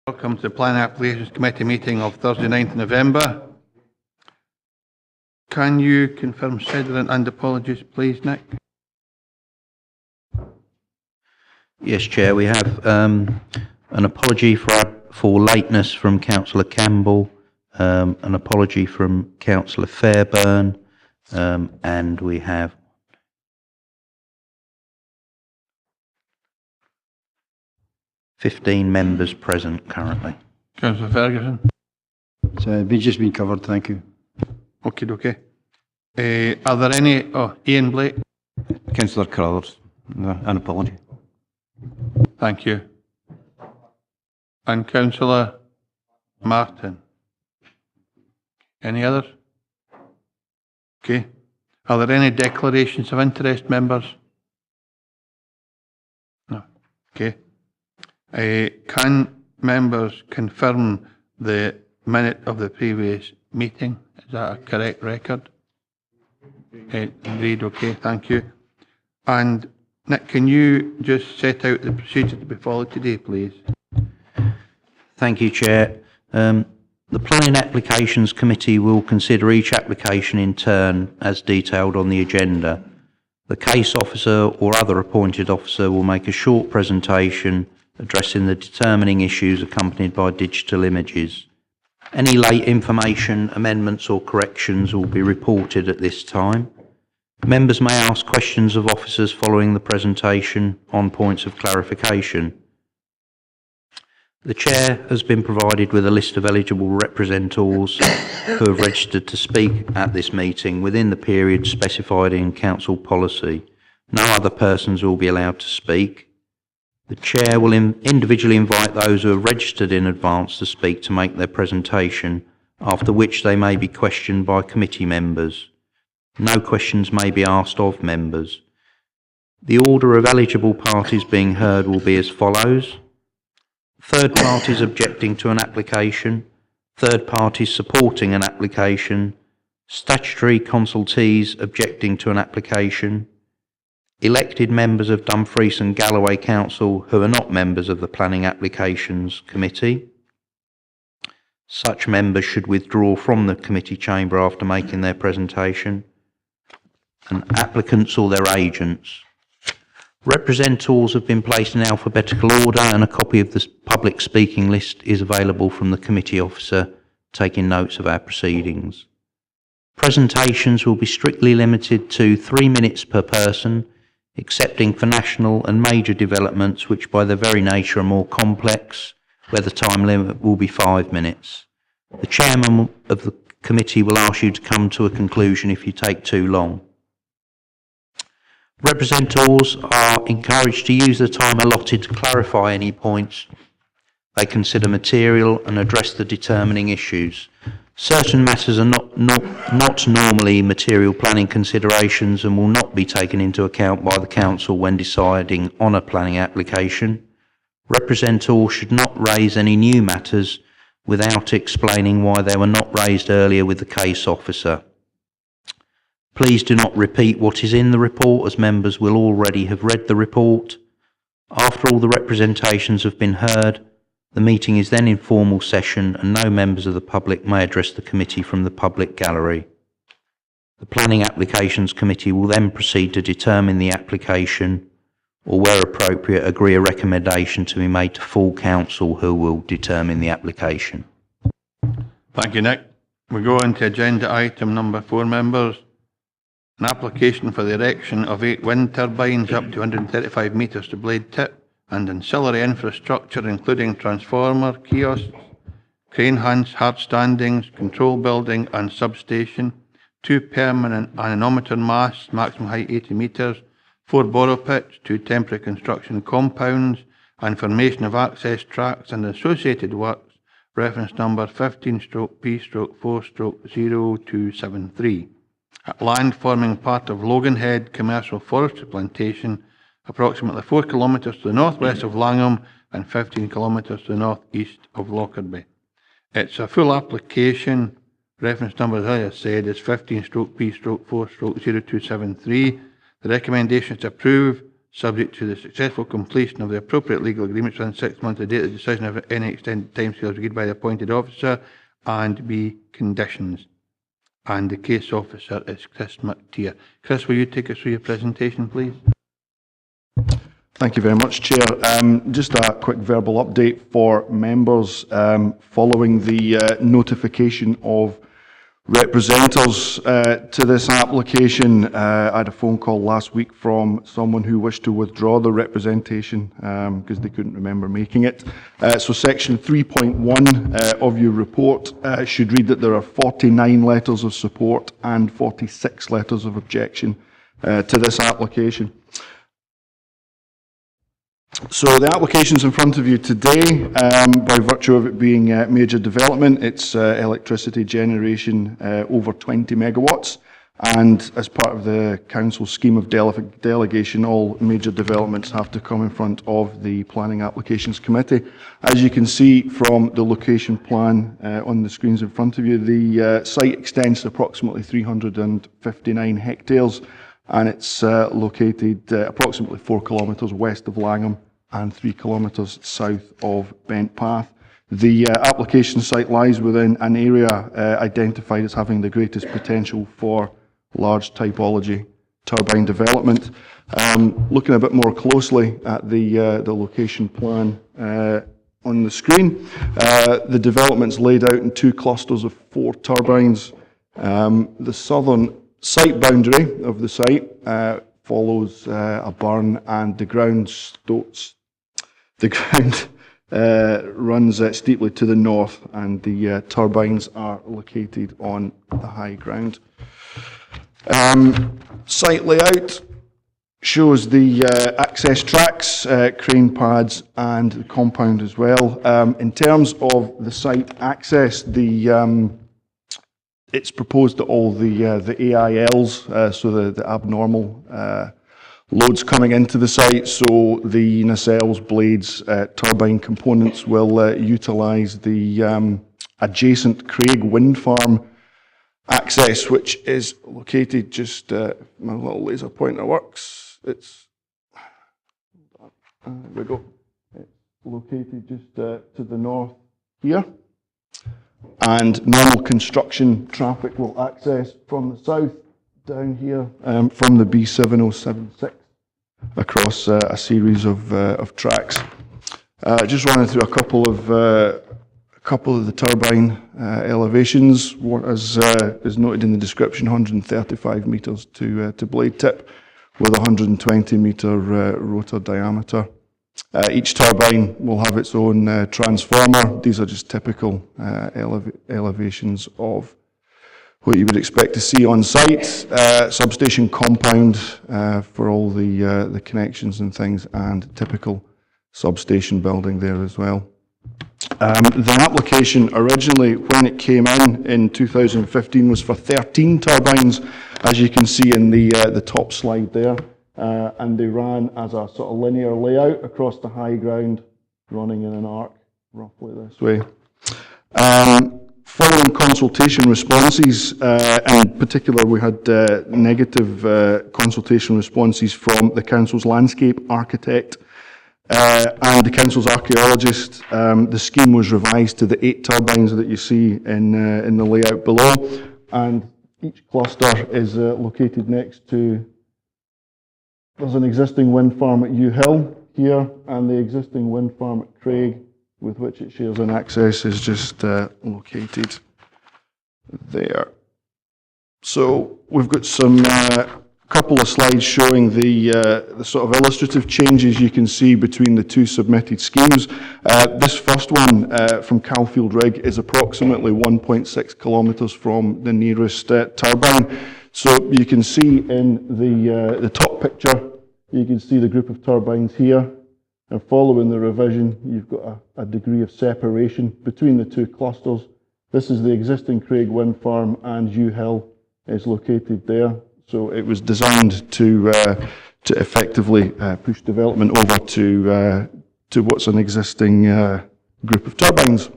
Welcome to the Planning Applications Committee meeting of Thursday 9th November. Can you confirm Sederunt and apologies, please, Nick? Yes, Chair. We have an apology for lateness from Councillor Campbell, an apology from Councillor Fairburn, and we have 15 members present currently. Councillor Ferguson? It's just been covered, thank you. Okay. Are there any... Ian Blake? Councillor Carruthers, an apology. Thank you. And Councillor Martin? Any others? Okay. Are there any declarations of interest, members? No. Okay. Can members confirm the minute of the previous meeting? Is that a correct record? Agreed, okay, thank you. And Nick, can you just set out the procedure to be followed today, please? Thank you, Chair. The Planning Applications Committee will consider each application in turn as detailed on the agenda. The case officer or other appointed officer will make a short presentation addressing the determining issues accompanied by digital images. Any late information, amendments or corrections will be reported at this time. Members may ask questions of officers following the presentation on points of clarification. The Chair has been provided with a list of eligible representatives who have registered to speak at this meeting within the period specified in Council policy. No other persons will be allowed to speak. The Chair will individually invite those who are registered in advance to speak to make their presentation, after which they may be questioned by committee members. No questions may be asked of members. The order of eligible parties being heard will be as follows: third parties objecting to an application, third parties supporting an application, statutory consultees objecting to an application, elected members of Dumfries and Galloway Council who are not members of the Planning Applications Committee. Such members should withdraw from the committee chamber after making their presentation, and applicants or their agents. Representatives have been placed in alphabetical order, and a copy of the public speaking list is available from the committee officer taking notes of our proceedings. Presentations will be strictly limited to 3 minutes per person, excepting for national and major developments which by their very nature are more complex, where the time limit will be 5 minutes. The chairman of the committee will ask you to come to a conclusion if you take too long. Representatives are encouraged to use the time allotted to clarify any points they consider material and address the determining issues. Certain matters are not normally material planning considerations and will not be taken into account by the Council when deciding on a planning application. Representatives should not raise any new matters without explaining why they were not raised earlier with the case officer. Please do not repeat what is in the report, as members will already have read the report. After all the representations have been heard, the meeting is then in formal session and no members of the public may address the committee from the public gallery. The Planning Applications Committee will then proceed to determine the application, or where appropriate, agree a recommendation to be made to full council, who will determine the application. Thank you, Nick. We go on to agenda item number 4, members. An application for the erection of 8 wind turbines up to 135 metres to blade tip and ancillary infrastructure including transformer, kiosks, crane hunts, hardstandings, control building and substation, 2 permanent anemometer masts, maximum height 80 metres, 4 borrow pits, 2 temporary construction compounds, and formation of access tracks and associated works, reference number 15/P/4/0273. At land forming part of Loganhead Commercial Forestry Plantation, approximately 4 kilometres to the north-west of Langholm and 15 kilometres to the north-east of Lockerbie. It's a full application. Reference number, as I said, is 15/P/4/0273. The recommendation is to approve subject to the successful completion of the appropriate legal agreements within 6 months of the date of the decision of any extended timescales agreed by the appointed officer, and B, conditions. And the case officer is Chris McTeer. Chris, will you take us through your presentation, please? Thank you very much, Chair. Just a quick verbal update for members following the notification of representatives to this application. I had a phone call last week from someone who wished to withdraw the representation because they couldn't remember making it. So section 3.1 of your report should read that there are 49 letters of support and 46 letters of objection to this application. So the application's in front of you today, by virtue of it being major development. It's electricity generation over 20 megawatts, and as part of the council scheme of delegation, all major developments have to come in front of the Planning Applications Committee. As you can see from the location plan on the screens in front of you, the site extends to approximately 359 hectares, and it's located approximately 4 kilometres west of Langholm and 3 kilometres south of Bent Path. The application site lies within an area identified as having the greatest potential for large typology turbine development. Looking a bit more closely at the location plan on the screen, the development's laid out in 2 clusters of 4 turbines. The southern site boundary of the site follows a burn, and the ground runs steeply to the north, and the turbines are located on the high ground. Site layout shows the access tracks, crane pads, and the compound as well. In terms of the site access, it's proposed that all the AILs, so the abnormal loads coming into the site, so the nacelles, blades, turbine components will utilise the adjacent Craig wind farm access, which is located just, my little laser pointer works, it's, there we go, it's located just to the north here, and normal construction traffic will access from the south down here from the B7076 across a series of tracks. Just running through a couple of the turbine elevations. As is noted in the description, 135 metres to blade tip with 120 metre rotor diameter. Each turbine will have its own transformer. These are just typical elevations of what you would expect to see on site. Substation compound for all the connections and things, and typical substation building there as well. The application originally, when it came in 2015, was for 13 turbines, as you can see in the top slide there, and they ran as a sort of linear layout across the high ground, running in an arc roughly this way. Following consultation responses, in particular we had negative consultation responses from the council's landscape architect and the council's archaeologist. The scheme was revised to the 8 turbines that you see in the layout below, and each cluster is located next to, there's an existing wind farm at Ewe Hill here, and the existing wind farm at Craig, with which it shares an access, is just located there. So we've got some couple of slides showing the sort of illustrative changes you can see between the 2 submitted schemes. This first one from Calfield Rig is approximately 1.6 kilometres from the nearest turbine. So you can see in the top picture, you can see the group of turbines here. And following the revision, you've got a degree of separation between the 2 clusters. This is the existing Craig wind farm, and Ewe Hill is located there. So it was designed to effectively push development over to what's an existing group of turbines.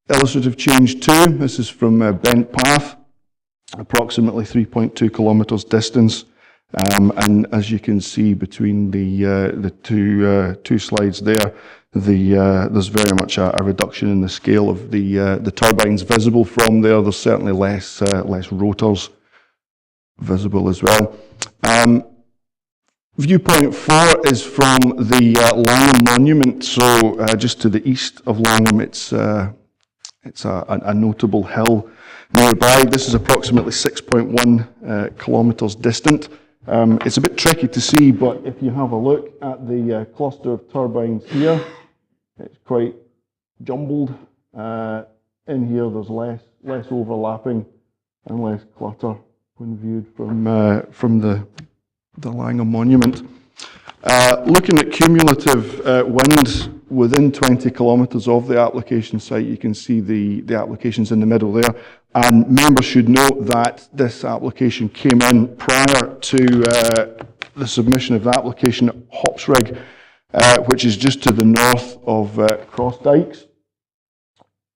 Illustrative change 2, this is from Bent Path, approximately 3.2 kilometres distance. And as you can see between the two slides there, there's very much a reduction in the scale of the turbines visible from there. There's certainly less rotors visible as well. Viewpoint 4 is from the Langholm Monument. So just to the east of Langholm, it's a notable hill nearby. This is approximately 6.1 kilometres distant. It's a bit tricky to see, but if you have a look at the cluster of turbines here, it's quite jumbled. In here, there's less overlapping and less clutter when viewed from the Langholm Monument. Looking at cumulative winds within 20 kilometres of the application site, you can see the applications in the middle there. And members should note that this application came in prior to the submission of the application at Hopsrig, which is just to the north of Crossdykes,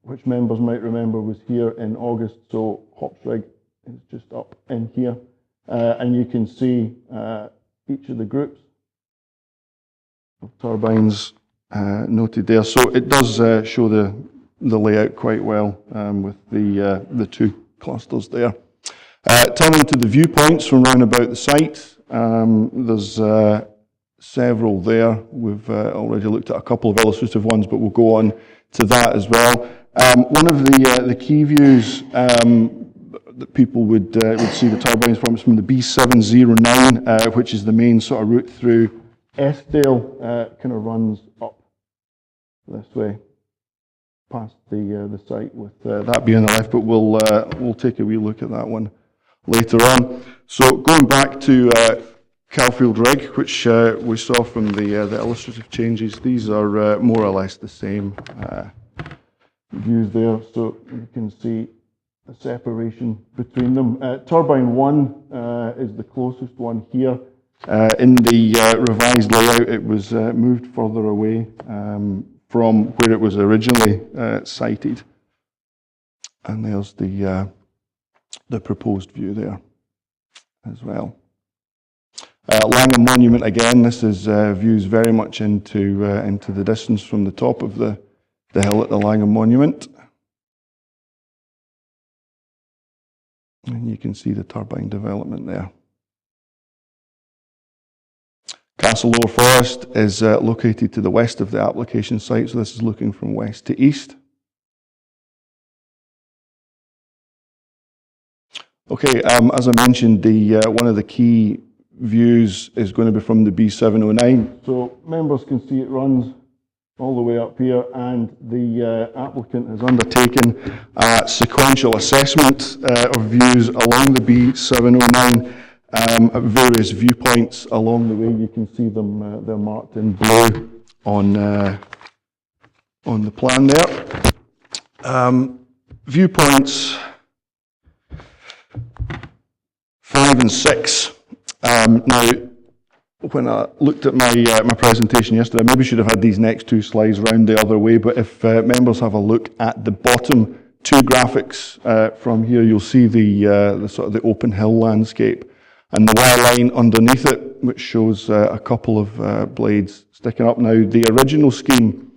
which members might remember was here in August. So Hopsrig is just up in here. And you can see each of the groups of turbines noted there. So it does show the layout quite well with the two clusters there. Turning to the viewpoints from round about the site, there's several there. We've already looked at a couple of illustrative ones, but we'll go on to that as well. One of the key views that people would see the turbines from is from the B709, which is the main sort of route through Eskdale, kind of runs up this way past the site, with that being on the left, but we'll take a wee look at that one later on. So going back to Calfield Rig, which we saw from the illustrative changes, these are more or less the same views there. So you can see a separation between them. Turbine 1 is the closest one here. In the revised layout, it was moved further away from where it was originally sited. And there's the proposed view there as well. Langholm Monument, again, this is views very much into the distance from the top of the hill at the Langholm Monument. And you can see the turbine development there. Castle Lower Forest is located to the west of the application site, so this is looking from west to east. Okay, as I mentioned, one of the key views is going to be from the B709. So members can see it runs all the way up here, and the applicant has undertaken a sequential assessment of views along the B709 at various viewpoints along the way. You can see them, they're marked in blue on the plan there. Viewpoints 5 and 6. Now, when I looked at my presentation yesterday, I maybe should have had these next two slides round the other way, but if members have a look at the bottom two graphics from here, you'll see the sort of the open hill landscape and the wire line underneath it, which shows a couple of blades sticking up. Now, the original scheme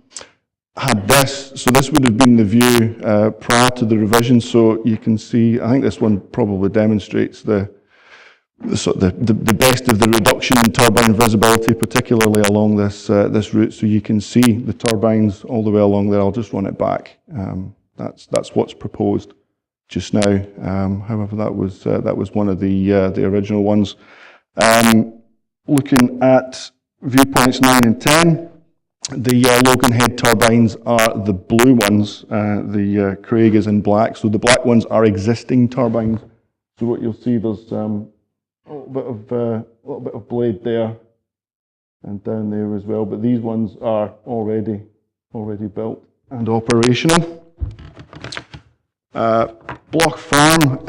had this, so this would have been the view prior to the revision. So you can see, I think this one probably demonstrates the best of the reduction in turbine visibility, particularly along this route. So you can see the turbines all the way along there. I'll just run it back. That's what's proposed just now. However, that was one of the original ones. Looking at viewpoints 9 and 10, the Loganhead turbines are the blue ones. The Craig is in black. So the black ones are existing turbines. So what you'll see, there's a little bit of blade there and down there as well, but these ones are already built and operational. Block Farm,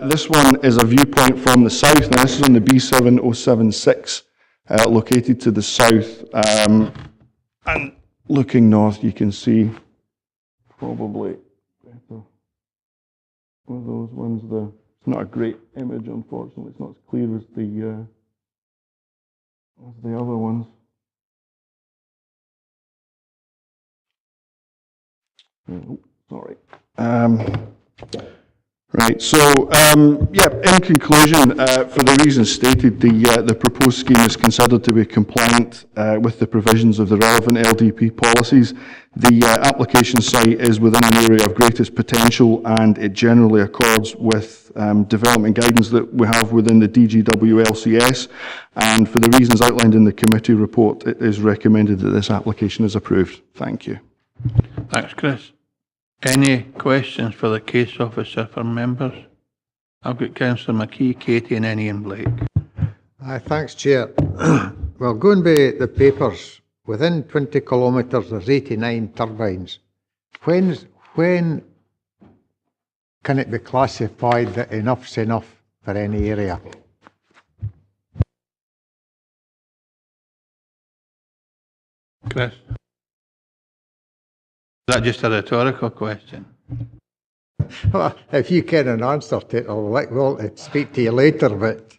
this one is a viewpoint from the south. Now this is on the B7076, located to the south, and looking north you can see probably better one of those ones. It's not a great image, unfortunately. It's not as clear as the The other ones. Oh, sorry. Right, so, in conclusion, for the reasons stated, the proposed scheme is considered to be compliant with the provisions of the relevant LDP policies. The application site is within an area of greatest potential, and it generally accords with development guidance that we have within the DGW LCS, and for the reasons outlined in the committee report, it is recommended that this application is approved. Thank you. Thanks, Chris. Any questions for the case officer from members? I've got Councillor McKee, Katie and Ian Blake. Thanks, Chair. Well, going by the papers, within 20 kilometres there's 89 turbines. When can it be classified that enough's enough for any area? Chris? Is that just a rhetorical question? Well, if you can an answer to it, I'll speak to you later, but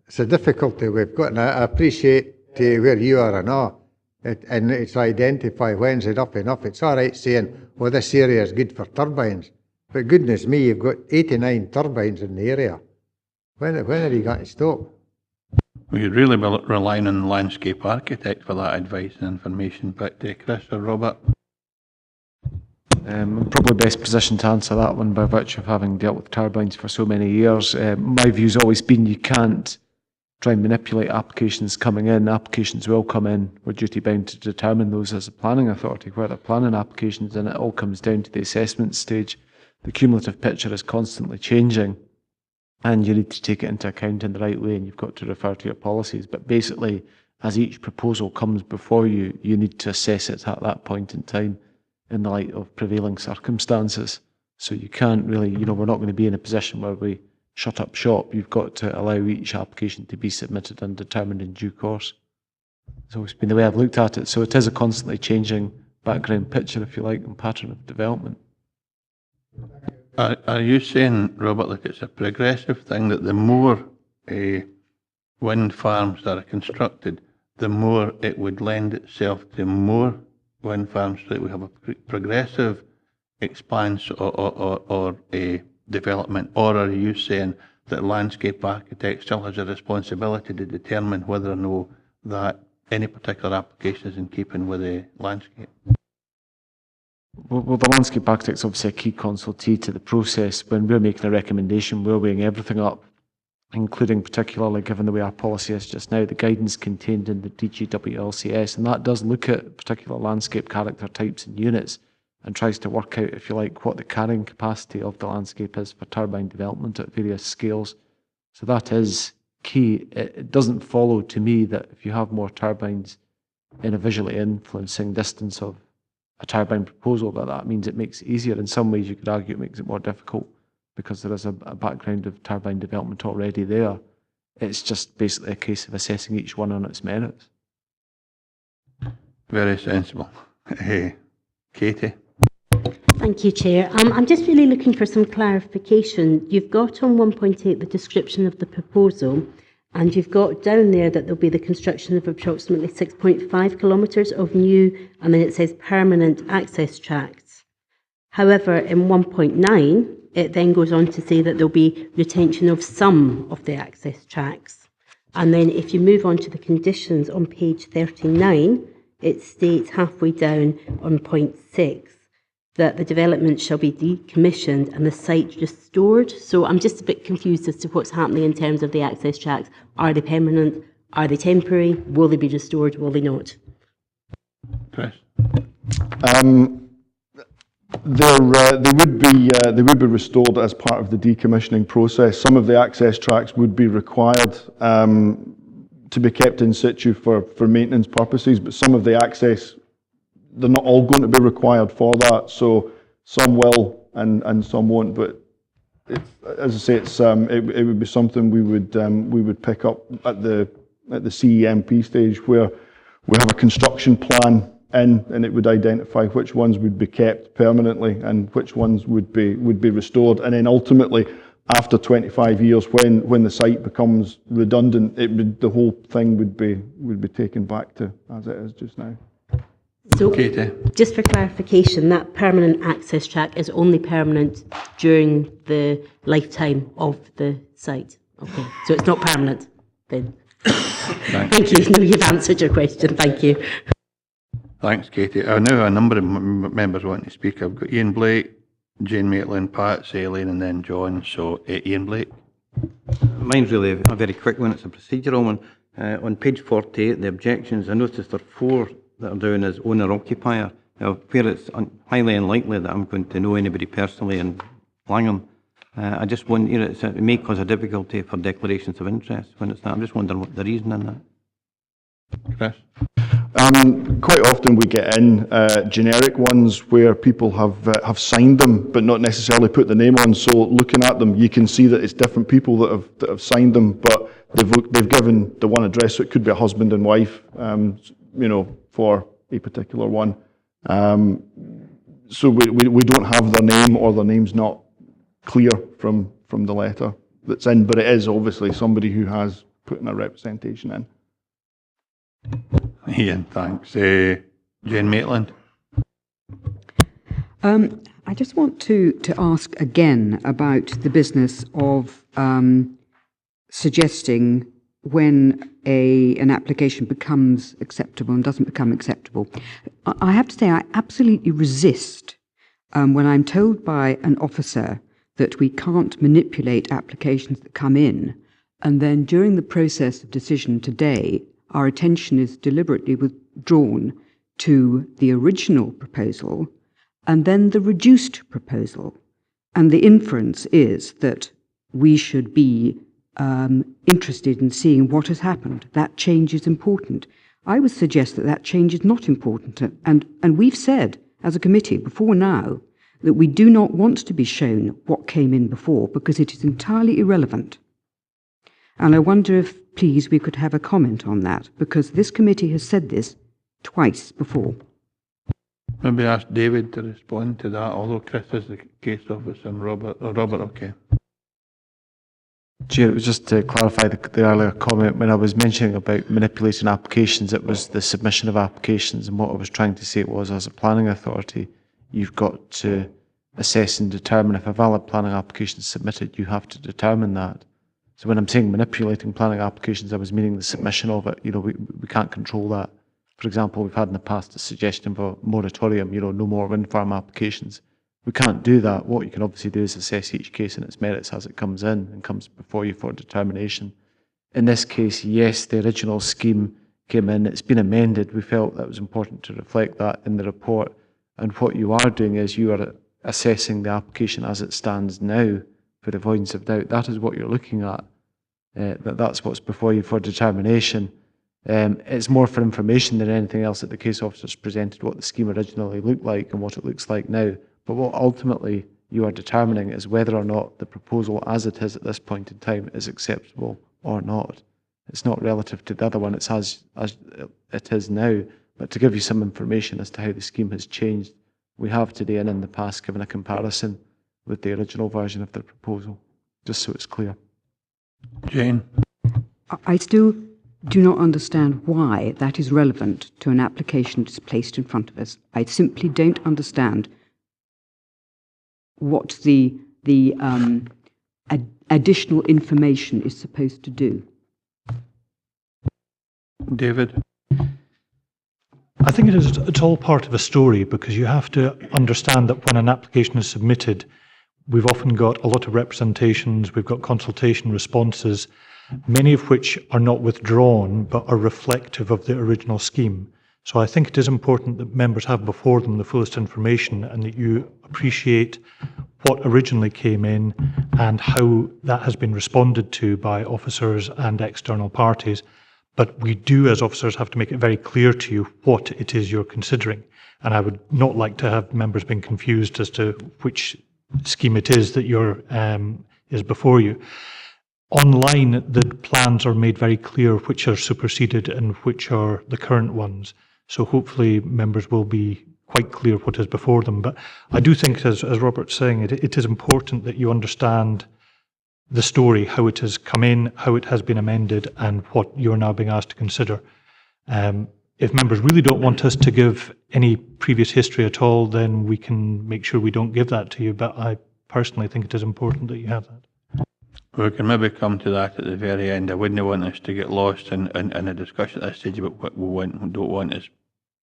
it's a difficulty we've got, and I appreciate where you are and all, and it's identify when's enough. It's all right saying, well, this area is good for turbines, but goodness me, you've got 89 turbines in the area. When are you going to stop? Well, you'd really be relying on the landscape architect for that advice and information, but Chris or Robert? I'm probably best positioned to answer that one by virtue of having dealt with turbines for so many years. My view's always been you can't try and manipulate applications coming in. Applications will come in. We're duty bound to determine those as a planning authority, where they're planning applications, and it all comes down to the assessment stage. The cumulative picture is constantly changing, and you need to take it into account in the right way, and you've got to refer to your policies. But basically, as each proposal comes before you, you need to assess it at that point in time in the light of prevailing circumstances. So you can't really, we're not going to be in a position where we shut up shop. You've got to allow each application to be submitted and determined in due course. It's always been the way I've looked at it. So it is a constantly changing background picture, if you like, and pattern of development. Are you saying, Robert, that it's a progressive thing, that the more wind farms that are constructed, the more it would lend itself to more wind farms, so that we have a progressive expanse or a development? Or are you saying that landscape architect still has a responsibility to determine whether or no that any particular application is in keeping with the landscape? Well, the landscape architect's obviously a key consultee to the process. When we're making a recommendation, we're weighing everything up, including, particularly given the way our policy is just now, the guidance contained in the DGW LCS, and that does look at particular landscape character types and units and tries to work out, if you like, what the carrying capacity of the landscape is for turbine development at various scales. So that is key. It doesn't follow to me that if you have more turbines in a visually influencing distance of a turbine proposal, that means it makes it easier. In some ways, you could argue it makes it more difficult, because there is a background of turbine development already there. It's just basically a case of assessing each one on its merits. Very sensible. Katie? Thank you, Chair. I'm just really looking for some clarification. You've got on 1.8 the description of the proposal, and you've got down there that there'll be the construction of approximately 6.5 kilometres of new, and then it says permanent access tracts. However, in 1.9, it then goes on to say that there'll be retention of some of the access tracts. And then if you move on to the conditions on page 39, it states halfway down on point 6 that the development shall be decommissioned and the site restored. So I'm just a bit confused as to what's happening in terms of the access tracts. Are they permanent? Are they temporary? Will they be restored? Will they not? Chris? They would be restored as part of the decommissioning process. Some of the access tracts would be required to be kept in situ for maintenance purposes, but some of the access, they're not all going to be required for that. So some will and some won't. But as I say, it would be something we would pick up at the CEMP stage, where we have a construction plan and it would identify which ones would be kept permanently and which ones would be restored, and then ultimately after 25 years, when the site becomes redundant, the whole thing would be taken back to as it is just now. So, Katie. just for clarification, that permanent access track is only permanent during the lifetime of the site. Okay, so it's not permanent then. Thank you. No, you've answered your question. Thank you. Thanks, Katie. I know a number of members want to speak. I've got Ian Blake, Jane Maitland, Pat Saline, and then John. So, Ian Blake. Mine's really a very quick one. It's a procedural one. On page 48, the objections, I noticed there are 4 that are down as owner-occupier. Now, where it's highly unlikely that I'm going to know anybody personally in Langholm, I just wonder, it may cause a difficulty for declarations of interest when it's that. I'm just wondering what the reason in that. Chris. Quite often we get in generic ones where people have signed them but not necessarily put the name on. So looking at them, you can see that it's different people that have signed them, but they've given the one address. So it could be a husband and wife, for a particular one. So we don't have their name, or their name's not clear from the letter that's in, but it is obviously somebody who has put in a representation in. Ian, thanks. Jane Maitland. I just want to ask again about the business of suggesting when an application becomes acceptable and doesn't become acceptable. I have to say I absolutely resist when I'm told by an officer that we can't manipulate applications that come in, and then during the process of decision today, our attention is deliberately withdrawn to the original proposal and then the reduced proposal. And the inference is that we should be interested in seeing what has happened. That change is important. I would suggest that change is not important. And we've said, as a committee, before now, that we do not want to be shown what came in before because it is entirely irrelevant. And I wonder if, please, we could have a comment on that, because this committee has said this twice before. Maybe ask David to respond to that, although Chris is the case officer and Robert, okay. Chair, it was just to clarify the earlier comment when I was mentioning about manipulating applications. It was the submission of applications, and what I was trying to say was, as a planning authority, you've got to assess and determine if a valid planning application is submitted. You have to determine that. So when I'm saying manipulating planning applications, I was meaning the submission of it. We can't control that. For example, we've had in the past a suggestion of a moratorium, no more wind farm applications. We can't do that. What you can obviously do is assess each case and its merits as it comes in and comes before you for determination. In this case, yes, the original scheme came in. It's been amended. We felt that it was important to reflect that in the report. And what you are doing is you are assessing the application as it stands now for the avoidance of doubt. That is what you're looking at. That's what's before you for determination. It's more for information than anything else that the case officers presented what the scheme originally looked like and what it looks like now. But what ultimately you are determining is whether or not the proposal as it is at this point in time is acceptable or not. It's not relative to the other one, it's as it is now. But to give you some information as to how the scheme has changed, we have today and in the past given a comparison with the original version of the proposal, just so it's clear. Jane. I still do not understand why that is relevant to an application that's placed in front of us. I simply don't understand what the additional information is supposed to do. David. I think it's all part of a story, because you have to understand that when an application is submitted, we've often got a lot of representations, we've got consultation responses, many of which are not withdrawn but are reflective of the original scheme. So I think it is important that members have before them the fullest information and that you appreciate what originally came in and how that has been responded to by officers and external parties. But we do, as officers, have to make it very clear to you what it is you're considering. And I would not like to have members being confused as to which scheme it is that is before you. Online, the plans are made very clear which are superseded and which are the current ones. So hopefully members will be quite clear what is before them. But I do think, as Robert's saying, it is important that you understand the story, how it has come in, how it has been amended, and what you're now being asked to consider. If members really don't want us to give any previous history at all, then we can make sure we don't give that to you, but I personally think it is important that you have that. We can maybe come to that at the very end. I wouldn't want us to get lost in a discussion at this stage about what we want and don't want as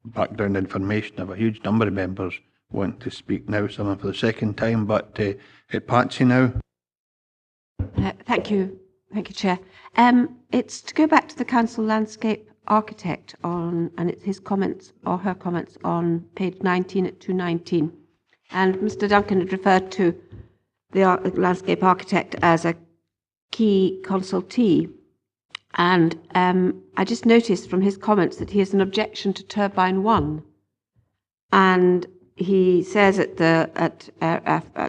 background information. I have a huge number of members want to speak now, some for the second time, but Patsy now. Thank you, Chair. It's to go back to the council landscape architect and it's his comments or her comments on page 19 at 219. And Mr. Duncan had referred to the landscape architect as a key consultee. And I just noticed from his comments that he has an objection to turbine 1. And he says at the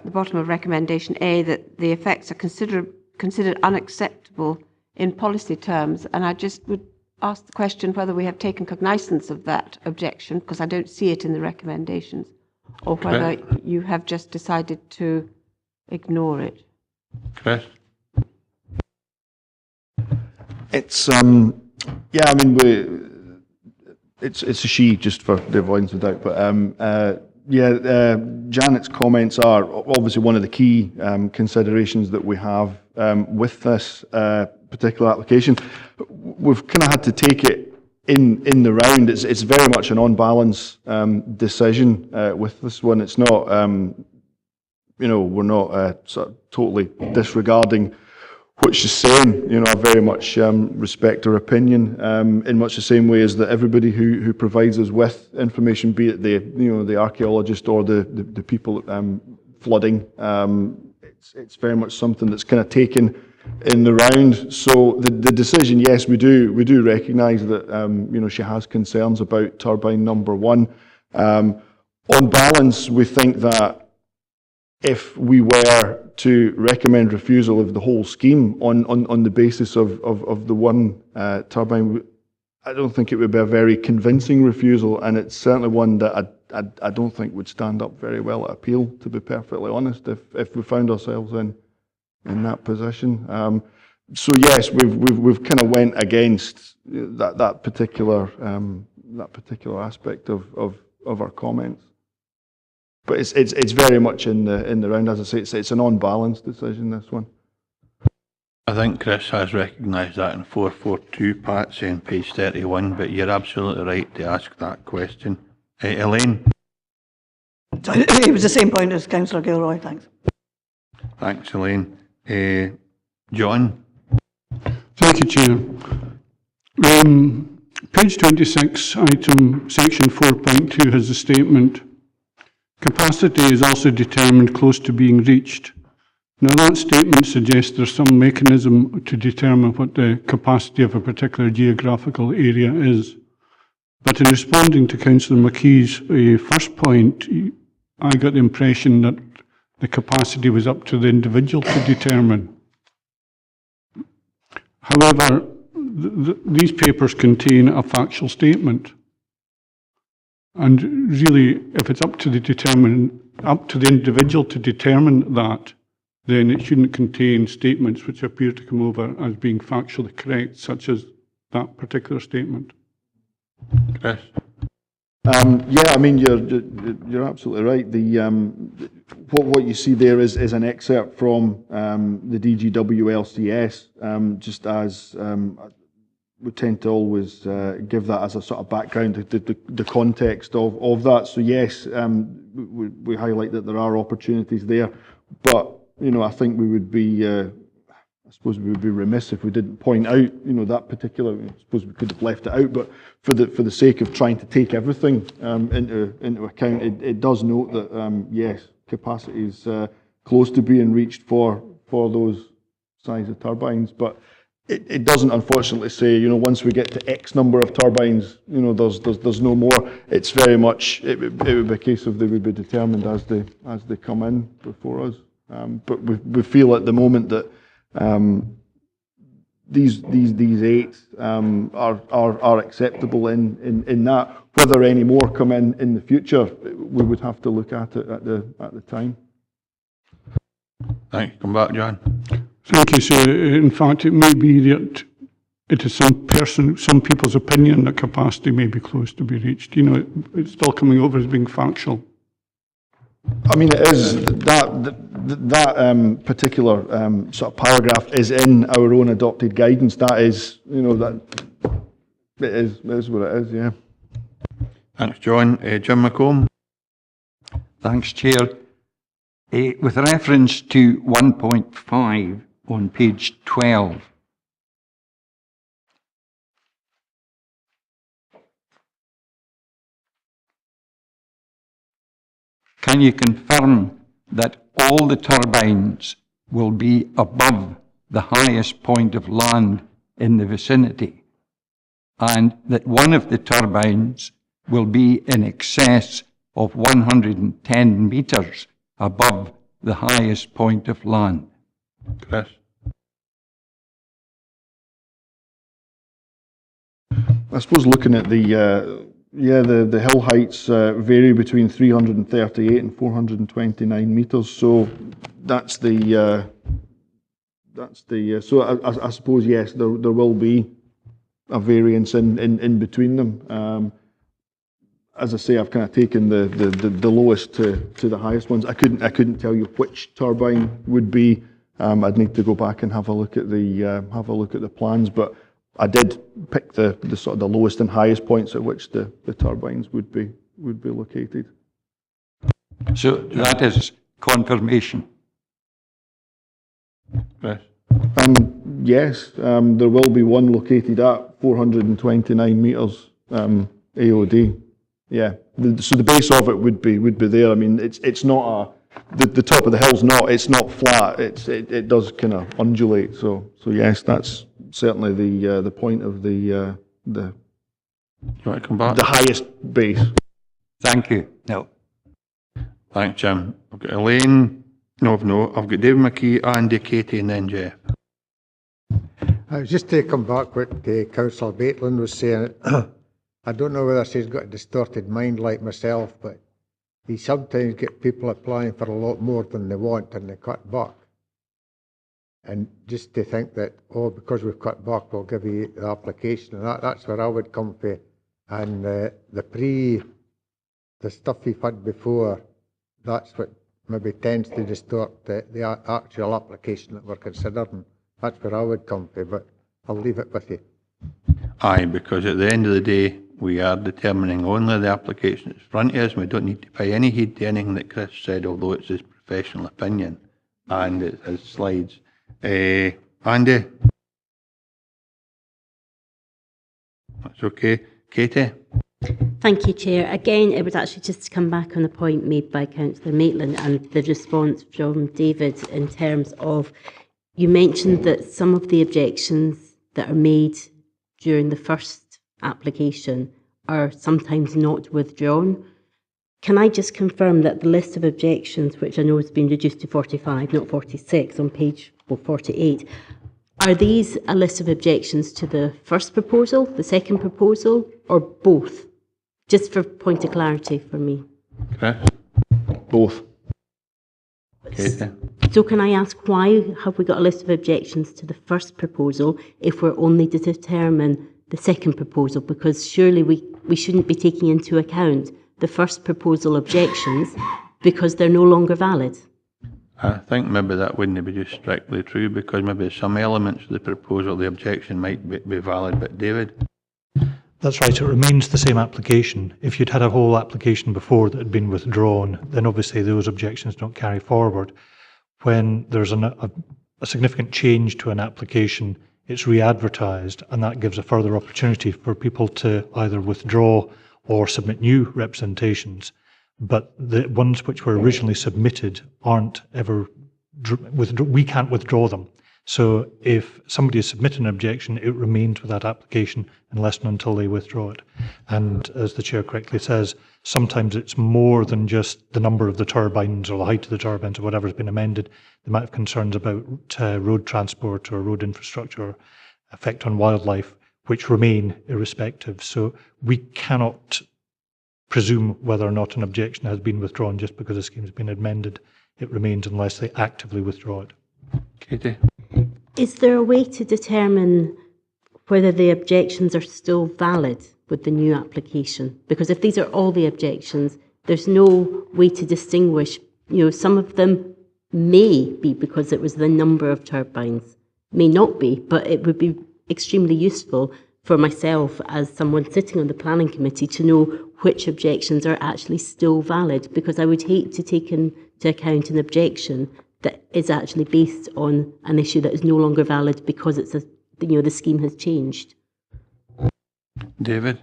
bottom of recommendation A that the effects are considered unacceptable in policy terms. And I just would ask the question whether we have taken cognizance of that objection, because I don't see it in the recommendations, or whether you have just decided to ignore it. Chris? It's yeah, I mean it's a she, just for the avoidance of doubt, but yeah, Janet's comments are obviously one of the key considerations that we have with this particular application. We've kind of had to take it in the round. It's very much an on-balance decision with this one. It's not, you know, we're not sort of totally disregarding what she's saying. You know, I very much respect her opinion in much the same way as that everybody who provides us with information, be it the archaeologist or the people flooding, it's very much something that's kind of taken in the round. So the decision, yes, we do recognise that you know, she has concerns about turbine number 1. On balance, we think that if we were to recommend refusal of the whole scheme on the basis of the one turbine, I don't think it would be a very convincing refusal, and it's certainly one that I don't think would stand up very well at appeal, to be perfectly honest, if we found ourselves in that position. So yes, we've kind of went against that particular aspect of our comments. But it's very much in the round. As I say, it's an on-balance decision, this one. I think Chris has recognised that in 442, Patsy, on page 31, but you're absolutely right to ask that question. Elaine? It was the same point as Councillor Gilroy, thanks. Thanks, Elaine. John? Thank you, Chair. Page 26, item section 4.2 has a statement: capacity is also determined close to being reached. Now that statement suggests there's some mechanism to determine what the capacity of a particular geographical area is. But in responding to Councillor McKee's first point, I got the impression that the capacity was up to the individual to determine. However, these papers contain a factual statement. And really, if it's up to the individual to determine that, then it shouldn't contain statements which appear to come over as being factually correct, such as that particular statement. Chris? Yeah, I mean, you're absolutely right. What you see there is an excerpt from the DGW LCS, just as we tend to always give that as a sort of background, the context of that. So yes, we highlight that there are opportunities there, but you know, I think we would be, I suppose we would be remiss if we didn't point out, you know, that particular. I suppose we could have left it out, but for the sake of trying to take everything into account, it does note that yes, capacity is close to being reached for those size of turbines, but it doesn't unfortunately say, you know, once we get to X number of turbines, you know, there's no more. It's very much, it would be a case of they would be determined as they come in before us. But we feel at the moment that these 8 are acceptable in that. Whether any more come in the future, we would have to look at it at the time. Thanks. Come back, John. Thank you, sir. In fact, it may be that it is some people's opinion that capacity may be close to be reached. You know, it's still coming over as being factual. I mean, it is that particular sort of paragraph is in our own adopted guidance. That is, you know, that it is what it is. Yeah. Thanks, John. Jim McComb. Thanks, Chair. With reference to 1.5 on page 12, can you confirm that all the turbines will be above the highest point of land in the vicinity, and that one of the turbines will be in excess of 110 metres above the highest point of land? Chris. I suppose looking at the hill heights vary between 338 and 429 metres. So that's the so I suppose yes, there will be a variance in between them. As I say, I've kind of taken the lowest to the highest ones. I couldn't tell you which turbine would be. I'd need to go back and have a look at the plans, but I did pick the sort of the lowest and highest points at which the turbines would be located. So that is confirmation. Chris. Yes, there will be one located at 429 metres AOD. Yeah, so the base of it would be there. I mean, it's not the top of the hill's it's not flat. It does kind of undulate. So yes, that's certainly the point of the You want to come back? The highest base. Thank you. No. Thanks, Jim. I've got Elaine. No. I've got David McKee, Andy, Katie, and then Jeff. Just to come back what Councillor Baitland was saying, I don't know whether she's got a distorted mind like myself, but you sometimes get people applying for a lot more than they want and they cut back. And just to think that, because we've cut back, we'll give you the application, and that's where I would come for. And the stuff you've had before, that's what maybe tends to distort the actual application that we're considering. That's where I would come for, but I'll leave it with you. Aye, because at the end of the day, we are determining only the application that's in front of us, and we don't need to pay any heed to anything that Chris said, although it's his professional opinion, and it's his slides. Andy? That's okay. Katie? Thank you, Chair. Again, it was actually just to come back on a point made by Councillor Maitland and the response from David in terms of, you mentioned that some of the objections that are made during the first application are sometimes not withdrawn. Can I just confirm that the list of objections, which I know has been reduced to 45, not 46, on page 48, are these a list of objections to the first proposal, the second proposal, or both? Just for point of clarity for me. Chris? Both. Katie? So can I ask, why have we got a list of objections to the first proposal if we're only to determine the second proposal? Because surely we shouldn't be taking into account the first proposal objections because they're no longer valid. I think maybe that wouldn't be just strictly true, because maybe some elements of the proposal, the objection might be valid. But David? That's right, it remains the same application. If you'd had a whole application before that had been withdrawn, then obviously those objections don't carry forward. When there's a significant change to an application, it's re-advertised, and that gives a further opportunity for people to either withdraw or submit new representations. But the ones which were originally submitted aren't ever, we can't withdraw them. So if somebody has submitted an objection, it remains with that application unless and until they withdraw it. And as the Chair correctly says, sometimes it's more than just the number of the turbines or the height of the turbines or whatever has been amended. They might have concerns about road transport or road infrastructure, or effect on wildlife, which remain irrespective. So we cannot presume whether or not an objection has been withdrawn just because a scheme has been amended. It remains unless they actively withdraw it. Katie? Is there a way to determine whether the objections are still valid with the new application? Because if these are all the objections, there's no way to distinguish. Some of them may be because it was the number of turbines, may not be, but it would be extremely useful for myself as someone sitting on the planning committee to know which objections are actually still valid, because I would hate to take into account an objection that is actually based on an issue that is no longer valid because the scheme has changed. David?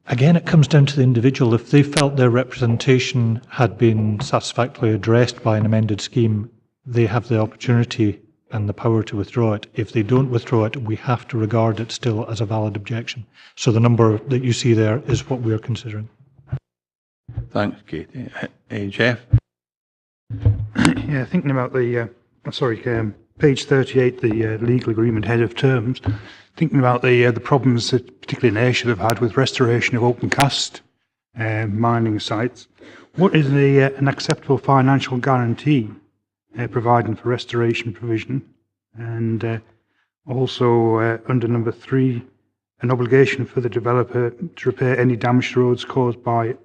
Again, it comes down to the individual. If they felt their representation had been satisfactorily addressed by an amended scheme, they have the opportunity and the power to withdraw it. If they don't withdraw it, we have to regard it still as a valid objection. So the number that you see there is what we are considering. Thanks, Katie. Jeff? Yeah, thinking about page 38, the legal agreement head of terms, thinking about the problems that particularly in Ayrshire have had with restoration of open cast mining sites. What is an acceptable financial guarantee providing for restoration provision? And also under number 3, an obligation for the developer to repair any damaged roads caused by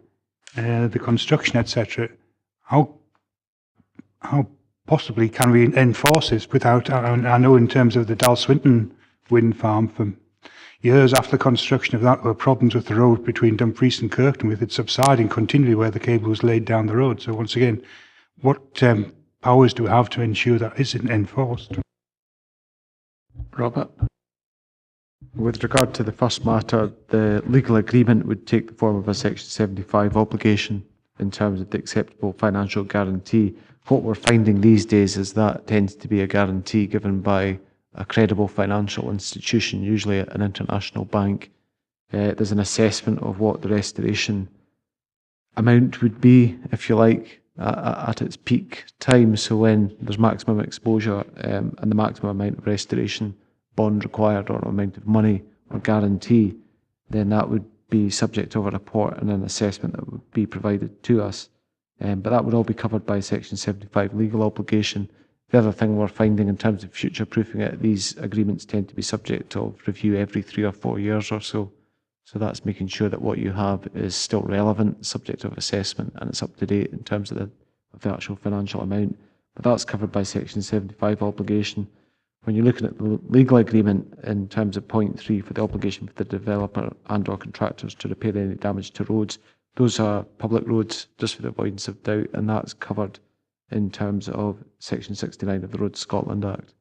the construction, etc. How possibly can we enforce this without, I know in terms of the Dalswinton wind farm, for years after the construction of that, there were problems with the road between Dumfries and Kirkton, with it subsiding continually where the cable was laid down the road. So once again, what powers do we have to ensure that isn't enforced? Robert? With regard to the first matter, the legal agreement would take the form of a Section 75 obligation in terms of the acceptable financial guarantee. What we're finding these days is that tends to be a guarantee given by a credible financial institution, usually an international bank. There's an assessment of what the restoration amount would be, if you like, at its peak time. So when there's maximum exposure and the maximum amount of restoration bond required or amount of money or guarantee, then that would be subject to a report and an assessment that would be provided to us. But that would all be covered by Section 75 legal obligation. The other thing we're finding in terms of future-proofing it, these agreements tend to be subject to review every 3 or 4 years or so. So that's making sure that what you have is still relevant, subject of assessment, and it's up to date in terms of the actual financial amount. But that's covered by Section 75 obligation. When you're looking at the legal agreement in terms of point 3 for the obligation for the developer and or contractors to repair any damage to roads, those are public roads, just for the avoidance of doubt, and that's covered in terms of Section 69 of the Roads Scotland Act.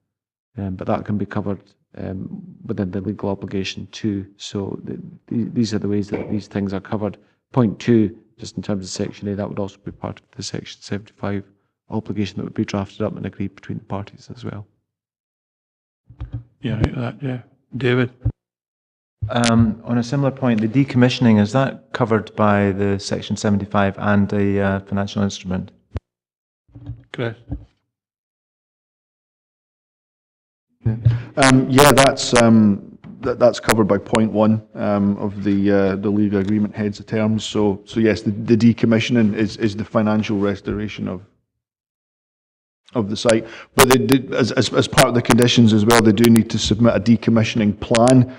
But that can be covered within the legal obligation too. So these are the ways that these things are covered. Point 2, just in terms of Section A, that would also be part of the Section 75 obligation that would be drafted up and agreed between the parties as well. Yeah, right, that, yeah. David? On a similar point, the decommissioning, is that covered by the Section 75 and the financial instrument? Chris? Yeah, that's covered by point 1 of the legal agreement heads of terms. So yes, the decommissioning is the financial restoration of the site. But as part of the conditions as well, they do need to submit a decommissioning plan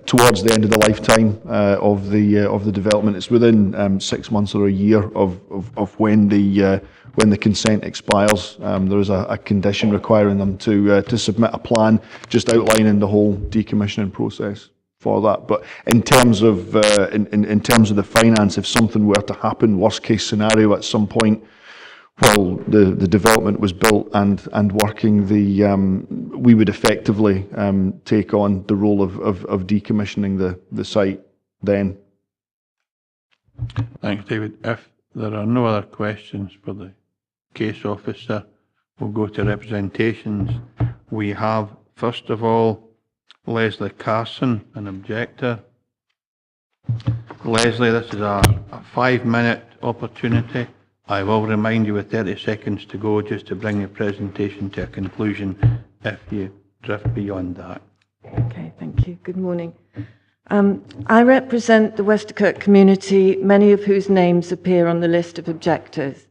towards the end of the lifetime of the development. It's within 6 months or a year of when the consent expires. There is a condition requiring them to submit a plan just outlining the whole decommissioning process for that. But in terms of in terms of the finance, if something were to happen, worst case scenario at some point, while the development was built and working, we would effectively take on the role of decommissioning the site then. Thanks, David. If there are no other questions for the case officer, we'll go to representations. We have, first of all, Leslie Carson, an objector. Leslie, this is a 5-minute opportunity. I will remind you with 30 seconds to go just to bring your presentation to a conclusion if you drift beyond that. Okay, thank you. Good morning. I represent the Westerkirk community, many of whose names appear on the list of objectors.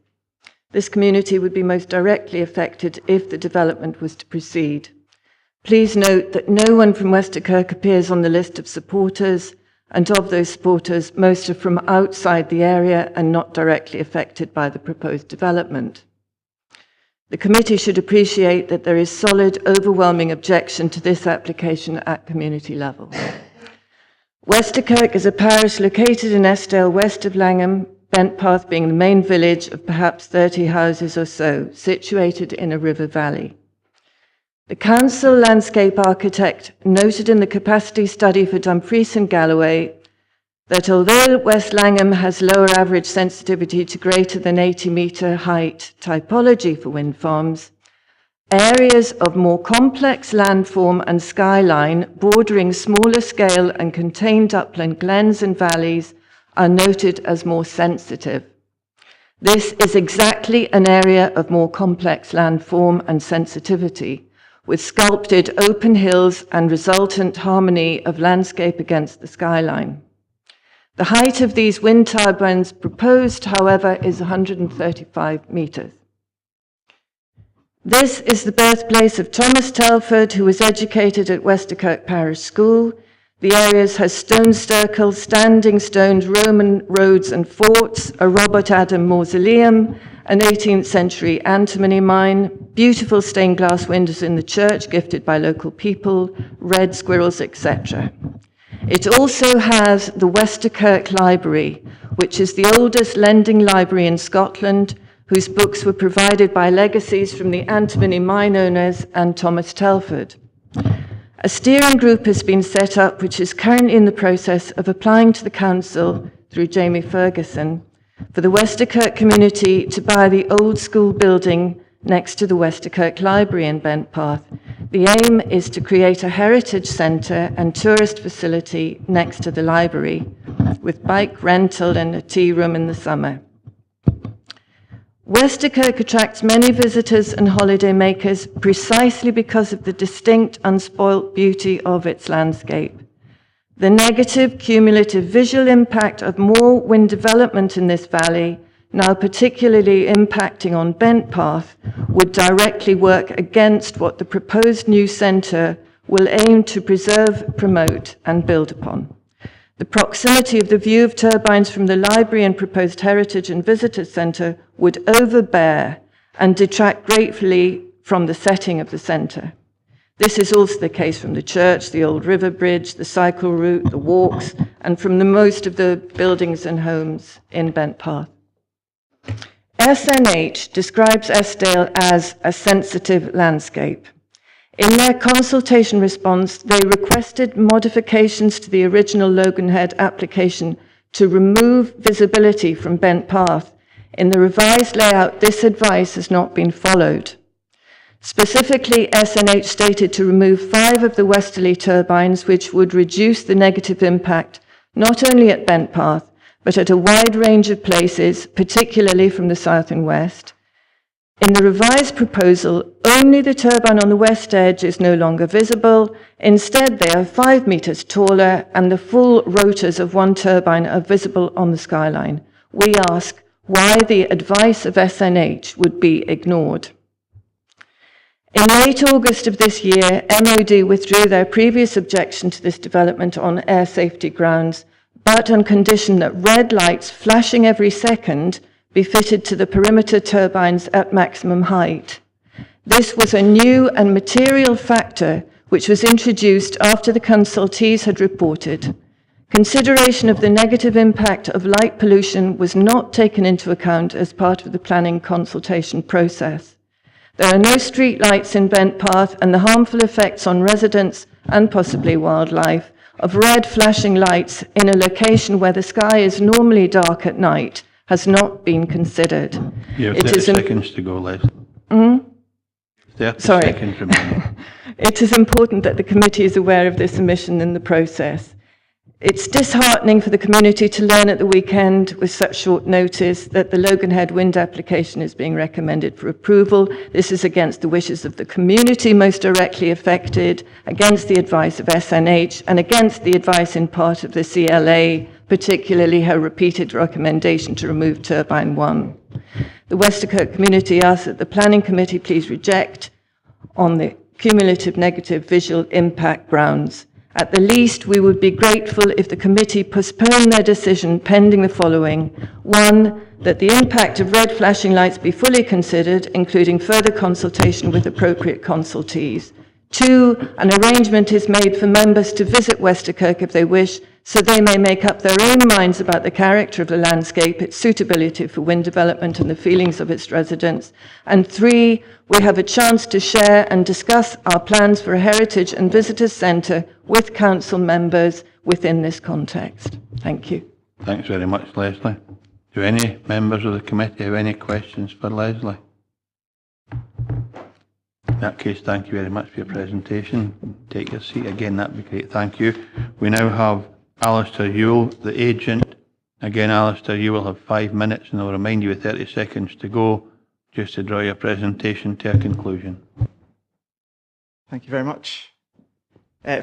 This community would be most directly affected if the development was to proceed. Please note that no one from Westerkirk appears on the list of supporters, and of those supporters, most are from outside the area and not directly affected by the proposed development. The committee should appreciate that there is solid, overwhelming objection to this application at community level. Westerkirk is a parish located in Eskdale, west of Langholm, Bentpath being the main village of perhaps 30 houses or so, situated in a river valley. The council landscape architect noted in the capacity study for Dumfries and Galloway that although West Langholm has lower average sensitivity to greater than 80 metre height typology for wind farms, areas of more complex landform and skyline bordering smaller scale and contained upland glens and valleys are noted as more sensitive. This is exactly an area of more complex landform and sensitivity, with sculpted open hills and resultant harmony of landscape against the skyline. The height of these wind turbines proposed, however, is 135 metres. This is the birthplace of Thomas Telford, who was educated at Westerkirk Parish School. The area has stone circles, standing stones, Roman roads and forts, a Robert Adam mausoleum, an 18th century antimony mine, beautiful stained glass windows in the church gifted by local people, red squirrels, etc. It also has the Westerkirk Library, which is the oldest lending library in Scotland, whose books were provided by legacies from the antimony mine owners and Thomas Telford. A steering group has been set up, which is currently in the process of applying to the council, through Jamie Ferguson, for the Westerkirk community to buy the old school building next to the Westerkirk Library in Bentpath. The aim is to create a heritage centre and tourist facility next to the library, with bike rental and a tea room in the summer. Westerkirk attracts many visitors and holiday makers precisely because of the distinct, unspoilt beauty of its landscape. The negative cumulative visual impact of more wind development in this valley, now particularly impacting on Bentpath, would directly work against what the proposed new centre will aim to preserve, promote and build upon. The proximity of the view of turbines from the library and proposed heritage and visitors centre would overbear and detract gratefully from the setting of the centre. This is also the case from the church, the old river bridge, the cycle route, the walks, and from the most of the buildings and homes in Bentpath. SNH describes Eskdale as a sensitive landscape. In their consultation response, they requested modifications to the original Loganhead application to remove visibility from Bentpath. In the revised layout, this advice has not been followed. Specifically, SNH stated to remove 5 of the westerly turbines, which would reduce the negative impact not only at Bentpath, but at a wide range of places, particularly from the south and west. In the revised proposal, only the turbine on the west edge is no longer visible. Instead, they are 5 metres taller, and the full rotors of one turbine are visible on the skyline. We ask why the advice of SNH would be ignored. In late August of this year, MOD withdrew their previous objection to this development on air safety grounds, but on condition that red lights flashing every second be fitted to the perimeter turbines at maximum height. This was a new and material factor which was introduced after the consultees had reported. Consideration of the negative impact of light pollution was not taken into account as part of the planning consultation process. There are no street lights in Bentpath, and the harmful effects on residents and possibly wildlife of red flashing lights in a location where the sky is normally dark at night has not been considered. You have 30 seconds to go, Les. 30 Sorry. seconds remaining. It is important that the committee is aware of this omission in the process. It's disheartening for the community to learn at the weekend with such short notice that the Loganhead wind application is being recommended for approval. This is against the wishes of the community most directly affected, against the advice of SNH, and against the advice in part of the CLA, particularly her repeated recommendation to remove turbine 1. The Westerkirk community asks that the Planning Committee please reject on the cumulative negative visual impact grounds. At the least, we would be grateful if the committee postponed their decision pending the following. 1, that the impact of red flashing lights be fully considered, including further consultation with appropriate consultees. 2, an arrangement is made for members to visit Westerkirk if they wish, so they may make up their own minds about the character of the landscape, its suitability for wind development and the feelings of its residents. And 3, we have a chance to share and discuss our plans for a heritage and visitors centre with council members within this context. Thank you. Thanks very much, Leslie. Do any members of the committee have any questions for Leslie? In that case, thank you very much for your presentation. Take your seat again, that'd be great. Thank you. We now have Alistair Ewell, the agent. Again, Alistair, you will have 5 minutes, and I'll remind you with 30 seconds to go, just to draw your presentation to a conclusion. Thank you very much.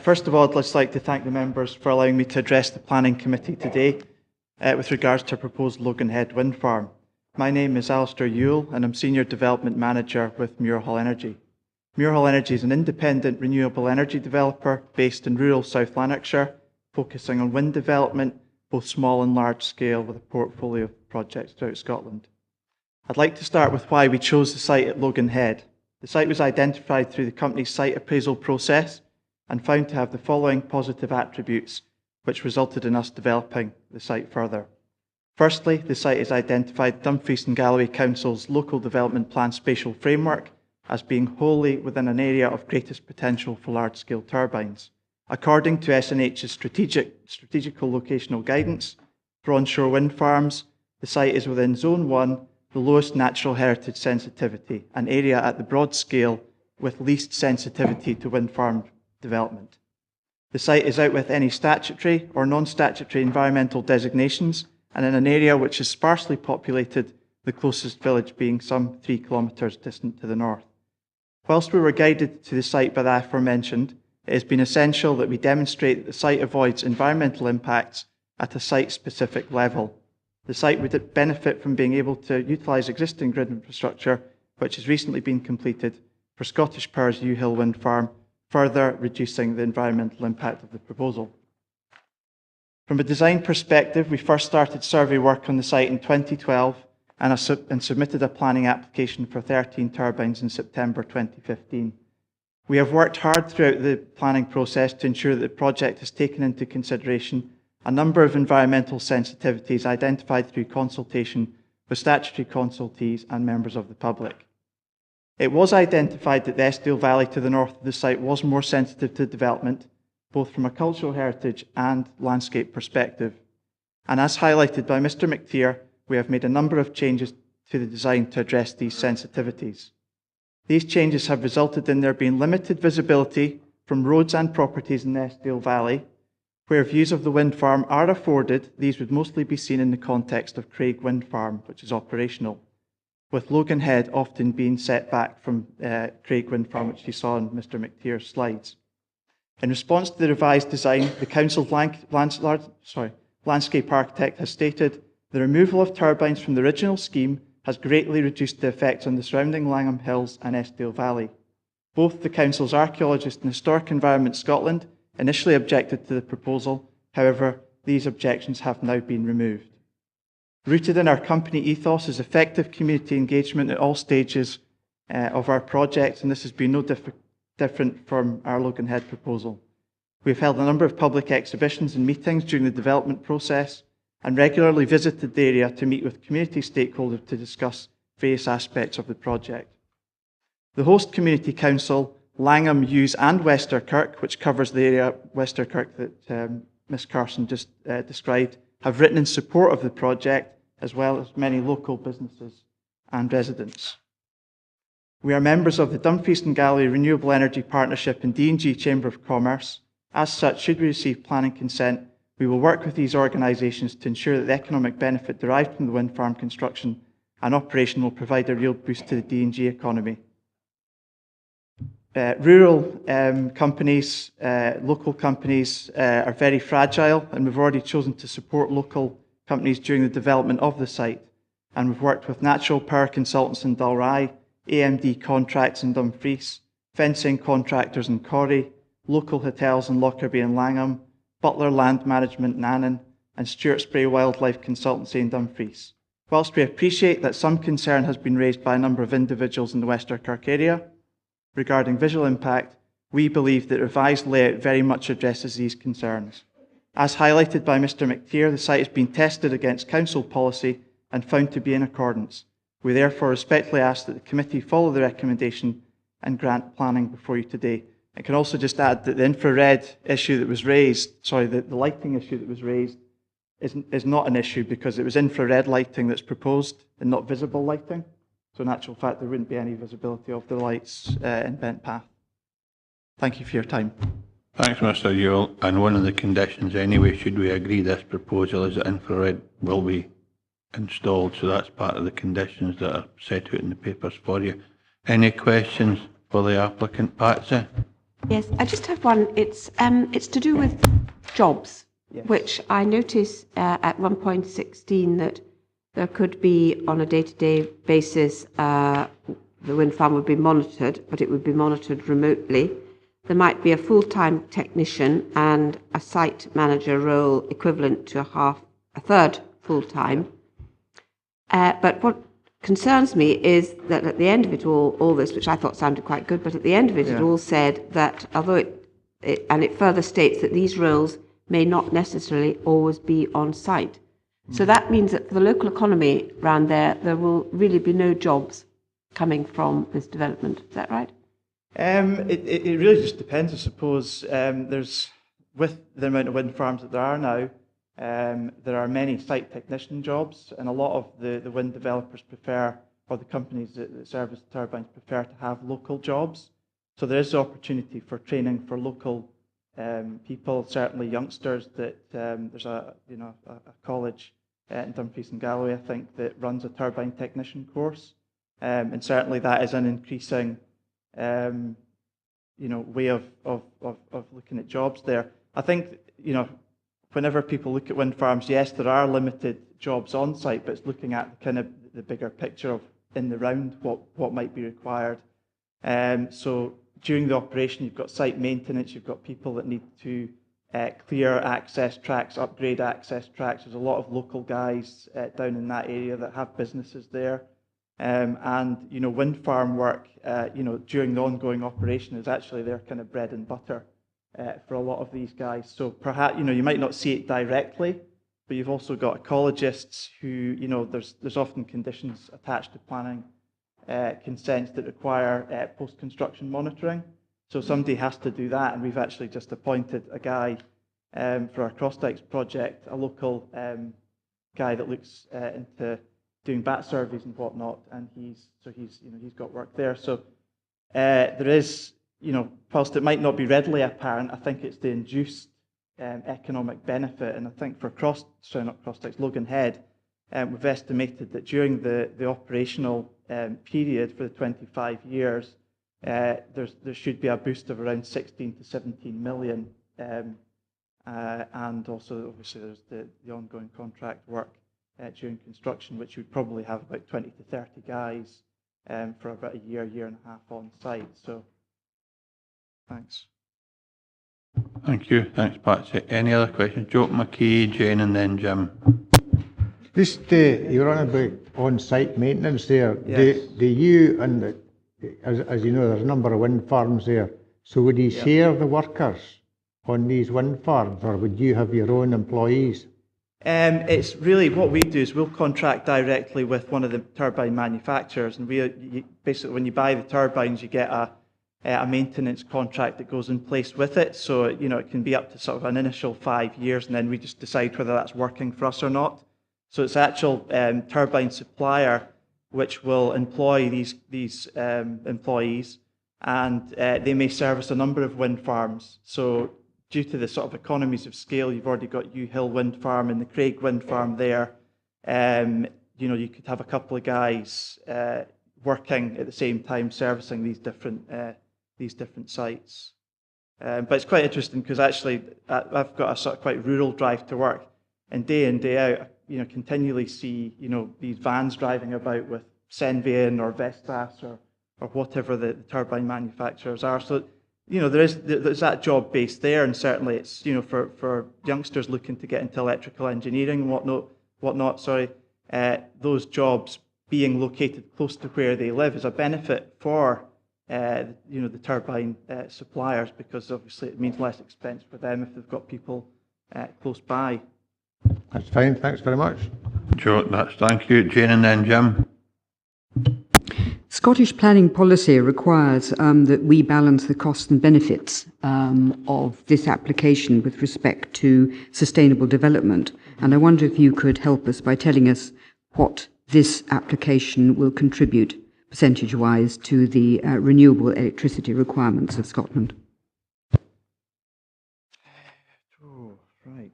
First of all, I'd just like to thank the members for allowing me to address the Planning Committee today with regards to a proposed Loganhead wind farm. My name is Alistair Ewell, and I'm Senior Development Manager with Muirhall Energy. Muirhall Energy is an independent renewable energy developer based in rural South Lanarkshire, focusing on wind development, both small and large scale, with a portfolio of projects throughout Scotland. I'd like to start with why we chose the site at Loganhead. The site was identified through the company's site appraisal process and found to have the following positive attributes, which resulted in us developing the site further. Firstly, the site is identified Dumfries and Galloway Council's local development plan spatial framework as being wholly within an area of greatest potential for large-scale turbines. According to SNH's strategical locational guidance for onshore wind farms, the site is within Zone 1, the lowest natural heritage sensitivity, an area at the broad scale with least sensitivity to wind farm development. The site is out with any statutory or non-statutory environmental designations and in an area which is sparsely populated, the closest village being some 3 kilometres distant to the north. Whilst we were guided to the site by the aforementioned, it has been essential that we demonstrate that the site avoids environmental impacts at a site-specific level. The site would benefit from being able to utilise existing grid infrastructure, which has recently been completed for Scottish Power's Ewe Hill Wind Farm, further reducing the environmental impact of the proposal. From a design perspective, we first started survey work on the site in 2012 and submitted a planning application for 13 turbines in September 2015. We have worked hard throughout the planning process to ensure that the project has taken into consideration a number of environmental sensitivities identified through consultation with statutory consultees and members of the public. It was identified that the Eskdale Valley to the north of the site was more sensitive to development, both from a cultural heritage and landscape perspective. And as highlighted by Mr. McTeer, we have made a number of changes to the design to address these sensitivities. These changes have resulted in there being limited visibility from roads and properties in the Eskdale Valley. Where views of the wind farm are afforded, these would mostly be seen in the context of Craig Wind Farm, which is operational, with Loganhead often being set back from Craig Wind Farm, which you saw in Mr. McTeer's slides. In response to the revised design, the Council's landscape architect has stated the removal of turbines from the original scheme has greatly reduced the effects on the surrounding Langholm Hills and Eskdale Valley. Both the Council's Archaeologist and Historic Environment Scotland initially objected to the proposal. However, these objections have now been removed. Rooted in our company ethos is effective community engagement at all stages of our projects, and this has been no different from our Loganhead proposal. We've held a number of public exhibitions and meetings during the development process and regularly visited the area to meet with community stakeholders to discuss various aspects of the project. The host community council, Langholm, Hughes and Westerkirk, which covers the area Westerkirk that Ms Carson just described, have written in support of the project, as well as many local businesses and residents. We are members of the Dumfries and Galloway Renewable Energy Partnership and D&G Chamber of Commerce. As such, should we receive planning consent, we will work with these organisations to ensure that the economic benefit derived from the wind farm construction and operation will provide a real boost to the D&G economy. Rural companies, local companies are very fragile, and we've already chosen to support local companies during the development of the site. and we've worked with natural power consultants in Dalry, AMD contracts in Dumfries, fencing contractors in Corrie, local hotels in Lockerbie and Langholm, Butler Land Management in Annan, and Stewart Spray Wildlife Consultancy in Dumfries. Whilst we appreciate that some concern has been raised by a number of individuals in the West Kirk area regarding visual impact, we believe that revised layout very much addresses these concerns. As highlighted by Mr McTeer, the site has been tested against council policy and found to be in accordance. We therefore respectfully ask that the committee follow the recommendation and grant planning before you today. I can also just add that the infrared issue that was raised, the lighting issue that was raised is not an issue because it was infrared lighting that's proposed and not visible lighting. So in actual fact, there wouldn't be any visibility of the lights in Bent Path. Thank you for your time. Thanks, Mr Ewell. And one of the conditions anyway, should we agree this proposal, is that infrared will be installed. So that's part of the conditions that are set out in the papers for you. Any questions for the applicant, Patsy? Yes, I just have one. It's to do with jobs, yes. Which I notice at 1.16 that there could be, on a day-to-day basis, the wind farm would be monitored, but it would be monitored remotely. There might be a full-time technician and a site manager role equivalent to a third full-time. But what concerns me is that at the end of it all this, which I thought sounded quite good, but at the end of it, it all said that although it further states that these roles may not necessarily always be on site. So that means that for the local economy around there will really be no jobs coming from this development. Is that right? It really just depends, I suppose. There's, with the amount of wind farms that there are now, there are many site technician jobs, and a lot of the wind developers prefer, or the companies that service the turbines prefer to have local jobs. So there is opportunity for training for local people, certainly youngsters. That there's a college in Dumfries and Galloway, I think, that runs a turbine technician course, and certainly that is an increasing way of looking at jobs there. I think whenever people look at wind farms, yes, there are limited jobs on site, but it's looking at kind of the bigger picture of in the round what might be required. So during the operation, you've got site maintenance, you've got people that need to clear access tracks, upgrade access tracks. There's a lot of local guys down in that area that have businesses there. And wind farm work, during the ongoing operation is actually their kind of bread and butter for a lot of these guys. So perhaps, you might not see it directly, but you've also got ecologists who, there's often conditions attached to planning consents that require post-construction monitoring. So somebody has to do that, and we've actually just appointed a guy for our Crossdykes project, a local guy that looks into doing bat surveys and whatnot, and he's got work there. So there is, whilst it might not be readily apparent, I think it's the induced economic benefit, and I think for Crossdykes, Loganhead, we've estimated that during the operational period for the 25 years, there should be a boost of around 16 to 17 million, and also obviously there's the ongoing contract work during construction, which would probably have about 20 to 30 guys for about a year and a half on site. So, thanks. Thank you. Thanks, Patsy. Any other questions? Joe McKee, Jane, and then Jim. Just, you're on about on-site maintenance there. Yes. Do you, and as you know, there's a number of wind farms there. So would you share the workers on these wind farms, or would you have your own employees? It's really what we do is we'll contract directly with one of the turbine manufacturers, and basically when you buy the turbines, you get a maintenance contract that goes in place with it. So it can be up to sort of an initial 5 years, and then we just decide whether that's working for us or not. So it's actual turbine supplier which will employ these employees, and they may service a number of wind farms. So due to the sort of economies of scale, you've already got Yew Hill Wind Farm and the Craig Wind Farm there. You could have a couple of guys working at the same time servicing these different sites. But it's quite interesting because actually I've got a sort of quite rural drive to work, and day in, day out, continually see, these vans driving about with Senvion or Vestas or whatever the turbine manufacturers are. So, there's that job base there, and certainly it's, for youngsters looking to get into electrical engineering and whatnot, those jobs being located close to where they live is a benefit for, the turbine suppliers, because obviously it means less expense for them if they've got people close by. That's fine, thanks very much. Joe, thank you. Jane and then Jim. Scottish planning policy requires that we balance the costs and benefits of this application with respect to sustainable development. And I wonder if you could help us by telling us what this application will contribute percentage-wise to the renewable electricity requirements of Scotland. Right.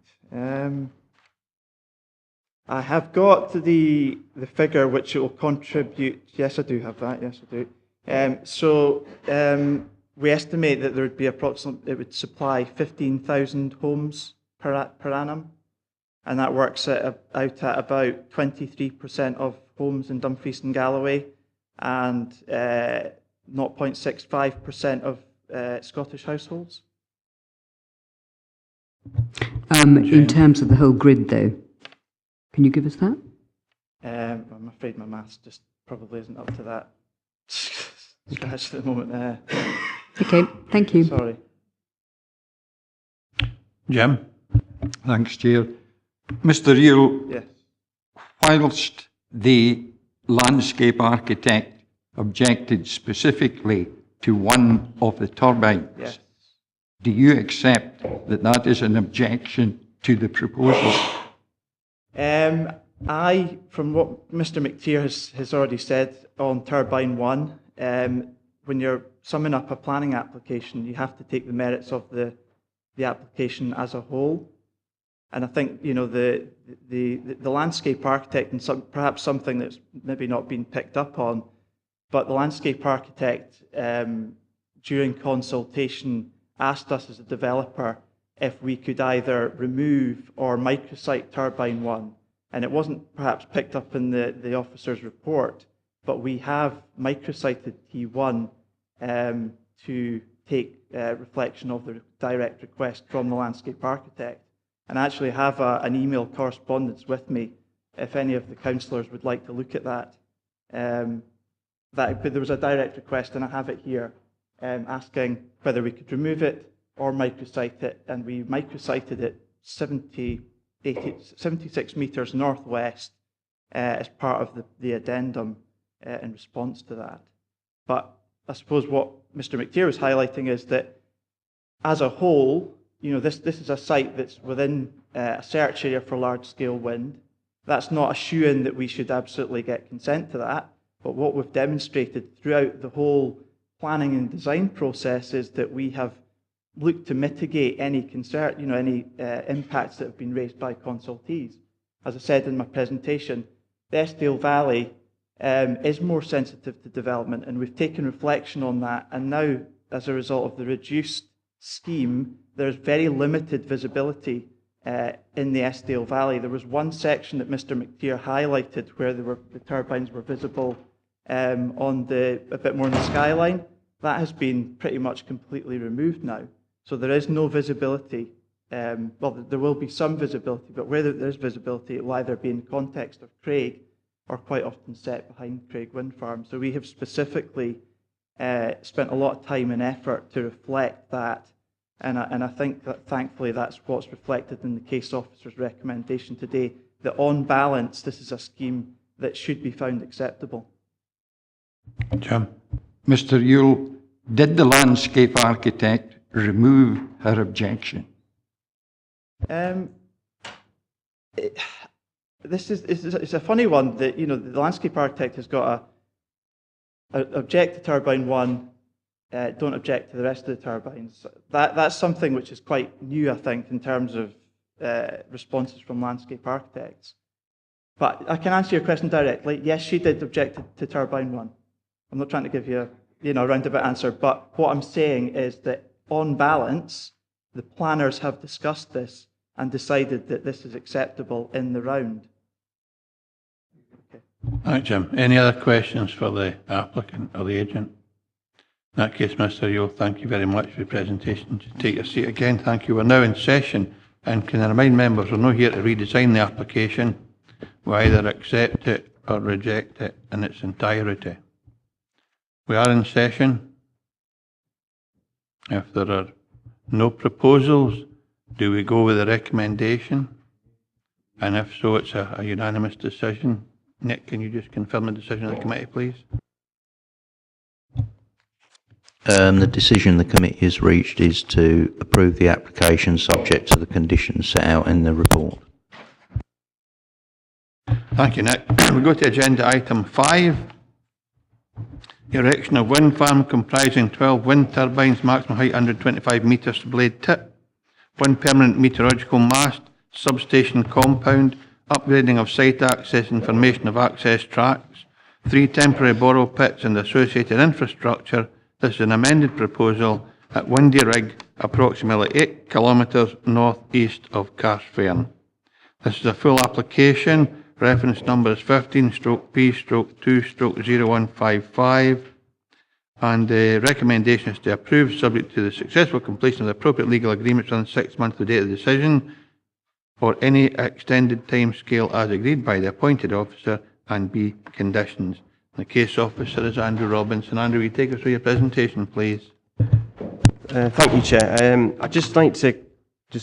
I have got the figure which it will contribute. Yes, I do have that. Yes, I do. We estimate that there would be it would supply 15,000 homes per annum, and that works out at about 23% of homes in Dumfries and Galloway, and 0.65% of Scottish households. In terms of the whole grid, though, can you give us that? I'm afraid my maths just probably isn't up to that scratch at the moment. Okay, thank you. Sorry. Jim? Thanks, Chair. Mr. Eel, yes. Whilst the landscape architect objected specifically to one of the turbines, yes, do you accept that that is an objection to the proposal? From what Mr. McTeer has already said on turbine 1, when you're summing up a planning application, you have to take the merits of the application as a whole. And I think, the landscape architect, and perhaps something that's maybe not been picked up on, but the landscape architect, during consultation, asked us as a developer if we could either remove or microsite turbine 1. And it wasn't perhaps picked up in the officer's report, but we have microsited T1 to take reflection of the direct request from the landscape architect. And I actually have an email correspondence with me if any of the councillors would like to look at that. But there was a direct request, and I have it here, asking whether we could remove it or microsite it, and we microsited it 76 metres northwest as part of the addendum in response to that. But I suppose what Mr. McTeer was highlighting is that as a whole, this is a site that's within a search area for large-scale wind. That's not a shoe-in that we should absolutely get consent to that, but what we've demonstrated throughout the whole planning and design process is that we have looked to mitigate any concern, any impacts that have been raised by consultees. As I said in my presentation, the Eskdale Valley is more sensitive to development, and we've taken reflection on that, and now, as a result of the reduced scheme, there's very limited visibility in the Eskdale Valley. There was one section that Mr. McTeer highlighted where the turbines were visible on a bit more on the skyline. That has been pretty much completely removed now. So there is no visibility. Well, there will be some visibility, but where there is visibility, it will either be in the context of Craig or quite often set behind Craig Wind Farm. So we have specifically spent a lot of time and effort to reflect that. And I think that thankfully that's what's reflected in the case officer's recommendation today, that on balance, this is a scheme that should be found acceptable. Jim? Mr. Yule, did the landscape architect remove her objection? It's a funny one that, the landscape architect has got object to turbine 1, don't object to the rest of the turbines. That's something which is quite new, I think, in terms of responses from landscape architects. But I can answer your question directly. Yes, she did object to turbine 1. I'm not trying to give you a roundabout answer, but what I'm saying is that on balance, the planners have discussed this and decided that this is acceptable in the round. Right, Jim. Any other questions for the applicant or the agent? In that case, Mr. Yule, thank you very much for your presentation. Just take your seat again. Thank you. We're now in session, and can I remind members we're not here to redesign the application. We either accept it or reject it in its entirety. We are in session. If there are no proposals, do we go with the recommendation? And if so, it's a unanimous decision. Nick, can you just confirm the decision of the committee, please? The decision the committee has reached is to approve the application subject to the conditions set out in the report. Thank you, Nick. We go to agenda item 5. Erection of wind farm comprising 12 wind turbines, maximum height 125 metres to blade tip, 1 permanent meteorological mast, substation compound, upgrading of site access and formation of access tracks, 3 temporary borrow pits and associated infrastructure. This is an amended proposal at Windy Rig, approximately 8 kilometres north-east of Carsphairn. This is a full application. Reference number is 15/P/2/0155. And the recommendation is to approve, subject to the successful completion of the appropriate legal agreements within 6 months of the date of the decision, or any extended time scale as agreed by the appointed officer, and B, conditions. The case officer is Andrew Robinson. Andrew, will you take us through your presentation, please? Thank you, Chair. I'd just like to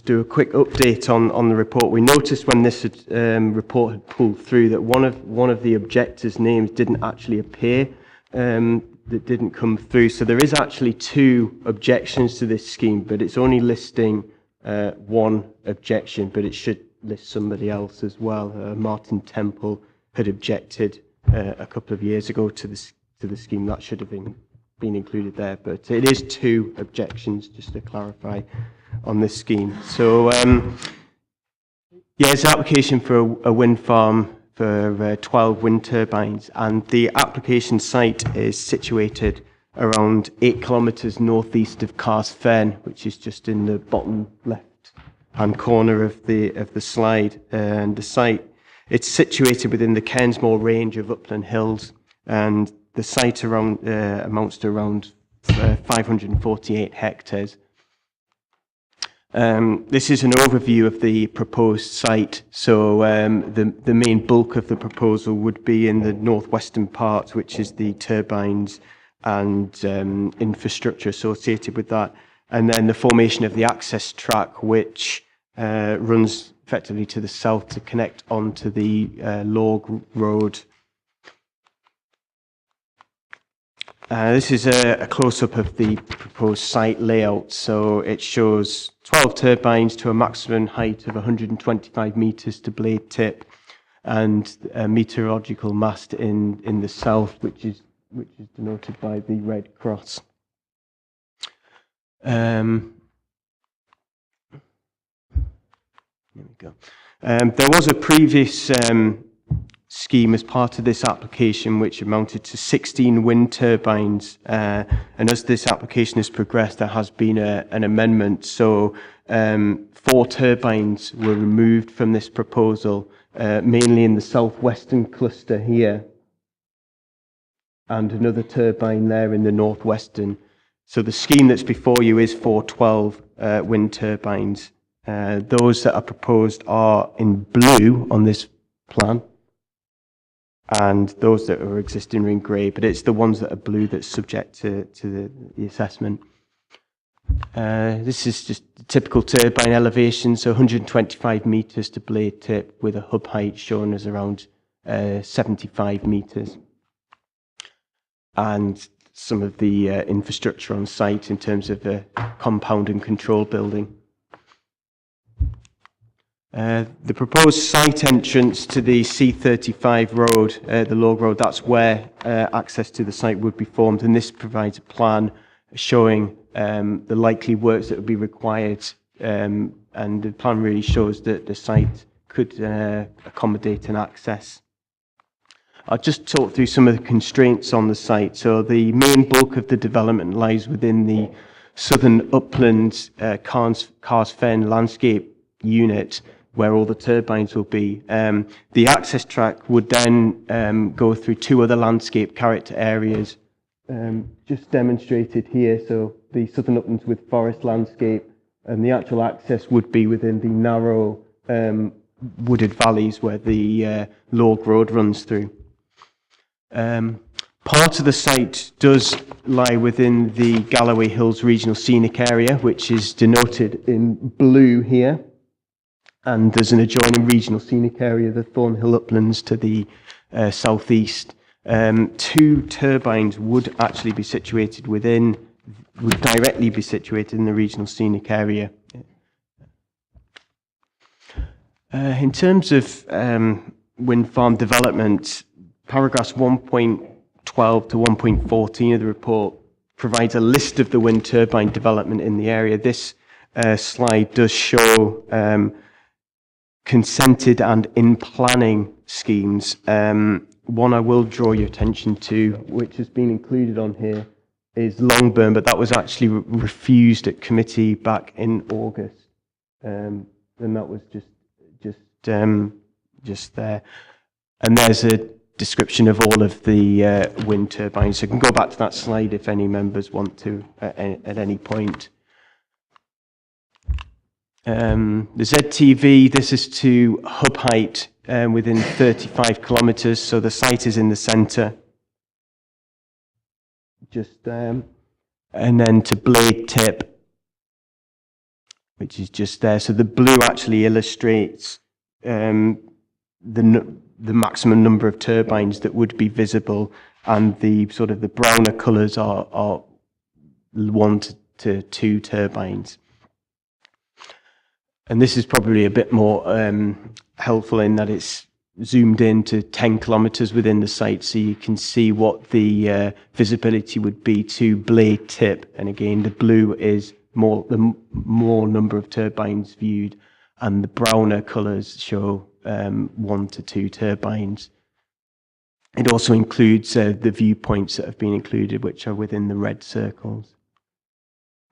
do a quick update on the report. We noticed when this report had pulled through that one of the objectors' names didn't actually appear, that didn't come through. So there is actually 2 objections to this scheme, but it's only listing 1 objection, but it should list somebody else as well. Martin Temple had objected a couple of years ago to the scheme. That should have been included there, but it is 2 objections, just to clarify, on this scheme. So yeah, it's an application for a wind farm for 12 wind turbines, and the application site is situated around 8 kilometres north-east of Carsphairn, which is just in the bottom left-hand corner of the slide. And the site, it's situated within the Cairnsmore range of upland hills, and the site amounts to around 548 hectares. This is an overview of the proposed site. So the main bulk of the proposal would be in the northwestern part, which is the turbines and infrastructure associated with that. And then the formation of the access track, which runs effectively to the south to connect onto the Log Road. This is a close-up of the proposed site layout. So it shows 12 turbines to a maximum height of 125 metres to blade tip, and a meteorological mast in the south, which is denoted by the red cross. There we go. There was a previous scheme as part of this application which amounted to 16 wind turbines, and as this application has progressed, there has been an amendment. So 4 turbines were removed from this proposal, mainly in the southwestern cluster here, and another turbine there in the northwestern. So the scheme that's before you is for 12 wind turbines. Those that are proposed are in blue on this plan, and those that are existing are in grey, but it's the ones that are blue that's subject to the assessment. This is just the typical turbine elevation, so 125 metres to blade tip, with a hub height shown as around 75 metres. And some of the infrastructure on site in terms of the compound and control building. The proposed site entrance to the C35 road, the Log Road, that's where access to the site would be formed, and this provides a plan showing the likely works that would be required, and the plan really shows that the site could accommodate an access. I'll just talk through some of the constraints on the site. So the main bulk of the development lies within the southern upland Carsphairn landscape unit, where all the turbines will be. The access track would then go through two other landscape character areas, just demonstrated here. So the southern uplands with forest landscape, and the actual access would be within the narrow wooded valleys where the Log Road runs through. Part of the site does lie within the Galloway Hills Regional Scenic Area, which is denoted in blue here. And there's an adjoining regional scenic area, the Thornhill Uplands, to the southeast. Two turbines would actually be situated would directly be situated in the regional scenic area. In terms of wind farm development, paragraphs 1.12 to 1.14 of the report provides a list of the wind turbine development in the area. This slide does show consented and in planning schemes. One I will draw your attention to, which has been included on here, is Longburn, but that was actually refused at committee back in August, and that was just there. And there's a description of all of the wind turbines. So I can go back to that slide if any members want to at any point. The ZTV, this is to hub height within 35 kilometres, so the site is in the centre. And then to blade tip, which is just there. So the blue actually illustrates the maximum number of turbines that would be visible, and the sort of the browner colours are 1 to 2 turbines. And this is probably a bit more helpful in that it's zoomed in to 10 kilometres within the site, so you can see what the visibility would be to blade tip. And again, the blue is the more number of turbines viewed, and the browner colours show 1 to 2 turbines. It also includes the viewpoints that have been included, which are within the red circles.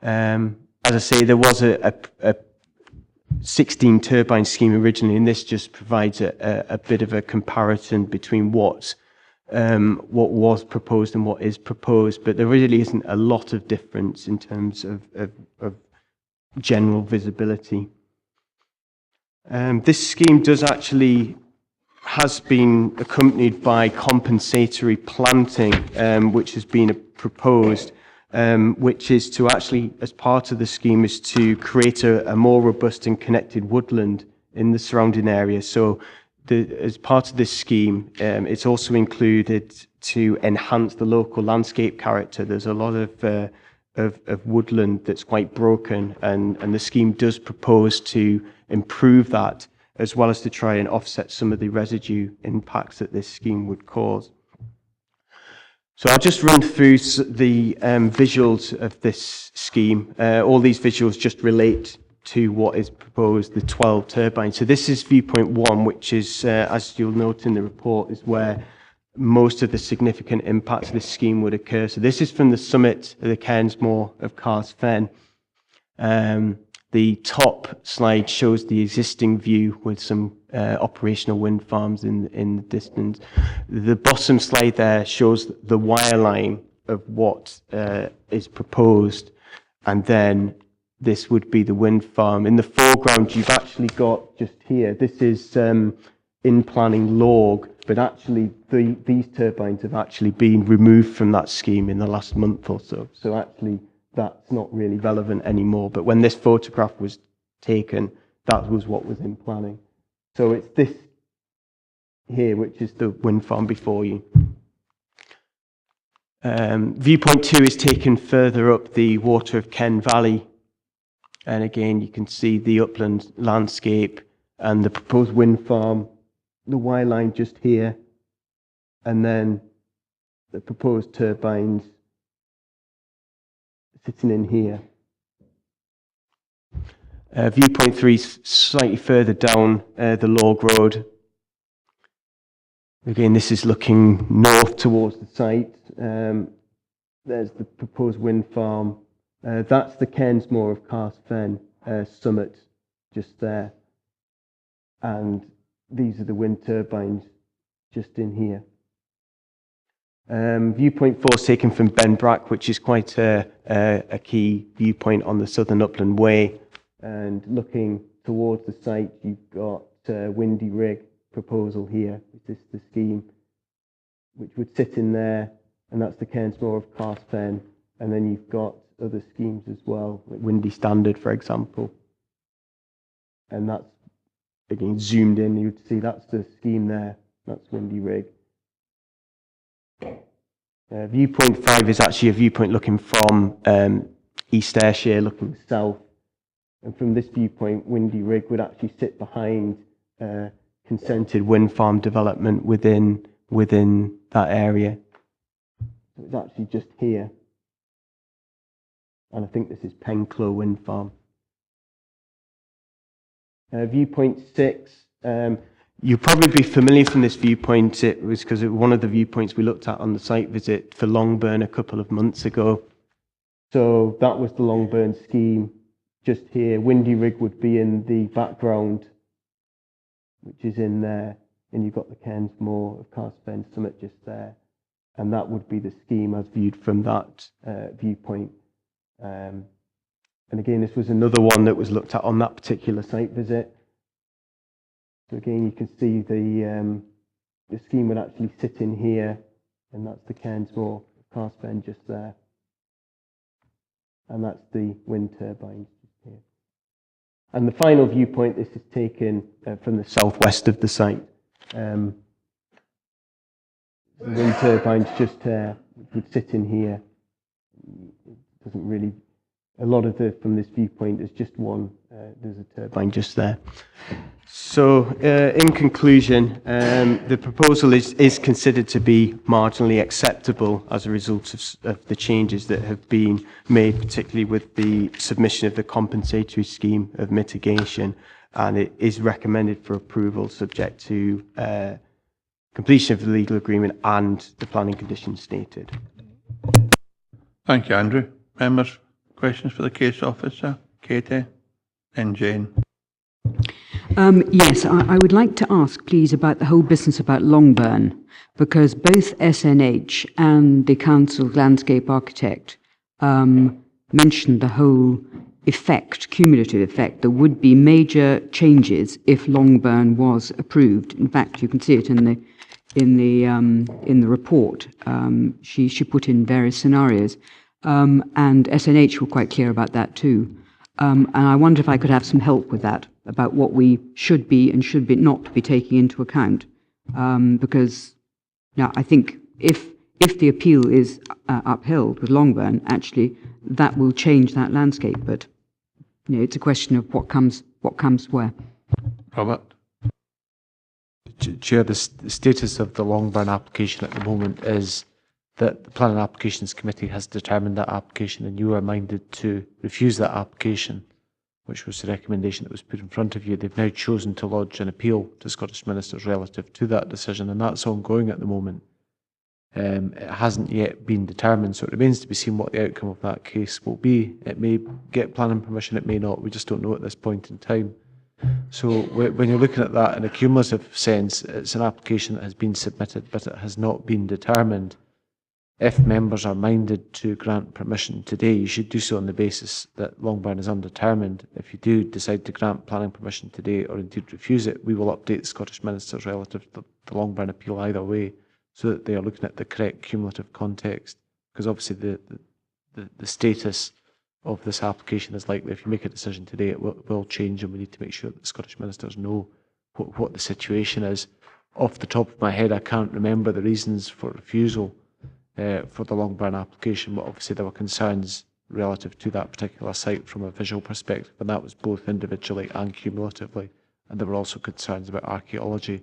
As I say, there was a 16 turbine scheme originally, and this just provides a bit of a comparison between what was proposed and what is proposed, but there really isn't a lot of difference in terms of general visibility. This scheme has been accompanied by compensatory planting, which has been proposed, which is to actually, as part of the scheme, is to create a more robust and connected woodland in the surrounding area. So as part of this scheme, it's also included to enhance the local landscape character. There's a lot of woodland that's quite broken, and the scheme does propose to improve that, as well as to try and offset some of the residue impacts that this scheme would cause. So I'll just run through the visuals of this scheme. All these visuals just relate to what is proposed, the 12 turbines. So this is viewpoint 1, which is, as you'll note in the report, is where most of the significant impacts of this scheme would occur. So this is from the summit of the Cairnsmore of Carsphairn. The top slide shows the existing view with some operational wind farms in the distance. The bottom slide there shows the wire line of what is proposed, and then this would be the wind farm. In the foreground, you've actually got just here, this is in planning log, but actually these turbines have actually been removed from that scheme in the last month or so. So actually, that's not really relevant anymore. But when this photograph was taken, that was what was in planning. So it's this here, which is the wind farm before you. Viewpoint 2 is taken further up the Water of Ken Valley. And again, you can see the upland landscape and the proposed wind farm, the wire line just here, and then the proposed turbines sitting in here. Viewpoint 3 is slightly further down the Log Road. Again, this is looking north towards the site. There's the proposed wind farm. That's the Cairnsmore of Carsphairn summit, just there. and these are the wind turbines just in here. Viewpoint 4 is taken from Benbrack, which is quite a key viewpoint on the Southern Upland Way. And looking towards the site, you've got Windy Rig proposal here. This is the scheme which would sit in there, and that's the Cairnsmore of Carsphairn. And then you've got other schemes as well, like Windy Standard, for example. And that's, again, zoomed in, you'd see that's the scheme there. That's Windy Rig. Viewpoint 5 is actually a viewpoint looking from East Ayrshire, looking south. And from this viewpoint, Windy Rig would actually sit behind consented wind farm development within that area. So it's actually just here. And I think this is Penclow Wind Farm. Viewpoint 6. You'll probably be familiar from this viewpoint. It was because it was one of the viewpoints we looked at on the site visit for Longburn a couple of months ago. So that was the Longburn scheme just here. Windy Rig would be in the background, which is in there. And you've got the Cairnsmore of Carsphairn Summit just there. And that would be the scheme as viewed from that viewpoint. And again, this was another one that was looked at on that particular site visit. So again, you can see the scheme would actually sit in here, and that's the Cairnsmore of Carsphairn just there. And that's the wind turbines just here. And the final viewpoint, this is taken from the southwest of the site. The wind turbines just would sit in here. It doesn't really, a lot of from this viewpoint, there's just one, there's a turbine just there. So, in conclusion, the proposal is considered to be marginally acceptable as a result of the changes that have been made, particularly with the submission of the compensatory scheme of mitigation, and it is recommended for approval subject to completion of the legal agreement and the planning conditions stated. Thank you, Andrew. Members, questions for the case officer? Katie and Jane. Yes, I would like to ask, please, about the whole business about Longburn, because both SNH and the council landscape architect mentioned the whole effect, cumulative effect. There would be major changes if Longburn was approved. In fact, you can see it in the report. She put in various scenarios, and SNH were quite clear about that too. And I wonder if I could have some help with that, about what we should be and should be not be taking into account. Because now I think if the appeal is upheld with Longburn, actually that will change that landscape. But you know, it's a question of what comes where. Robert. Chair, the status of the Longburn application at the moment is that the Planning Applications Committee has determined that application, and you are minded to refuse that application, which was the recommendation that was put in front of you. They've now chosen to lodge an appeal to Scottish Ministers relative to that decision, and that's ongoing at the moment. It hasn't yet been determined, so it remains to be seen what the outcome of that case will be. It may get planning permission, it may not. We just don't know at this point in time. So when you're looking at that in a cumulative sense, it's an application that has been submitted, but it has not been determined. If members are minded to grant permission today, you should do so on the basis that Longburn is undetermined. If you do decide to grant planning permission today, or indeed refuse it, we will update the Scottish Ministers relative to the Longburn appeal either way, so that they are looking at the correct cumulative context. Because obviously the status of this application is likely, if you make a decision today, it will change, and we need to make sure that the Scottish Ministers know what the situation is. Off the top of my head, I can't remember the reasons for refusal for the Longburn application, but obviously there were concerns relative to that particular site from a visual perspective, and that was both individually and cumulatively, and there were also concerns about archaeology.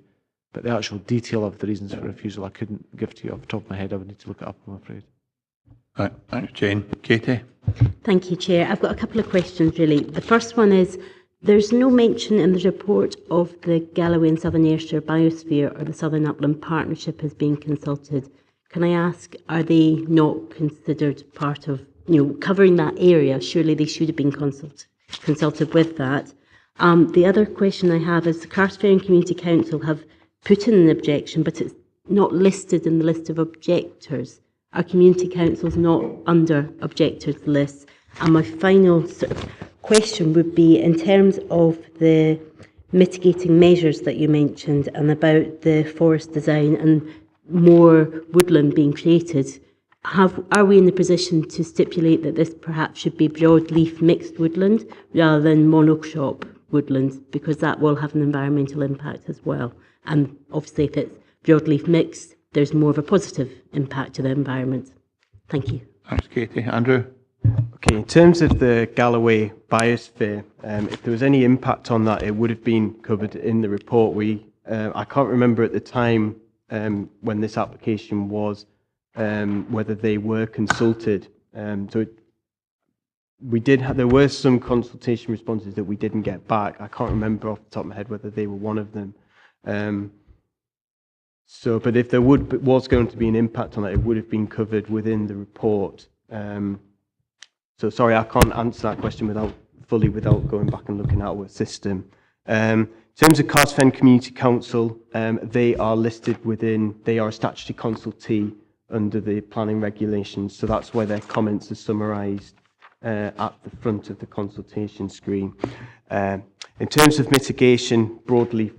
But the actual detail of the reasons for refusal I couldn't give to you off the top of my head. I would need to look it up, I'm afraid. Right, thanks, Jane. Katie? Thank you, Chair. I've got a couple of questions, really. The first one is, there's no mention in the report of the Galloway and Southern Ayrshire Biosphere or the Southern Upland Partnership as being consulted. Can I ask, are they not considered part of, covering that area? Surely they should have been consulted with that. The other question I have is the Carsphairn Community Council have put in an objection, but it's not listed in the list of objectors. Our community council's not under objectors list. And my final sort of question would be, in terms of the mitigating measures that you mentioned and about the forest design and more woodland being created, are we in the position to stipulate that this perhaps should be broadleaf mixed woodland rather than monocrop woodland, because that will have an environmental impact as well? And obviously if it's broadleaf mixed, there's more of a positive impact to the environment. Thank you. Thanks, Katie. Andrew? Okay, in terms of the Galloway biosphere, if there was any impact on that, it would have been covered in the report. I can't remember at the time when this application was, whether they were consulted. There were some consultation responses that we didn't get back. I can't remember off the top of my head whether they were one of them. But if there was going to be an impact on that, it would have been covered within the report. So sorry, I can't answer that question without going back and looking at our system. In terms of Carsphairn Community Council, they are listed they are a statutory consultee under the planning regulations, so that's where their comments are summarised at the front of the consultation screen. In terms of mitigation, broadly,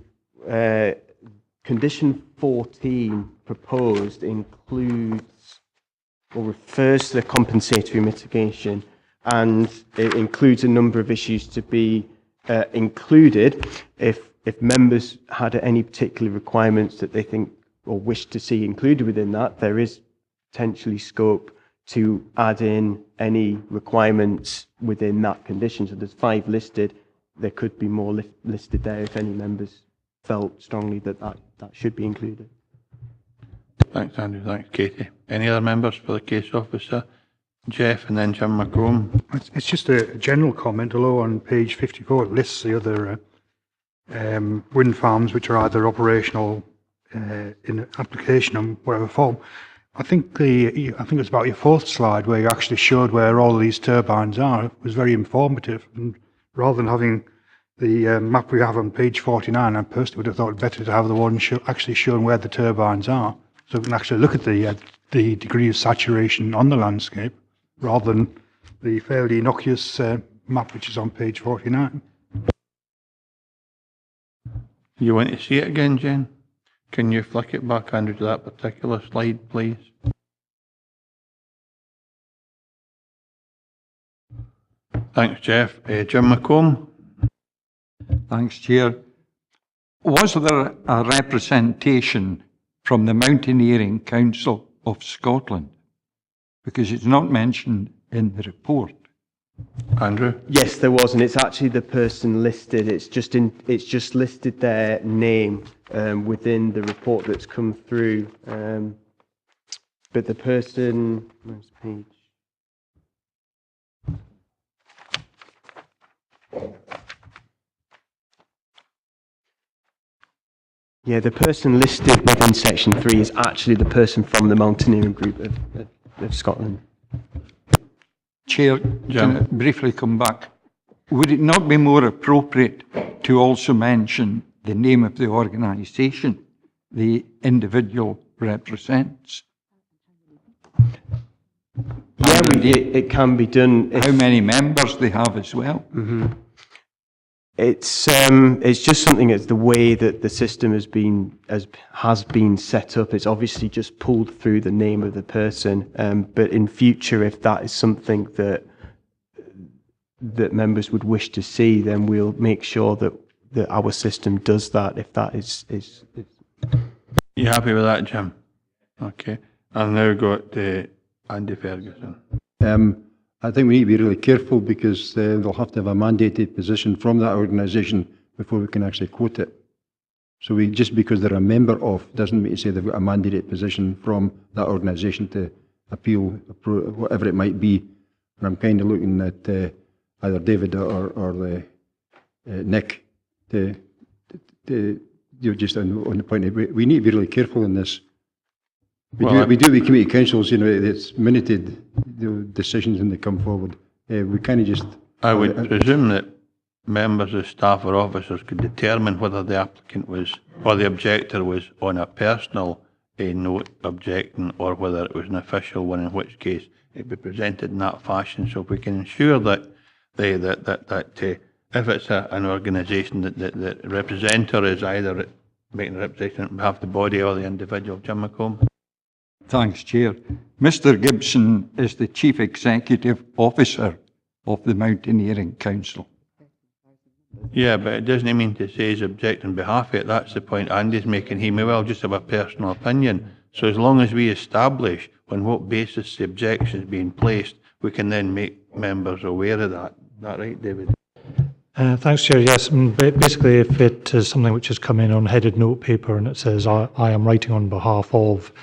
condition 14 proposed includes or refers to the compensatory mitigation, and it includes a number of issues to be included if members had any particular requirements that they think or wish to see included within that. There is potentially scope to add in any requirements within that condition. So there's 5 listed. There could be more listed there if any members felt strongly that should be included. Thanks, Andrew. Thanks, Katie. Any other members for the case officer? Jeff and then Jim McComb. It's just a general comment, although on page 54 it lists the other wind farms which are either operational in application or whatever form. I think it's about your 4th slide where you actually showed where all of these turbines are. It was very informative, and rather than having the map we have on page 49, I personally would have thought it better to have the one actually showing where the turbines are, so we can actually look at the degree of saturation on the landscape, rather than the fairly innocuous map which is on page 49. You want to see it again, Jen? Can you flick it back, Andrew, to that particular slide, please? Thanks, Jeff. Jim McComb? Thanks, Chair. Was there a representation from the Mountaineering Council of Scotland? Because it's not mentioned in the report. Andrew? Yes, there was, and it's actually the person listed. It's just listed their name within the report that's come through. But the person, where's the page? Yeah, the person listed within section 3 is actually the person from the Mountaineering Group of Scotland. Chair, can I briefly come back? Would it not be more appropriate to also mention the name of the organisation the individual represents? Yeah, it can be done. How many members they have as well? Mm-hmm. It's just something. It's the way that the system has been set up. It's obviously just pulled through the name of the person. But in future, if that is something that members would wish to see, then we'll make sure that our system does that. If that is. You happy with that, Jim? Okay. I've now got Andy Ferguson. I think we need to be really careful because they'll have to have a mandated position from that organisation before we can actually quote it. So just because they're a member of doesn't mean to say they've got a mandated position from that organisation to appeal, whatever it might be. And I'm kind of looking at either David or Nick to just on the point of, we need to be really careful in this. We do with community councils, it's minuted decisions when they come forward. We kind of just... I would presume that members of staff or officers could determine whether the applicant was, or the objector was on a personal note objecting, or whether it was an official one, in which case it'd be presented in that fashion. So if we can ensure that if it's an organisation that the representative is either making a representation on behalf of the body or the individual. Jim McComb. Thanks, Chair. Mr Gibson is the Chief Executive Officer of the Mountaineering Council. Yeah, but it doesn't mean to say he's objecting on behalf of it. That's the point Andy's making. He may well just have a personal opinion. So as long as we establish on what basis the objection is being placed, we can then make members aware of that. Is that right, David? Thanks, Chair. Yes, basically, if it is something which has come in on headed note paper and it says, I am writing on behalf of,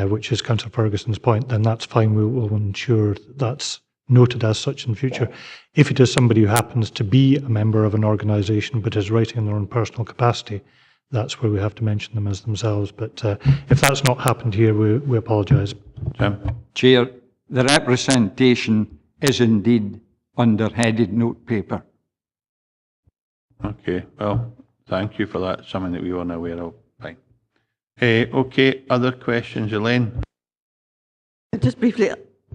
which is Councillor Ferguson's point, then that's fine. We will ensure that that's noted as such in future. If it is somebody who happens to be a member of an organisation but is writing in their own personal capacity, that's where we have to mention them as themselves. But if that's not happened here, we apologise. Chair, the representation is indeed under headed note paper. Okay, well, thank you for that. Something that we weren't aware of. Fine. Okay, other questions, Elaine? Just briefly,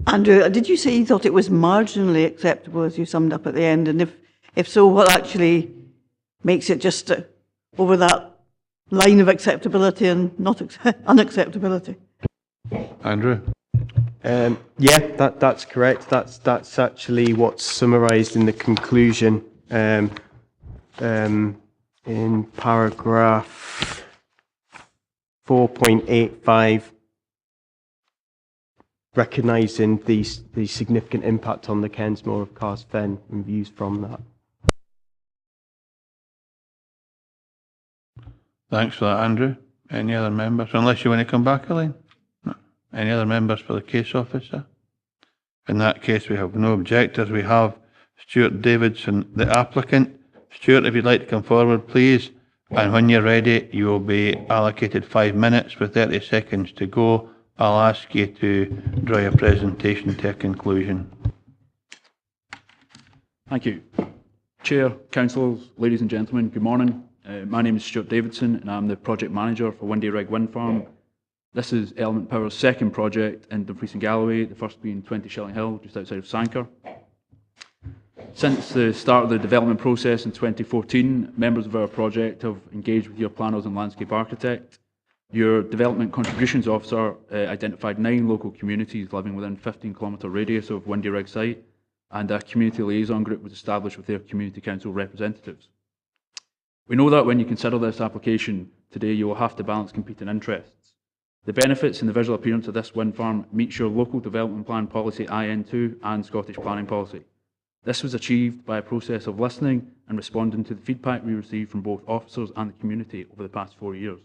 Andrew, did you say you thought it was marginally acceptable, as you summed up at the end? And if so, what actually makes it just over that line of acceptability and not unacceptability? Andrew? Yeah, that's correct. That's actually what's summarised in the conclusion in paragraph 4.85, recognising the significant impact on the Kensmore of Carsphairn and views from that. Thanks for that, Andrew. Any other members? Unless you want to come back, Elaine? No. Any other members for the case officer? In that case, we have no objectors. We have Stuart Davidson, the applicant. Stuart, if you'd like to come forward, please. And when you're ready, you will be allocated 5 minutes with 30 seconds to go. I'll ask you to draw your presentation to a conclusion. Thank you. Chair, councillors, ladies and gentlemen, good morning. My name is Stuart Davidson and I'm the project manager for Windy Rig Wind Farm. This is Element Power's second project in Dumfries and Galloway, the first being 20 Shilling Hill, just outside of Sanquhar. Since the start of the development process in 2014, members of our project have engaged with your planners and landscape architect. Your development contributions officer identified 9 local communities living within 15-kilometre radius of Windy Rig site, and a community liaison group was established with their community council representatives. We know that when you consider this application today, you will have to balance competing interests. The benefits and the visual appearance of this wind farm meets your local development plan policy IN2 and Scottish planning policy. This was achieved by a process of listening and responding to the feedback we received from both officers and the community over the past 4 years.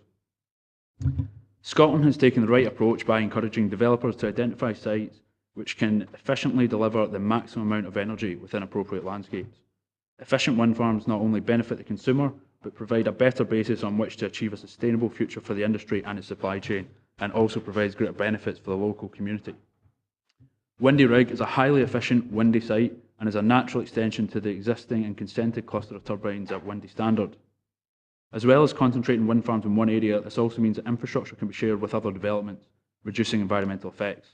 Scotland has taken the right approach by encouraging developers to identify sites which can efficiently deliver the maximum amount of energy within appropriate landscapes. Efficient wind farms not only benefit the consumer, but provide a better basis on which to achieve a sustainable future for the industry and its supply chain, and also provides greater benefits for the local community. Windy Rig is a highly efficient windy site and is a natural extension to the existing and consented cluster of turbines at Windy Standard. As well as concentrating wind farms in one area, this also means that infrastructure can be shared with other developments, reducing environmental effects.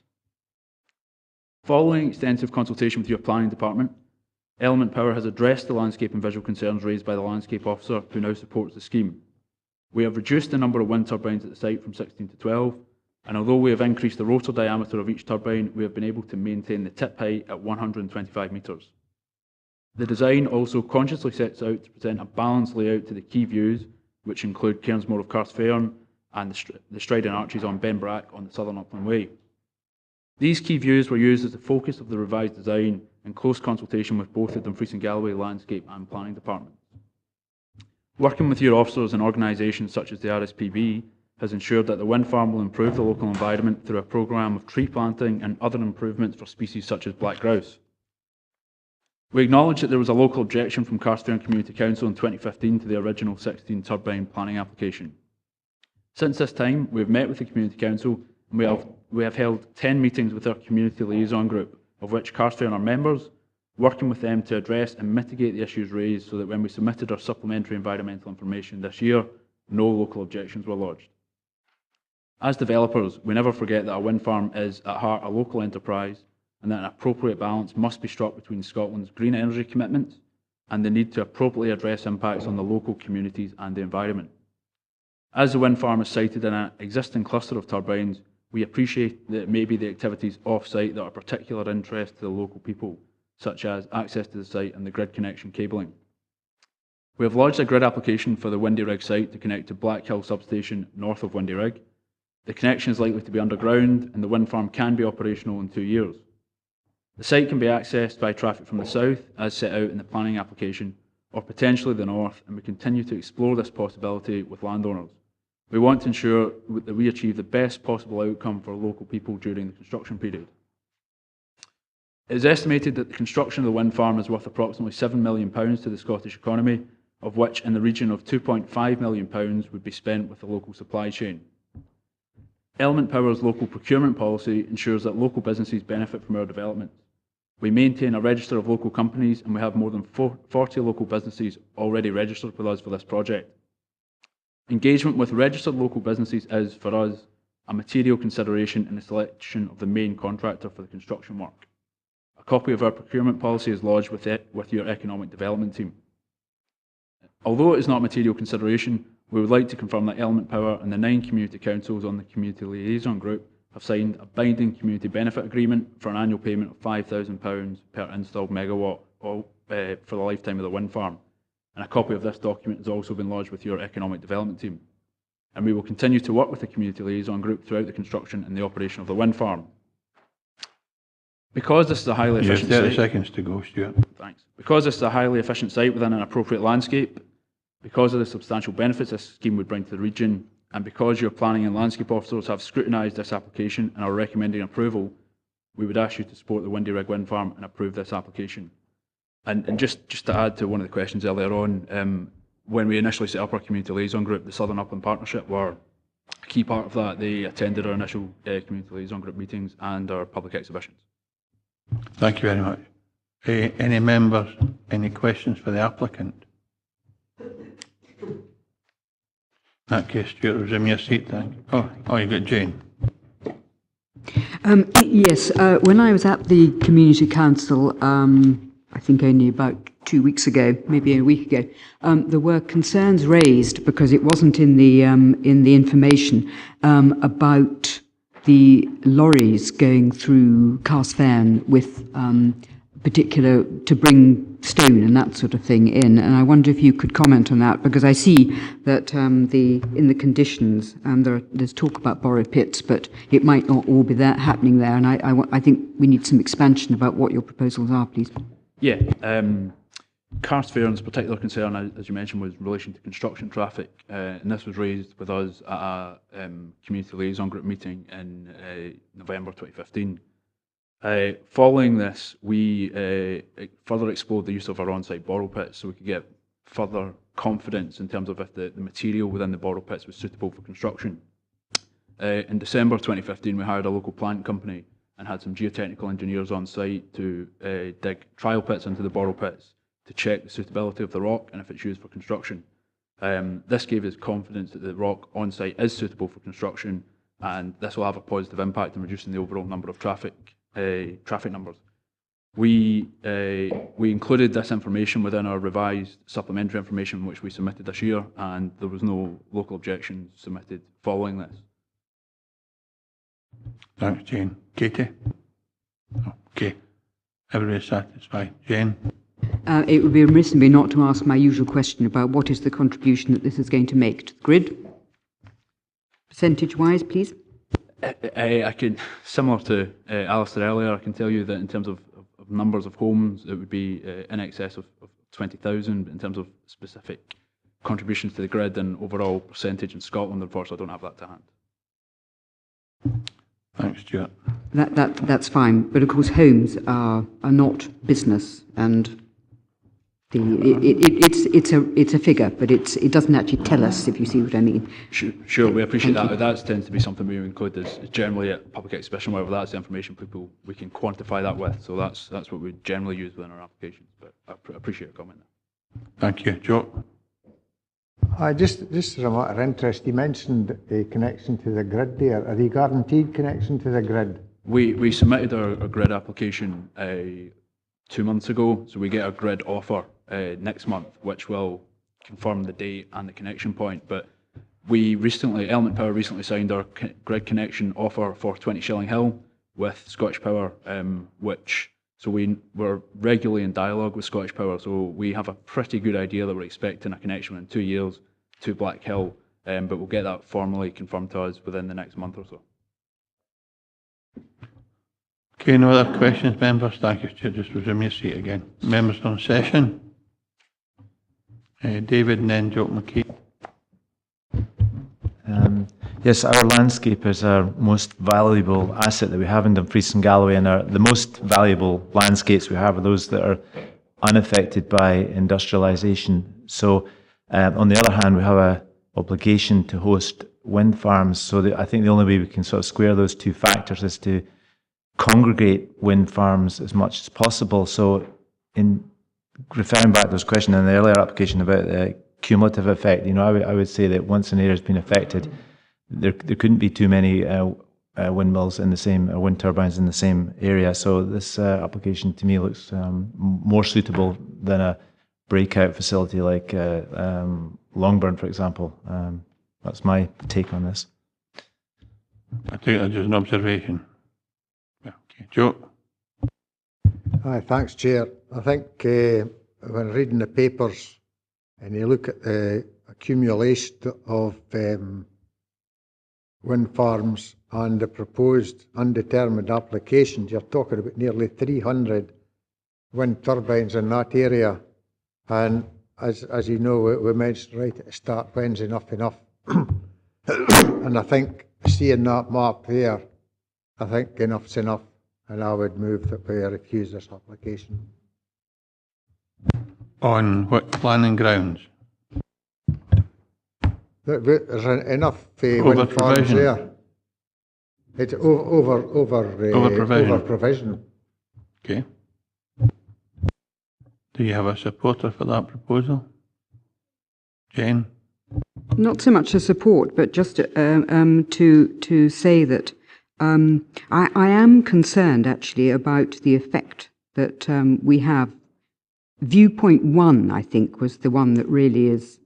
Following extensive consultation with your planning department, Element Power has addressed the landscape and visual concerns raised by the landscape officer, who now supports the scheme. We have reduced the number of wind turbines at the site from 16 to 12, and although we have increased the rotor diameter of each turbine, we have been able to maintain the tip height at 125 metres. The design also consciously sets out to present a balanced layout to the key views, which include Cairnsmore of Carsphairn and the striding arches on Benbrack on the Southern Upland Way. These key views were used as the focus of the revised design in close consultation with both the Dumfries and Galloway Landscape and Planning Departments. Working with your officers and organisations such as the RSPB has ensured that the wind farm will improve the local environment through a programme of tree planting and other improvements for species such as black grouse. We acknowledge that there was a local objection from Carsphairn Community Council in 2015 to the original 16-turbine planning application. Since this time, we have met with the Community Council and we have held 10 meetings with our community liaison group, of which Carsphairn are members, working with them to address and mitigate the issues raised so that when we submitted our supplementary environmental information this year, no local objections were lodged. As developers, we never forget that a wind farm is at heart a local enterprise and that an appropriate balance must be struck between Scotland's green energy commitments and the need to appropriately address impacts on the local communities and the environment. As the wind farm is sited in an existing cluster of turbines, we appreciate that it may be the activities off-site that are of particular interest to the local people, such as access to the site and the grid connection cabling. We have lodged a grid application for the Windy Rig site to connect to Blackhill substation north of Windy Rig. The connection is likely to be underground and the wind farm can be operational in 2 years. The site can be accessed by traffic from the south, as set out in the planning application, or potentially the north, and we continue to explore this possibility with landowners. We want to ensure that we achieve the best possible outcome for local people during the construction period. It is estimated that the construction of the wind farm is worth approximately £7 million to the Scottish economy, of which in the region of £2.5 million would be spent with the local supply chain. Element Power's local procurement policy ensures that local businesses benefit from our developments. We maintain a register of local companies and we have more than 40 local businesses already registered with us for this project. Engagement with registered local businesses is, for us, a material consideration in the selection of the main contractor for the construction work. A copy of our procurement policy is lodged with your economic development team. Although it is not a material consideration, we would like to confirm that Element Power and the 9 community councils on the Community Liaison Group have signed a binding community benefit agreement for an annual payment of £5,000 per installed megawatt for the lifetime of the wind farm. And a copy of this document has also been lodged with your economic development team. And we will continue to work with the Community Liaison Group throughout the construction and the operation of the wind farm. Because this is a highly efficient site... 30 seconds to go, Stuart. Thanks. Because this is a highly efficient site within an appropriate landscape, because of the substantial benefits this scheme would bring to the region, and because your planning and landscape officers have scrutinised this application and are recommending approval, we would ask you to support the Windy Rig wind farm and approve this application. And just to add to one of the questions earlier on, when we initially set up our community liaison group, the Southern Upland Partnership were a key part of that. They attended our initial community liaison group meetings and our public exhibitions. Thank you very much. Any members, any questions for the applicant? In that case, Stuart, resume your seat, thank you. Oh, you got Jane. Yes, when I was at the Community Council, I think only about 2 weeks ago, maybe a week ago, there were concerns raised because it wasn't in the information about the lorries going through Carsphairn with particular to bring stone and that sort of thing in, and I wonder if you could comment on that, because I see that in the conditions there's talk about borrow pits, but it might not all be that happening there, and I think we need some expansion about what your proposals are, please. Yeah, Carsphairn's particular concern, as you mentioned, was in relation to construction traffic, and this was raised with us at a community liaison group meeting in November 2015. Following this, we further explored the use of our on-site borrow pits so we could get further confidence in terms of if the material within the borrow pits was suitable for construction. In December 2015, we hired a local plant company and had some geotechnical engineers on site to dig trial pits into the borrow pits to check the suitability of the rock and if it's used for construction. This gave us confidence that the rock on site is suitable for construction, and this will have a positive impact in reducing the overall number of traffic numbers. We included this information within our revised supplementary information which we submitted this year, and there was no local objections submitted following this. Thanks, Jane. Katie? Okay. Everybody's satisfied. Jane? It would be remiss of me not to ask my usual question about what is the contribution that this is going to make to the grid? Percentage-wise, please. I can, similar to Alistair earlier, I can tell you that in terms of numbers of homes, it would be in excess of 20,000. In terms of specific contributions to the grid and overall percentage in Scotland, unfortunately, I don't have that to hand. Thanks, Stuart. That's fine, but of course homes are not business, and It's a figure, but it doesn't actually tell us, if you see what I mean. Sure, we appreciate that. That tends to be something we include as generally at public exhibition, wherever that's the information people we can quantify that with. So that's what we generally use within our applications. But I appreciate your comment. Thank you. Joe? Just as a matter of interest, you mentioned a connection to the grid there. Are they guaranteed connection to the grid? We submitted our grid application 2 months ago, so we get a grid offer next month, which will confirm the date and the connection point. But Element Power recently signed our grid connection offer for 20 Shilling Hill with Scottish Power, so we're regularly in dialogue with Scottish Power, so we have a pretty good idea that we're expecting a connection in 2 years to Black Hill, but we'll get that formally confirmed to us within the next month or so. Okay, no other questions, members? Thank you, Chair. Just resume your seat again. Members on session. David and then Joe McKee. Yes, our landscape is our most valuable asset that we have in Dumfries and Galloway, and the most valuable landscapes we have are those that are unaffected by industrialisation. So, on the other hand, we have an obligation to host wind farms. So I think the only way we can sort of square those two factors is to congregate wind farms as much as possible. So, in referring back to this question in the earlier application about the cumulative effect, I would say that once an area has been affected, there couldn't be too many windmills in the same, or wind turbines in the same area. So this application to me looks more suitable than a breakout facility like Longburn, for example. That's my take on this. I think that's just an observation. Okay. Joe? Hi, thanks, Chair. I think when reading the papers and you look at the accumulation of wind farms and the proposed undetermined applications, you're talking about nearly 300 wind turbines in that area. And as you know, we mentioned right at the start, when's enough? And I think seeing that map there, I think enough's enough, and I would move that we refuse this application. On what planning grounds? There's enough wind farms there. It's over provision. Okay. Do you have a supporter for that proposal? Jane? Not so much a support, but just to say that I am concerned actually about the effect that we have. Viewpoint 1, I think, was the one that really is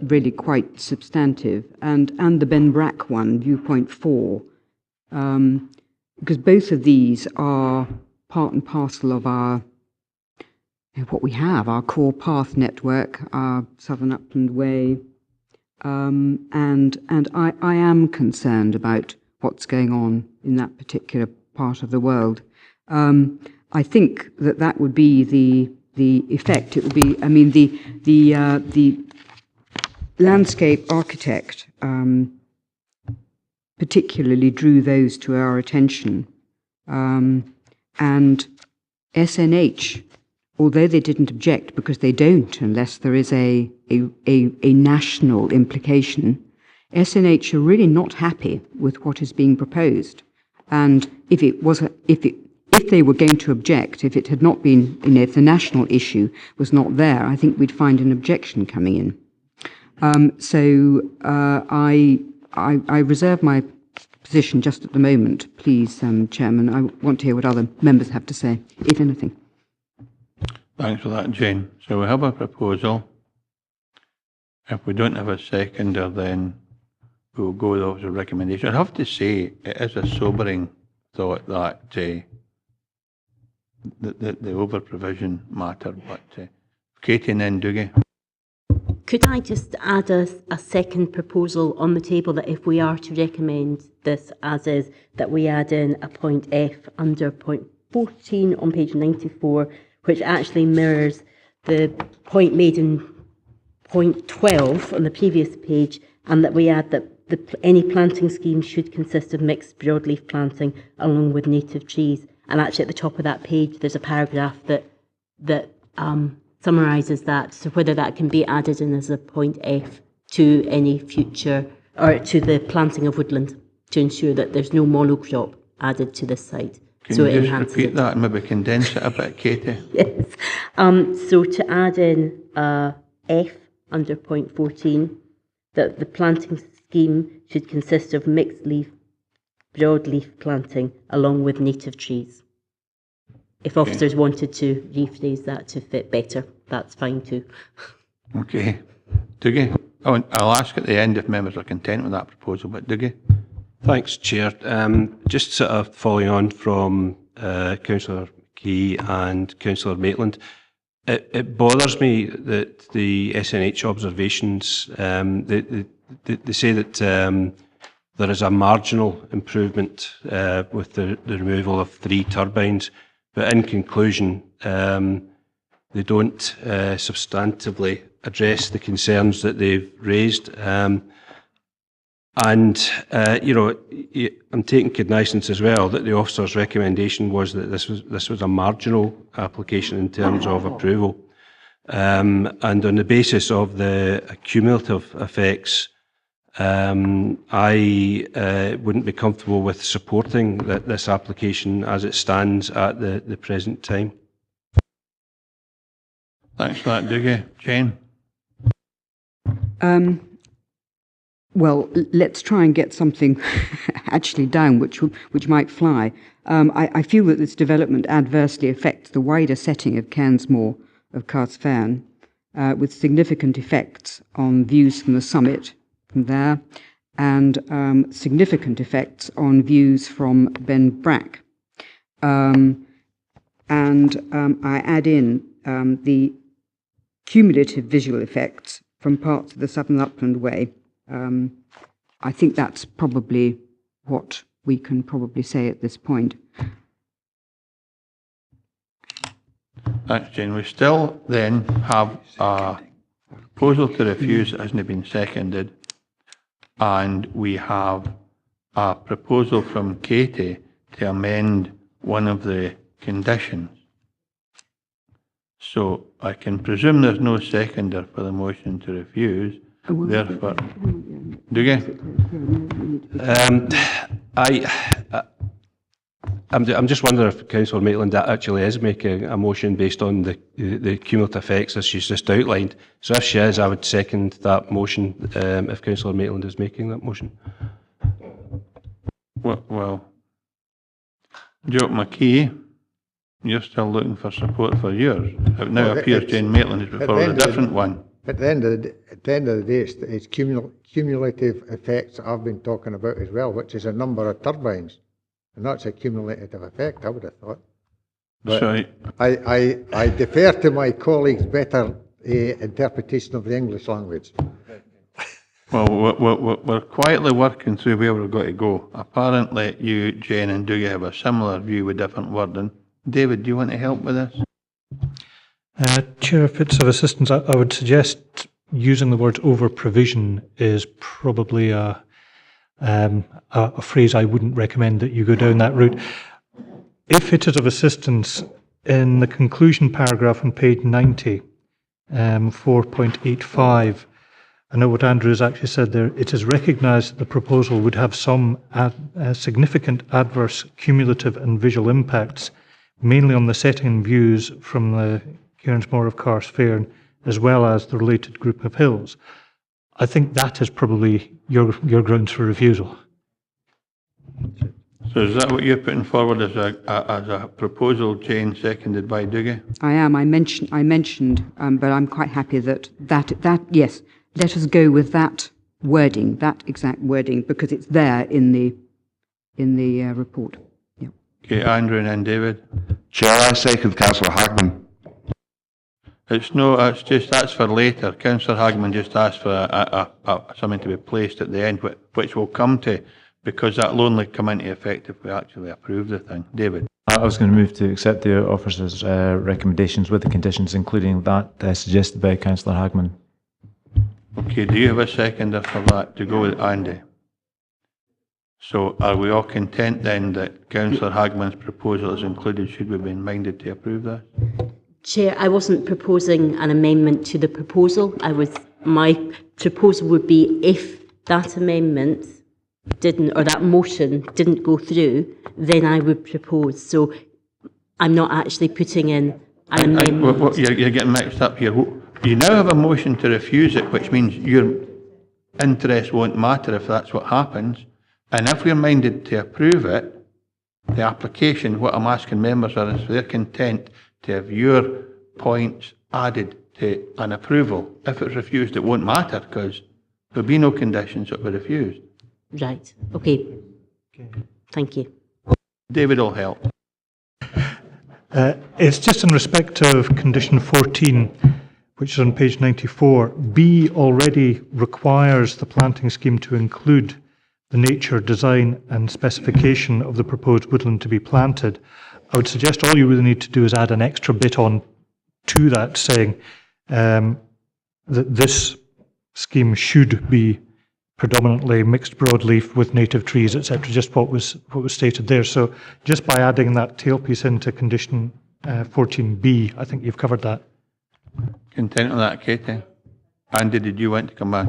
really quite substantive, and the Ben Brack one, viewpoint 4, because both of these are part and parcel of what we have, our core path network, our Southern Upland Way, and I am concerned about what's going on in that particular part of the world. I think that would be the effect. It would be, I mean, the landscape architect particularly drew those to our attention, and SNH, although they didn't object, because they don't unless there is a national implication, SNH are really not happy with what is being proposed. And if they were going to object, if it had not been, if the national issue was not there, I think we'd find an objection coming in. I reserve my position just at the moment, please, Chairman. I want to hear what other members have to say, if anything. Thanks for that, Jane. So we have a proposal. If we don't have a seconder, then we'll go with those recommendations. I have to say, it is a sobering thought that the over-provision matter, but Katie and then Dougie. Could I just add a second proposal on the table, that if we are to recommend this as is, that we add in a point F under point 14 on page 94, which actually mirrors the point made in point 12 on the previous page, and that we add that any planting scheme should consist of mixed broadleaf planting along with native trees. And actually at the top of that page there's a paragraph that summarises that. So whether that can be added in as a point F to any future, or to the planting of woodland, to ensure that there's no monocrop added to this site. Can So you it just enhances repeat it. that and maybe condense it a bit, Katie? Yes. So to add in F under point 14, that the planting scheme should consist of mixed leaf, broadleaf planting along with native trees. If officers wanted to rephrase that to fit better, that's fine too. Okay. Dougie? I'll ask at the end if members are content with that proposal, but Dougie? Thanks, Chair. Just sort of following on from Councillor McKee and Councillor Maitland, it bothers me that the SNH observations, they say that there is a marginal improvement with the removal of 3 turbines, but in conclusion, they don't substantively address the concerns that they've raised. You know, I'm taking cognizance as well that the officer's recommendation was that this was a marginal application in terms of approval. And on the basis of the cumulative effects, I wouldn't be comfortable with supporting this application as it stands at the present time. Thanks for that, Dougie. Jane? Well, let's try and get something actually down which might fly. I feel that this development adversely affects the wider setting of Cairnsmore of Carsphairn, with significant effects on views from the summit from there, and significant effects on views from Ben Brack. I add in the cumulative visual effects from parts of the Southern Upland Way. I think that's probably what we can probably say at this point. Thanks, Jane. We still then have a proposal to refuse that hasn't been seconded, and we have a proposal from Katie to amend one of the conditions. So I can presume there's no seconder for the motion to refuse. Therefore, Dougie? I'm just wondering if Councillor Maitland actually is making a motion based on the cumulative effects as she's just outlined. So if she is, I would second that motion if Councillor Maitland is making that motion. Well, Joe McKee, you're still looking for support for yours. It now appears Jane Maitland is before a different one. At the end of the day, it's cumulative effects I've been talking about as well, which is a number of turbines. And that's a cumulative effect, I would have thought. But Sorry. I defer to my colleagues' better interpretation of the English language. Well, we're quietly working through where we've got to go. Apparently, you, Jane, and Dougie have a similar view with different wording. David, do you want to help with this? Chair, if it's of assistance, I would suggest using the word over provision is probably a phrase I wouldn't recommend that you go down that route. If it is of assistance, in the conclusion paragraph on page 90, 4.85, I know what Andrew has actually said there. It is recognised that the proposal would have some significant adverse cumulative and visual impacts, mainly on the setting and views from the Cairnsmore of Carsphairn, as well as the related group of hills. I think that is probably your grounds for refusal. So is that what you're putting forward as a proposal, Jane, seconded by Dougie? I am. I mentioned, but I'm quite happy that yes, let us go with that wording, that exact wording, because it's there in the report. Yeah. Okay, Andrew and then David. Chair, I second Councillor Hagman. It's just that's for later. Councillor Hagman just asked for something to be placed at the end, which we'll come to, because that'll only come into effect if we actually approve the thing. David? I was going to move to accept the officer's recommendations with the conditions, including that suggested by Councillor Hagman. Okay, do you have a seconder for that to go with Andy? So are we all content then that Councillor Hagman's proposal is included? Should we be minded to approve that? Chair, I wasn't proposing an amendment to the proposal. My proposal would be if that amendment didn't, or that motion didn't go through, then I would propose. So I'm not actually putting in an amendment. You're getting mixed up here. You now have a motion to refuse it, which means your interest won't matter if that's what happens. And if we're minded to approve it, the application, what I'm asking members are, is they're content to have your points added to an approval. If it's refused, it won't matter because there'll be no conditions that were refused. Right. Okay. Thank you. David will help. It's just in respect of condition 14, which is on page 94. B already requires the planting scheme to include the nature, design and specification of the proposed woodland to be planted. I would suggest all you really need to do is add an extra bit on to that, saying that this scheme should be predominantly mixed broadleaf with native trees, etc. Just what was stated there. So just by adding that tailpiece into condition 14B, I think you've covered that. Content with that, Katie? Andy, did you want to come back?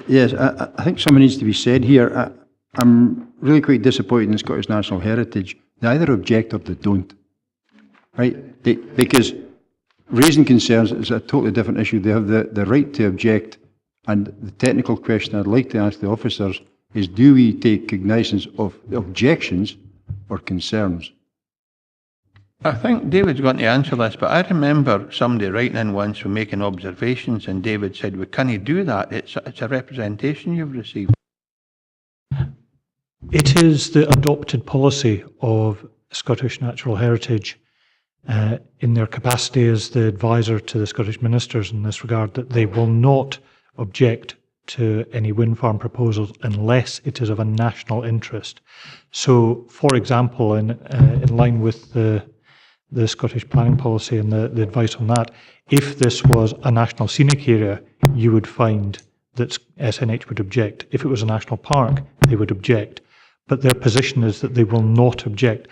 Yes, I think something needs to be said here. I'm really quite disappointed in Scottish National Heritage. They either object or they don't, right? Because raising concerns is a totally different issue. They have the right to object, and the technical question I'd like to ask the officers is, do we take cognizance of objections or concerns? I think David's going to answer this, but I remember somebody writing in once for making observations, and David said, "We can't do that. It's a representation you've received." It is the adopted policy of Scottish Natural Heritage in their capacity as the advisor to the Scottish ministers in this regard, that they will not object to any wind farm proposals unless it is of a national interest. So, for example, in line with the Scottish planning policy and the advice on that, if this was a national scenic area, you would find that SNH would object. If it was a national park, they would object. But their position is that they will not object.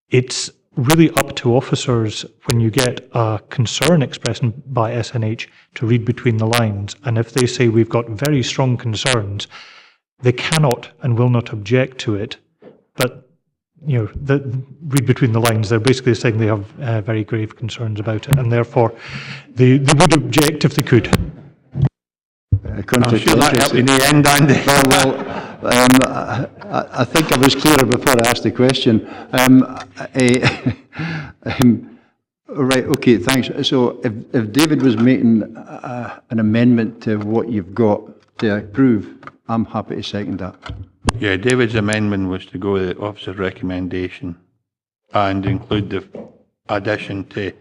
It's really up to officers, when you get a concern expressed by SNH, to read between the lines. And if they say we've got very strong concerns, they cannot and will not object to it. But read between the lines, they're basically saying they have very grave concerns about it, and therefore they would object if they could. I'm sure that helped in the end, Andy. I think I was clearer before I asked the question. Right, okay, thanks. So if David was making an amendment to what you've got to approve, I'm happy to second that. Yeah, David's amendment was to go with the officer's recommendation and include the addition to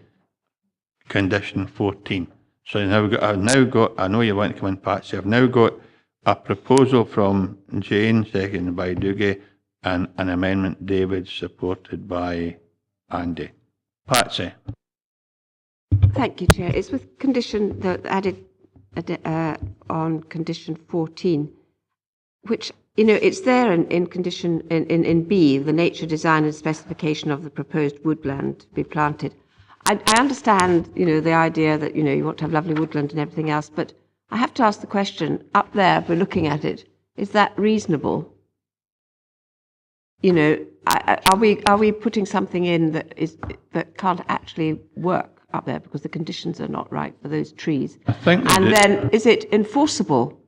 condition 14. So I've now got, I know you want to come in, Patsy, I've now got a proposal from Jane, seconded by Dougie, and an amendment, David, supported by Andy. Patsy. Thank you, Chair. It's with condition that added on condition 14, which, it's there in condition in B, the nature, design and specification of the proposed woodland to be planted. I understand, the idea that, you want to have lovely woodland and everything else, but I have to ask the question, up there, if we're looking at it, is that reasonable? Are we putting something in that can't actually work up there because the conditions are not right for those trees? Then is it enforceable?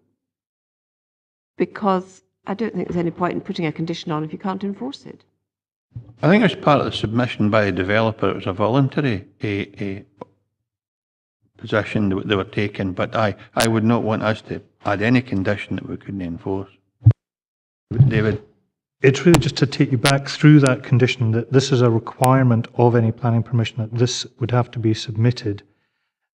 Because I don't think there's any point in putting a condition on if you can't enforce it. I think as part of the submission by the developer, it was a voluntary position that they were taking, but I would not want us to add any condition that we couldn't enforce. David? It's really just to take you back through that condition, that this is a requirement of any planning permission, that this would have to be submitted.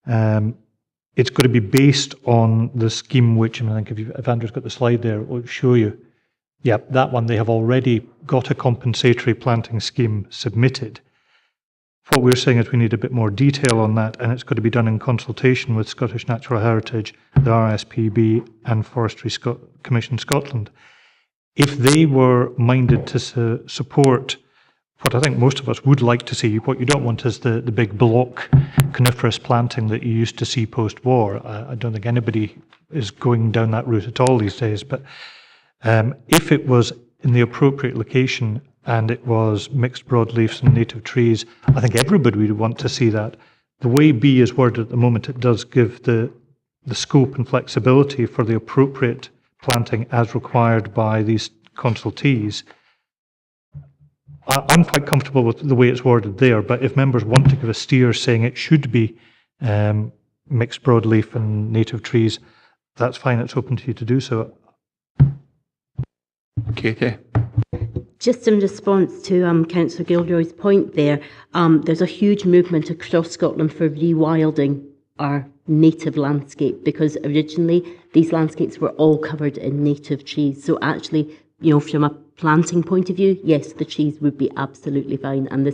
It's got to be based on the scheme, which, I think if Andrew's got the slide there, it will show you. Yep, that one, they have already got a compensatory planting scheme submitted. What we're saying is we need a bit more detail on that, and it's got to be done in consultation with Scottish Natural Heritage, the RSPB and Forestry Commission Scotland. If they were minded to support what I think most of us would like to see. What you don't want is the big block coniferous planting that you used to see post-war. I don't think anybody is going down that route at all these days, but if it was in the appropriate location and it was mixed broadleafs and native trees, I think everybody would want to see that. The way B is worded at the moment, it does give the scope and flexibility for the appropriate planting as required by these consultees. I'm quite comfortable with the way it's worded there, but if members want to give a steer saying it should be mixed broadleaf and native trees, that's fine, it's open to you to do so. Katie? Just in response to Councillor Gilroy's point there, there's a huge movement across Scotland for rewilding our native landscape, because originally these landscapes were all covered in native trees. So actually, you know, from a planting point of view, yes, the trees would be absolutely fine, and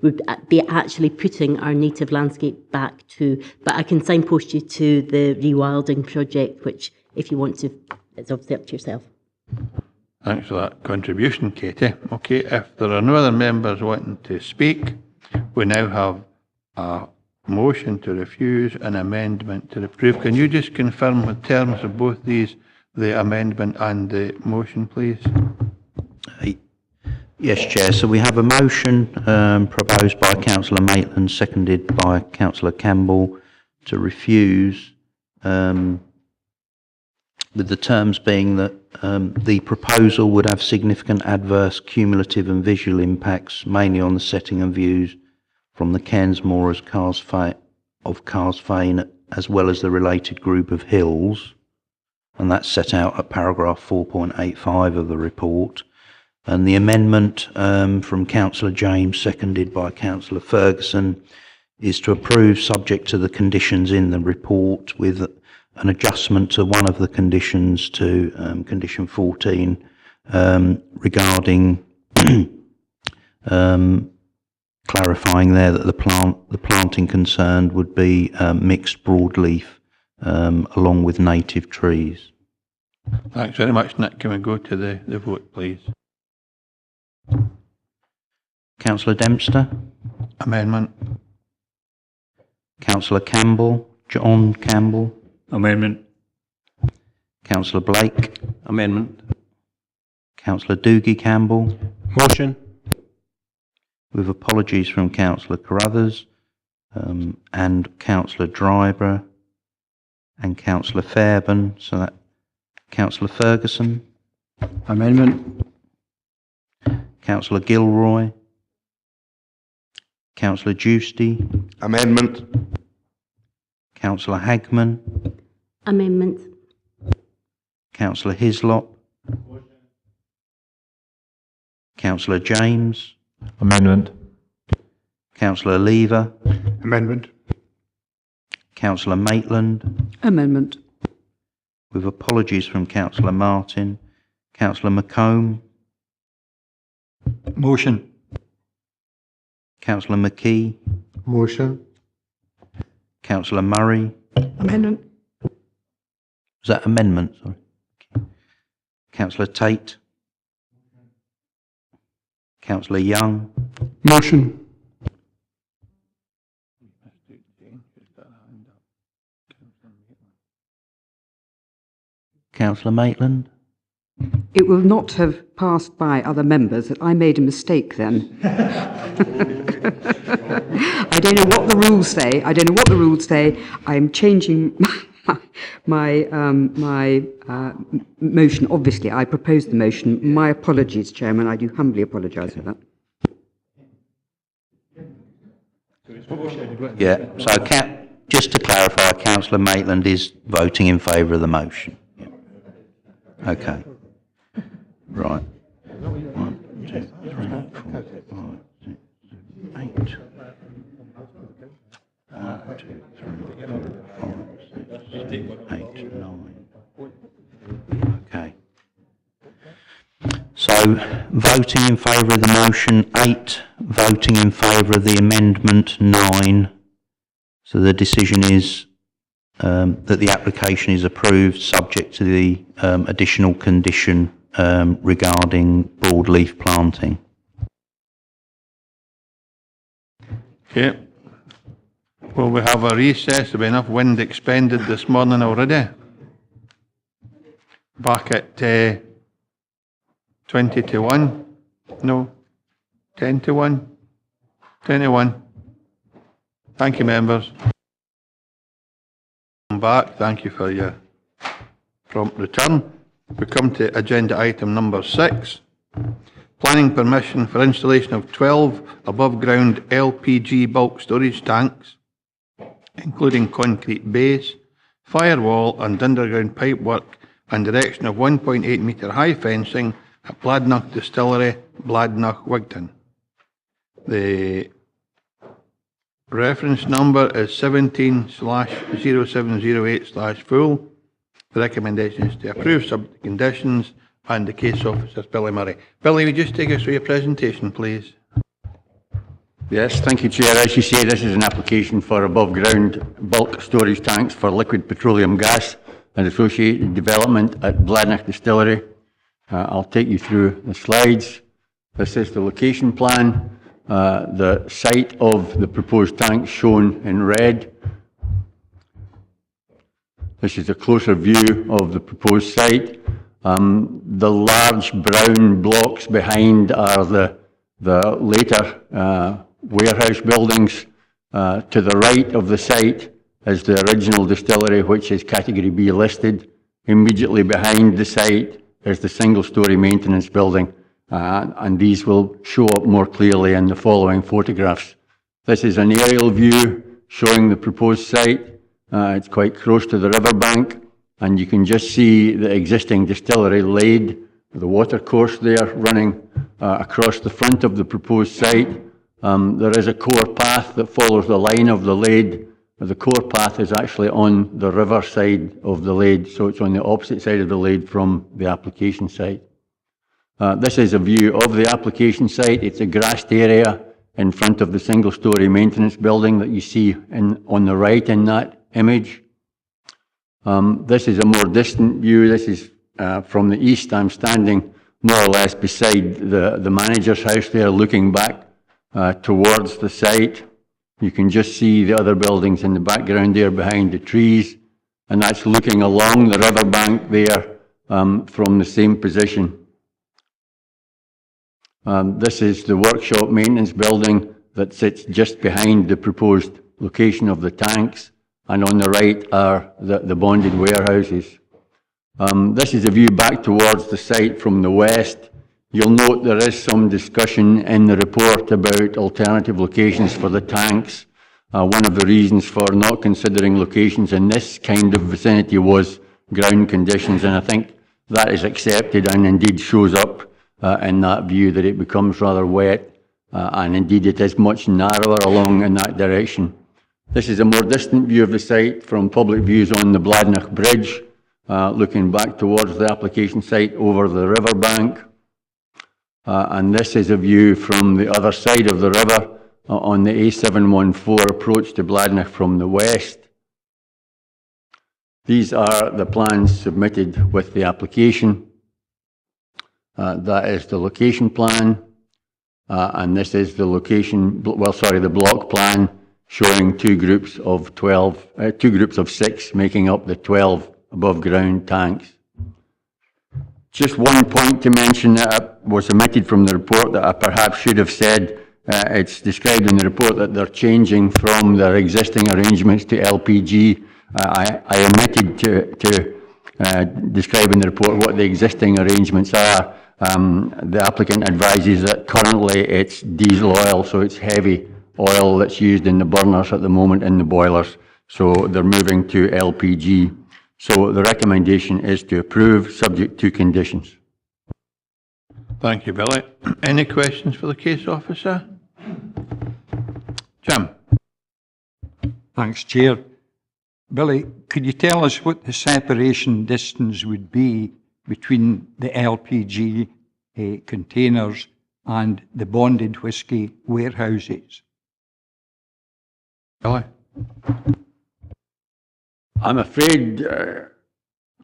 would be actually putting our native landscape back to. But I can signpost you to the rewilding project, which, if you want to, it's obviously up to yourself. Thanks for that contribution, Katie. Okay, if there are no other members wanting to speak, we now have a motion to refuse, an amendment to approve. Can you just confirm the terms of both these, the amendment and the motion, please? Yes, Chair. So we have a motion proposed by Councillor Maitland, seconded by Councillor Campbell, to refuse, with the terms being that the proposal would have significant adverse cumulative and visual impacts, mainly on the setting and views from the Cairns Moors of Carsphairn, as well as the related group of hills, and that's set out at paragraph 4.85 of the report. And the amendment from Councillor James, seconded by Councillor Ferguson, is to approve subject to the conditions in the report, with an adjustment to one of the conditions to condition 14 regarding clarifying there that the planting concerned would be mixed broadleaf along with native trees. Thanks very much, Nick. Can we go to the vote, please? Councillor Dempster? Amendment. Councillor Campbell? John Campbell? Amendment. Councillor Blake? Amendment. Councillor Doogie Campbell? Motion. With apologies from Councillor Carruthers and Councillor Dryburgh and Councillor Fairbairn. So that Councillor Ferguson? Amendment. Councillor Gilroy? Councillor Giusti? Amendment. Councillor Hagman? Amendment. Councillor Hislop? Councillor James? Amendment. Councillor Lever? Amendment. Councillor Maitland? Amendment. With apologies from Councillor Martin. Councillor McComb? Motion. Councillor McKee? Motion. Councillor Murray? Amendment. Was that amendment? Sorry. Okay. Councillor Tate? Councillor Young? Motion. Councillor Maitland? It will not have passed by other members that I made a mistake then. I don't know what the rules say. I'm changing my motion. Obviously, I proposed the motion. My apologies, Chairman. I do humbly apologise for that. Yeah, so just to clarify, Councillor Maitland is voting in favour of the motion. Yeah. Okay. Right. 1, 2, 3, 4, 5, 6, 8. 1, 2, 3, 4, 5, 6, 8, 9. Okay. So, voting in favour of the motion, 8. Voting in favour of the amendment, 9. So the decision is that the application is approved, subject to the additional condition regarding broadleaf planting. Okay. Will we have a recess? There'll be enough wind expended this morning already. Back at 20 to 1? No. 10 to 1? 10 to 1. Thank you, members. Come back. Thank you for your prompt return. We come to agenda item number 6. Planning permission for installation of 12 above-ground LPG bulk storage tanks, including concrete base, firewall and underground pipework, and erection of 1.8 metre high fencing at Bladnoch Distillery, Bladnoch, Wigtown. The reference number is 17/0708/full. The recommendation is to approve subject to conditions, and the case officer is Billy Murray. Billy, will you just take us through your presentation, please? Yes, thank you, Chair. As you say, this is an application for above-ground bulk storage tanks for liquid petroleum gas and associated development at Bladnoch Distillery. I'll take you through the slides. This is the location plan. The site of the proposed tanks shown in red. This is a closer view of the proposed site. The large brown blocks behind are the later warehouse buildings. To the right of the site is the original distillery, which is category B listed. Immediately behind the site is the single-storey maintenance building, and these will show up more clearly in the following photographs. This is an aerial view showing the proposed site. It's quite close to the riverbank, and you can just see the existing distillery laid, the water course there running across the front of the proposed site. There is a core path that follows the line of the lade. The core path is actually on the river side of the lade, so it's on the opposite side of the lade from the application site. This is a view of the application site. It's a grassed area in front of the single-storey maintenance building that you see on the right in that image. This is a more distant view. This is from the east. I'm standing more or less beside the manager's house there, looking back towards the site. You can just see the other buildings in the background there behind the trees, and that's looking along the riverbank there from the same position. This is the workshop maintenance building that sits just behind the proposed location of the tanks, and on the right are the bonded warehouses. This is a view back towards the site from the west. You'll note there is some discussion in the report about alternative locations for the tanks. One of the reasons for not considering locations in this kind of vicinity was ground conditions, and I think that is accepted and indeed shows up in that view, that it becomes rather wet, and indeed it is much narrower along in that direction. This is a more distant view of the site from public views on the Bladnoch Bridge, looking back towards the application site over the riverbank. And this is a view from the other side of the river on the A714 approach to Bladnoch from the west. These are the plans submitted with the application. That is the location plan, and this is the the block plan showing two groups of 6 making up the 12 above ground tanks. Just one point to mention that was omitted from the report that I perhaps should have said. It's described in the report that they're changing from their existing arrangements to LPG. I omitted to describe in the report what the existing arrangements are. The applicant advises that currently it's diesel oil, so it's heavy oil that's used in the burners at the moment in the boilers. So they're moving to LPG. So the recommendation is to approve, subject to conditions. Thank you, Billy. Any questions for the case officer? Jim. Thanks, Chair. Billy, could you tell us what the separation distance would be between the LPG containers and the bonded whisky warehouses? Billy? I'm afraid,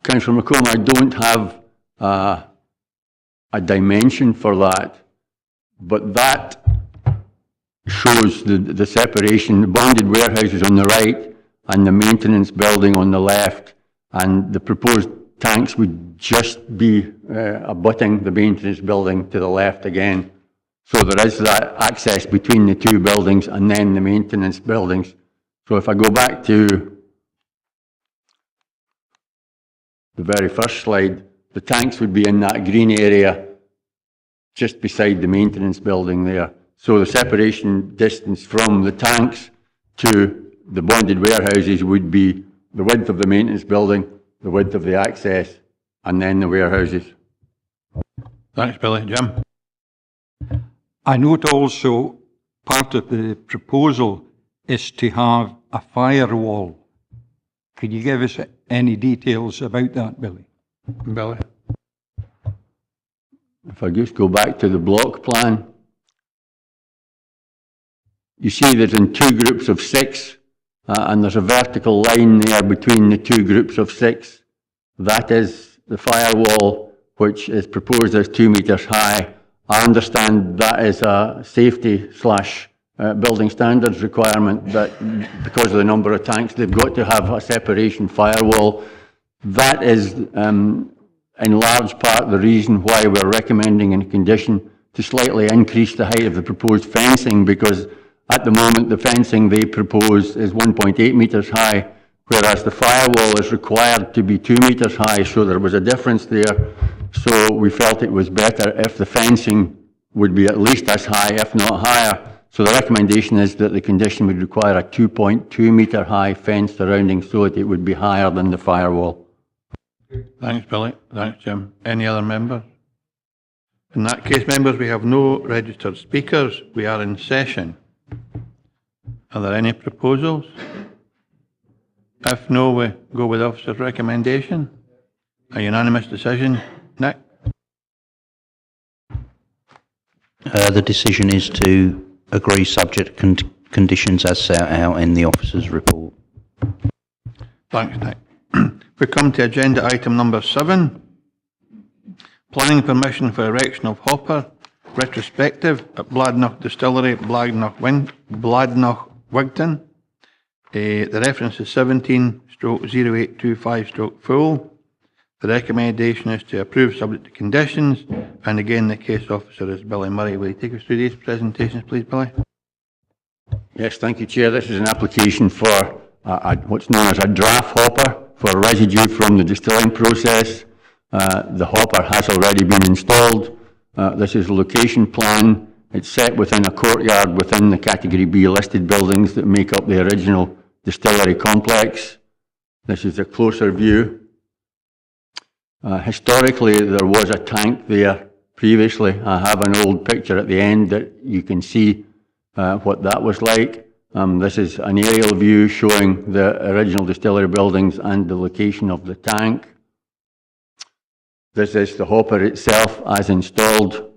Councillor McComb, I don't have a dimension for that, but that shows the separation, the bonded warehouses on the right and the maintenance building on the left, and the proposed tanks would just be abutting the maintenance building to the left again. So there is that access between the two buildings and then the maintenance buildings. So if I go back to the very first slide, the tanks would be in that green area just beside the maintenance building there. So the separation distance from the tanks to the bonded warehouses would be the width of the maintenance building, the width of the access, and then the warehouses. Thanks, Billy. Jim? I note also part of the proposal is to have a firewall. Could you give us any details about that, Billy? Billy? If I just go back to the block plan, you see there's in two groups of 6, and there's a vertical line there between the two groups of 6. That is the firewall, which is proposed as 2 metres high. I understand that is a safety / building standards requirement, that because of the number of tanks, they've got to have a separation firewall. That is in large part the reason why we're recommending in a condition to slightly increase the height of the proposed fencing, because at the moment the fencing they propose is 1.8 metres high, whereas the firewall is required to be 2 metres high, so there was a difference there. So we felt it was better if the fencing would be at least as high, if not higher. So the recommendation is that the condition would require a 2.2 metre high fence surrounding, so that it would be higher than the firewall. Thanks, Billy. Thanks, Jim. Any other members? In that case, members, we have no registered speakers. We are in session. Are there any proposals? If no, we go with the officer's recommendation. A unanimous decision. Nick? The decision is to agree subject conditions as set out in the officer's report. Thanks, Nick. We come to agenda item number 7. Planning permission for erection of hopper, retrospective at Bladnoch Distillery, Bladnoch, Wigtown. The reference is 17/0825/full. The recommendation is to approve subject to conditions, and again the case officer is Billy Murray. Will you take us through these presentations, please, Billy? Yes, thank you, Chair. This is an application for what's known as a draft hopper for residue from the distilling process. The hopper has already been installed. This is a location plan. It's set within a courtyard within the Category B listed buildings that make up the original distillery complex. This is a closer view. Historically, there was a tank there previously. I have an old picture at the end that you can see what that was like. This is an aerial view showing the original distillery buildings and the location of the tank. This is the hopper itself as installed.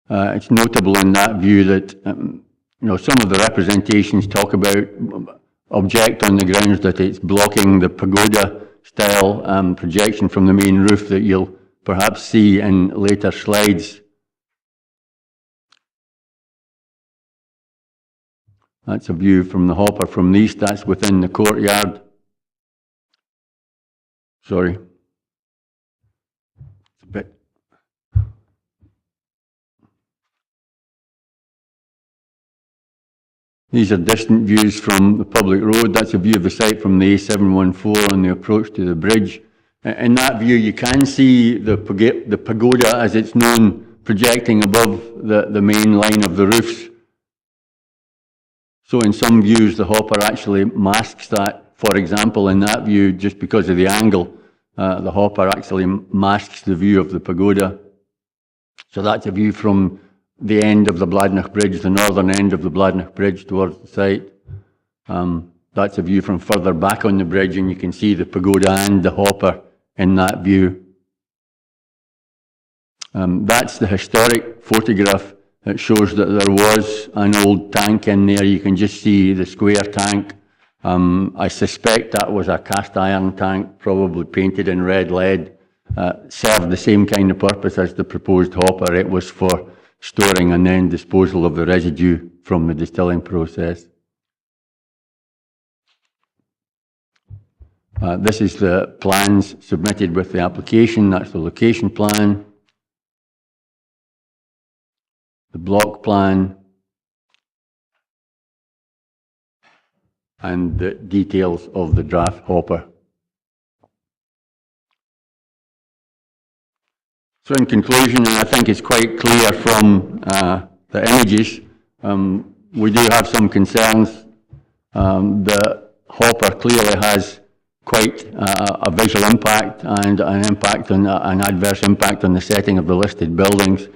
It's notable in that view that some of the representations talk about object on the grounds that it's blocking the pagoda style projection from the main roof that you'll perhaps see in later slides. That's a view from the hopper from the east. That's within the courtyard. Sorry. It's a bit. These are distant views from the public road. That's a view of the site from the A714 on the approach to the bridge. In that view, you can see the pagoda, as it's known, projecting above the main line of the roofs. So in some views, the hopper actually masks that. For example, in that view, just because of the angle, the hopper actually masks the view of the pagoda. So that's a view from the end of the Bladnoch Bridge, the northern end of the Bladnoch Bridge towards the site. That's a view from further back on the bridge, and you can see the pagoda and the hopper in that view. That's the historic photograph. It shows that there was an old tank in there. You can just see the square tank. I suspect that was a cast iron tank, probably painted in red lead. Served the same kind of purpose as the proposed hopper. It was for storing and then disposal of the residue from the distilling process. This is the plans submitted with the application. That's the location plan, the block plan, and the details of the draft hopper. So in conclusion, and I think it's quite clear from the images, we do have some concerns. The hopper clearly has quite a visual impact and an adverse impact on the setting of the listed buildings.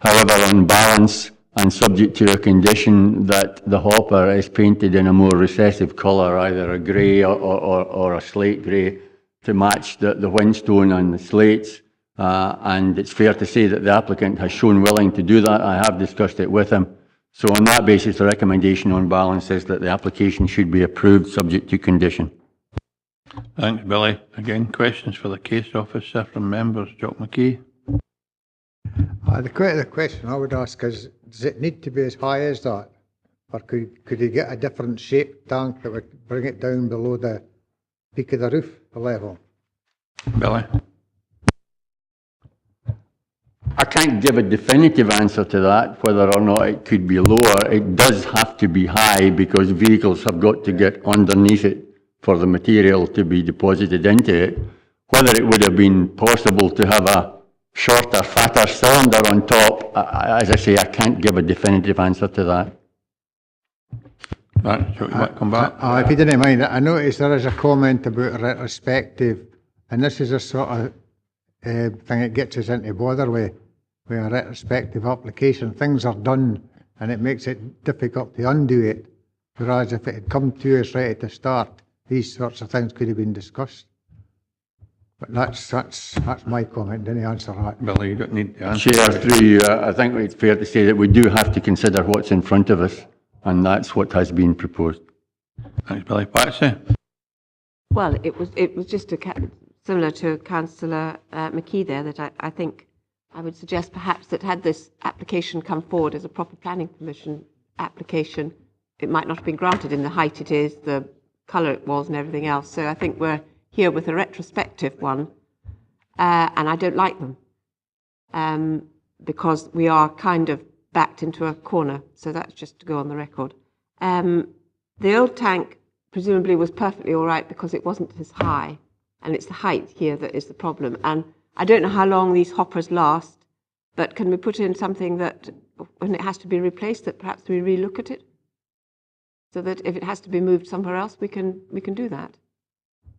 However, on balance and subject to a condition that the hopper is painted in a more recessive colour, either a grey or a slate grey, to match the whinstone and the slates, and it's fair to say that the applicant has shown willing to do that. I have discussed it with him. So on that basis, the recommendation on balance is that the application should be approved subject to condition. Thanks, Billy. Again, questions for the case officer from members. Jock McKee. The question I would ask is, does it need to be as high as that? Or could you get a different shaped tank that would bring it down below the peak of the roof level? Billy. I can't give a definitive answer to that, whether or not it could be lower. It does have to be high because vehicles have got to get underneath it for the material to be deposited into it. Whether it would have been possible to have a shorter, fatter cylinder on top, as I say, I can't give a definitive answer to that. Right, so you might come back. If you didn't mind, I noticed there is a comment about retrospective, and this is a sort of thing that gets us into bother with a retrospective application. Things are done and it makes it difficult to undo it, whereas if it had come to us right at the start, these sorts of things could have been discussed. But that's my comment. Didn't answer that. Billy, you don't need to answer. Chair, through you, I think it's fair to say that we do have to consider what's in front of us, and that's what has been proposed. Thanks, Billy. Patsy? Well, it was just similar to Councillor McKee there, that I think I would suggest perhaps that had this application come forward as a proper planning permission application, it might not have been granted in the height it is, the colour it was and everything else. So I think we're here with a retrospective one, and I don't like them because we are kind of backed into a corner. So that's just to go on the record. The old tank presumably was perfectly all right because it wasn't as high, and it's the height here that is the problem. And I don't know how long these hoppers last, but can we put in something that when it has to be replaced, that perhaps we relook at it, so that if it has to be moved somewhere else, we can do that.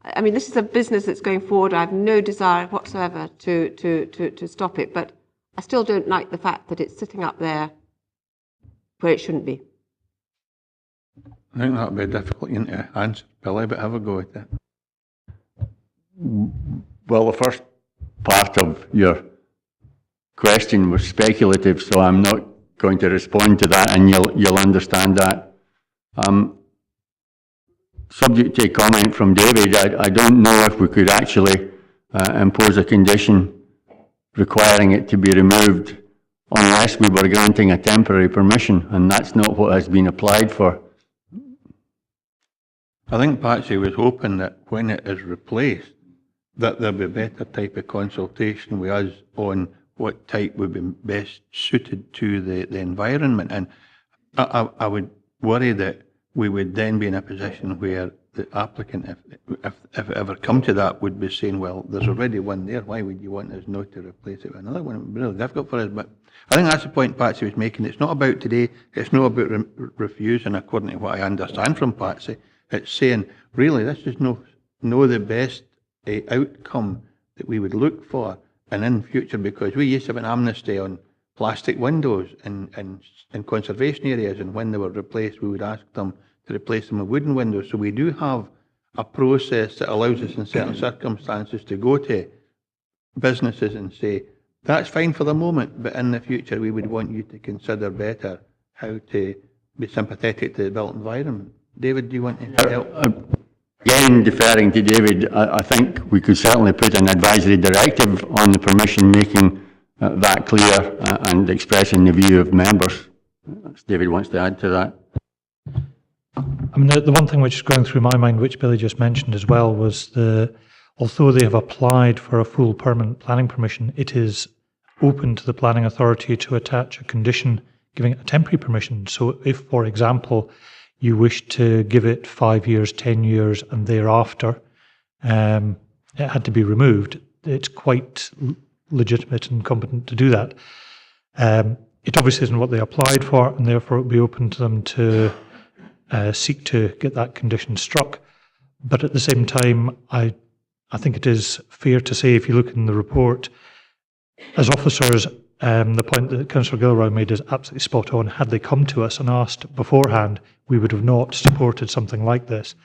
I mean, this is a business that's going forward. I have no desire whatsoever to stop it, but I still don't like the fact that it's sitting up there where it shouldn't be. I think that would be a difficult one to answer, Billy, but have a go at it. Well, the first part of your question was speculative, so I'm not going to respond to that, and you'll understand that. Subject to a comment from David, I don't know if we could actually impose a condition requiring it to be removed unless we were granting a temporary permission, and that's not what has been applied for. I think Patsy was hoping that when it is replaced, that there'll be a better type of consultation with us on what type would be best suited to the environment. And I would worry that we would then be in a position where the applicant, if it ever come to that, would be saying, well, there's already one there, why would you want us not to replace it with another one? It would be really difficult for us. But I think that's the point Patsy was making. It's not about today, it's not about refusing, according to what I understand from Patsy. It's saying, really, this is no the best outcome that we would look for, and in future, because we used to have an amnesty on plastic windows in conservation areas, and when they were replaced, we would ask them to replace them with wooden windows. So we do have a process that allows us in certain circumstances to go to businesses and say, that's fine for the moment, but in the future we would want you to consider better how to be sympathetic to the built environment. David, do you want to help? Again, deferring to David, I think we could certainly put an advisory directive on the permission-making that clear and expressing the view of members. David wants to add to that. I mean, the one thing which is going through my mind, which Billy just mentioned as well, was although they have applied for a full permanent planning permission, it is open to the planning authority to attach a condition giving it a temporary permission. So if, for example, you wish to give it 5 years, 10 years, and thereafter it had to be removed, it's quite legitimate and competent to do that. It obviously isn't what they applied for, and therefore it would be open to them to seek to get that condition struck. But at the same time, I think it is fair to say, if you look in the report, as officers, the point that Councillor Gilroy made is absolutely spot on. Had they come to us and asked beforehand, we would have not supported something like this.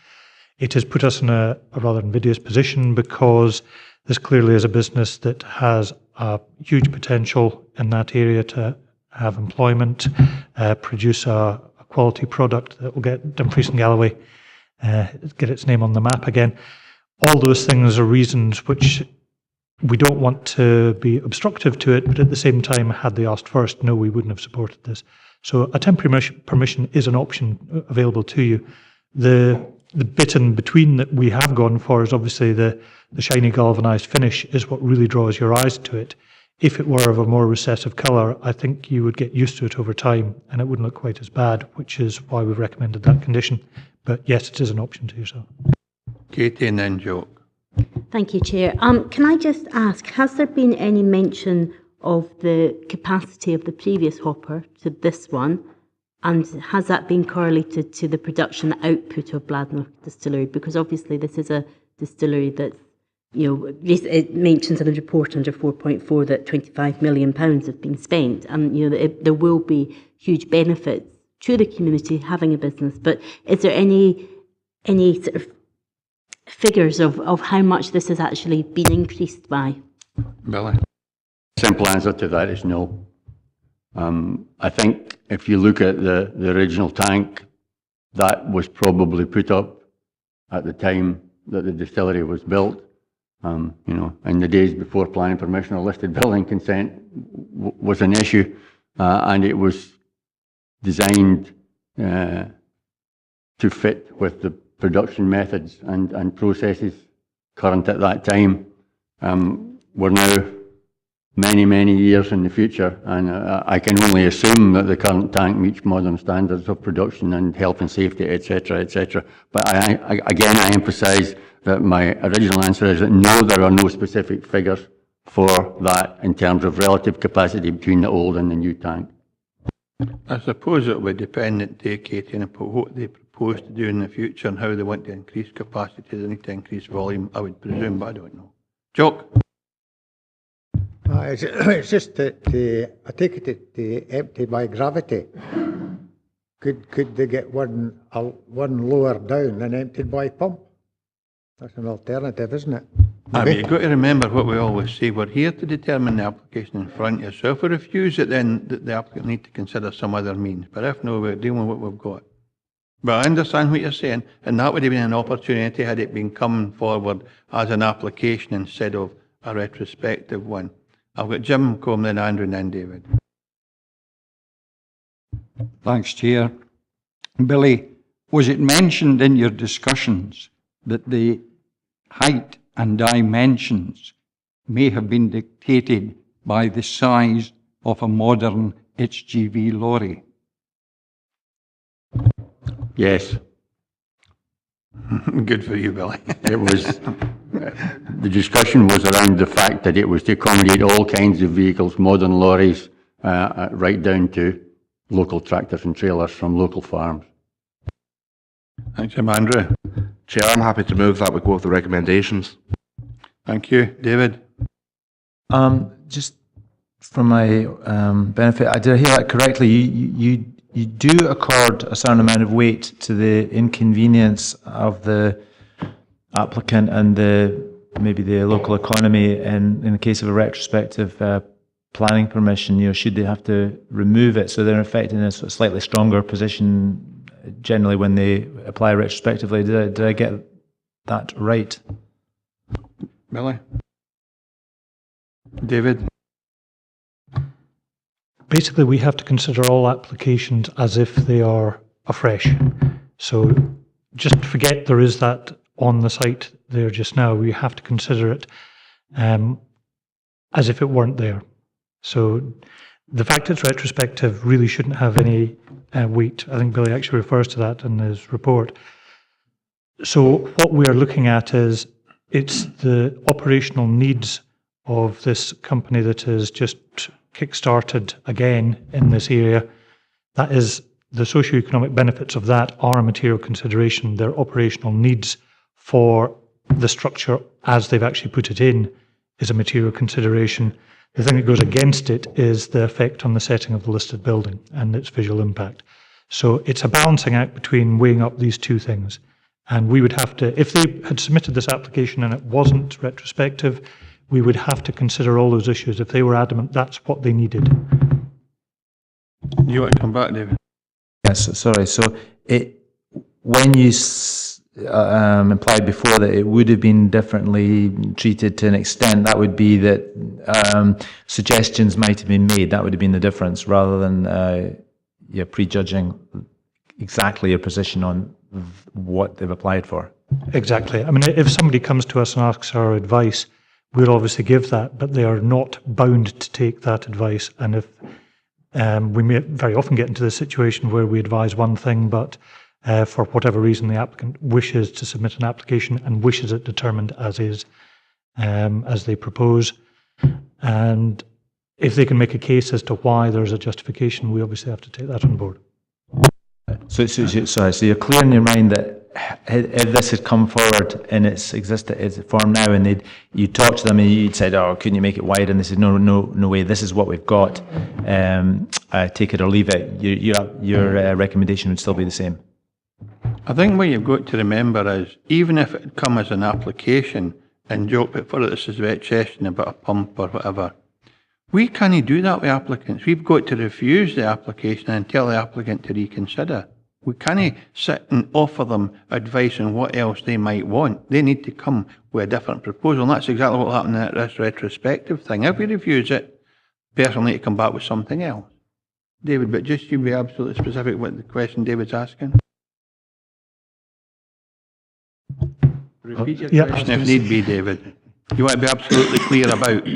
It has put us in a rather invidious position, because this clearly is a business that has a huge potential in that area to have employment, produce a quality product that will get Dumfries and Galloway, get its name on the map again. All those things are reasons which we don't want to be obstructive to it, but at the same time, had they asked first, no, we wouldn't have supported this. So a temporary permission is an option available to you. The bit in between that we have gone for is obviously the shiny galvanised finish is what really draws your eyes to it. If it were of a more recessive colour, I think you would get used to it over time and it wouldn't look quite as bad, which is why we've recommended that condition. But yes, it is an option to yourself. Katie and then Joe. Thank you, Chair. Can I just ask, has there been any mention of the capacity of the previous hopper to this one? And has that been correlated to the production output of Bladnoch Distillery? Because obviously this is a distillery that, it mentions in the report under 4.4 that £25 million have been spent. And, there will be huge benefits to the community having a business. But is there any sort of figures of how much this has actually been increased by? Billy? Simple answer to that is no. I think if you look at the original tank, that was probably put up at the time that the distillery was built. In the days before planning permission or listed building consent was an issue, and it was designed to fit with the production methods and processes current at that time. We're now many years in the future, and I can only assume that the current tank meets modern standards of production and health and safety, etc., etc. But I emphasise that my original answer is that no, there are no specific figures for that in terms of relative capacity between the old and the new tank. I suppose it would depend, Katie, on what they propose to do in the future and how they want to increase capacity. They need to increase volume, I would presume, but I don't know. Jock? It's just that I take it to empty by gravity. Could they get one lower down and emptied by pump? That's an alternative, isn't it? But you've got to remember what we always say, we're here to determine the application in front of you. So if we refuse it, then the applicant need to consider some other means. But if no, we're dealing with what we've got. But I understand what you're saying, and that would have been an opportunity had it been coming forward as an application instead of a retrospective one. I've got Jim Combe, then Andrew, and then David. Thanks, Chair. Billy, was it mentioned in your discussions that the height and dimensions may have been dictated by the size of a modern HGV lorry? Yes. Good for you, Billy. It was, the discussion was around the fact that it was to accommodate all kinds of vehicles, modern lorries, right down to local tractors and trailers from local farms. Thanks, Andrew. Chair, I'm happy to move that we go with the recommendations. Thank you. David? Just for my benefit, did I hear that correctly? You do accord a certain amount of weight to the inconvenience of the applicant and maybe the local economy in the case of a retrospective planning permission, should they have to remove it, so they're in effect in a sort of slightly stronger position generally when they apply retrospectively. Did I get that right? Billy? David? basically we have to consider all applications as if they are afresh. So just forget there is that on the site there just now. We have to consider it as if it weren't there. So the fact it's retrospective really shouldn't have any weight. I think Billy actually refers to that in his report. So what we are looking at is it's the operational needs of this company that is just kick-started again in this area. That is, the socio-economic benefits of that are a material consideration. Their operational needs for the structure as they've actually put it in is a material consideration. The thing that goes against it is the effect on the setting of the listed building and its visual impact. So it's a balancing act between weighing up these two things. And we would have to, if they had submitted this application and it wasn't retrospective, we would have to consider all those issues if they were adamant that's what they needed. You want to come back, David? Yes, sorry. So when you implied before that it would have been differently treated to an extent, that would be that suggestions might have been made. That would have been the difference, rather than prejudging exactly your position on what they've applied for. Exactly. I mean, if somebody comes to us and asks our advice, we'll obviously give that, but they are not bound to take that advice. And if we may very often get into the situation where we advise one thing, but for whatever reason the applicant wishes to submit an application and wishes it determined as is, as they propose. And if they can make a case as to why there's a justification, we obviously have to take that on board. So you're clear in your mind that if this had come forward in its form now, and you talked to them and you said, "Oh, couldn't you make it wider?" And they said, "No way. This is what we've got. Take it or leave it." Your recommendation would still be the same. I think what you've got to remember is, even if it had come as an application and Joe put for it, this is wet chest and a bit of pump or whatever, we can't do that with applicants. We've got to refuse the application and tell the applicant to reconsider. We can't sit and offer them advice on what else they might want. They need to come with a different proposal, and that's exactly what happened at this retrospective thing. If we refuse it, the person need to come back with something else. David, but just you be absolutely specific what the question David's asking. Repeat your question if need be, David. You want to be absolutely clear about.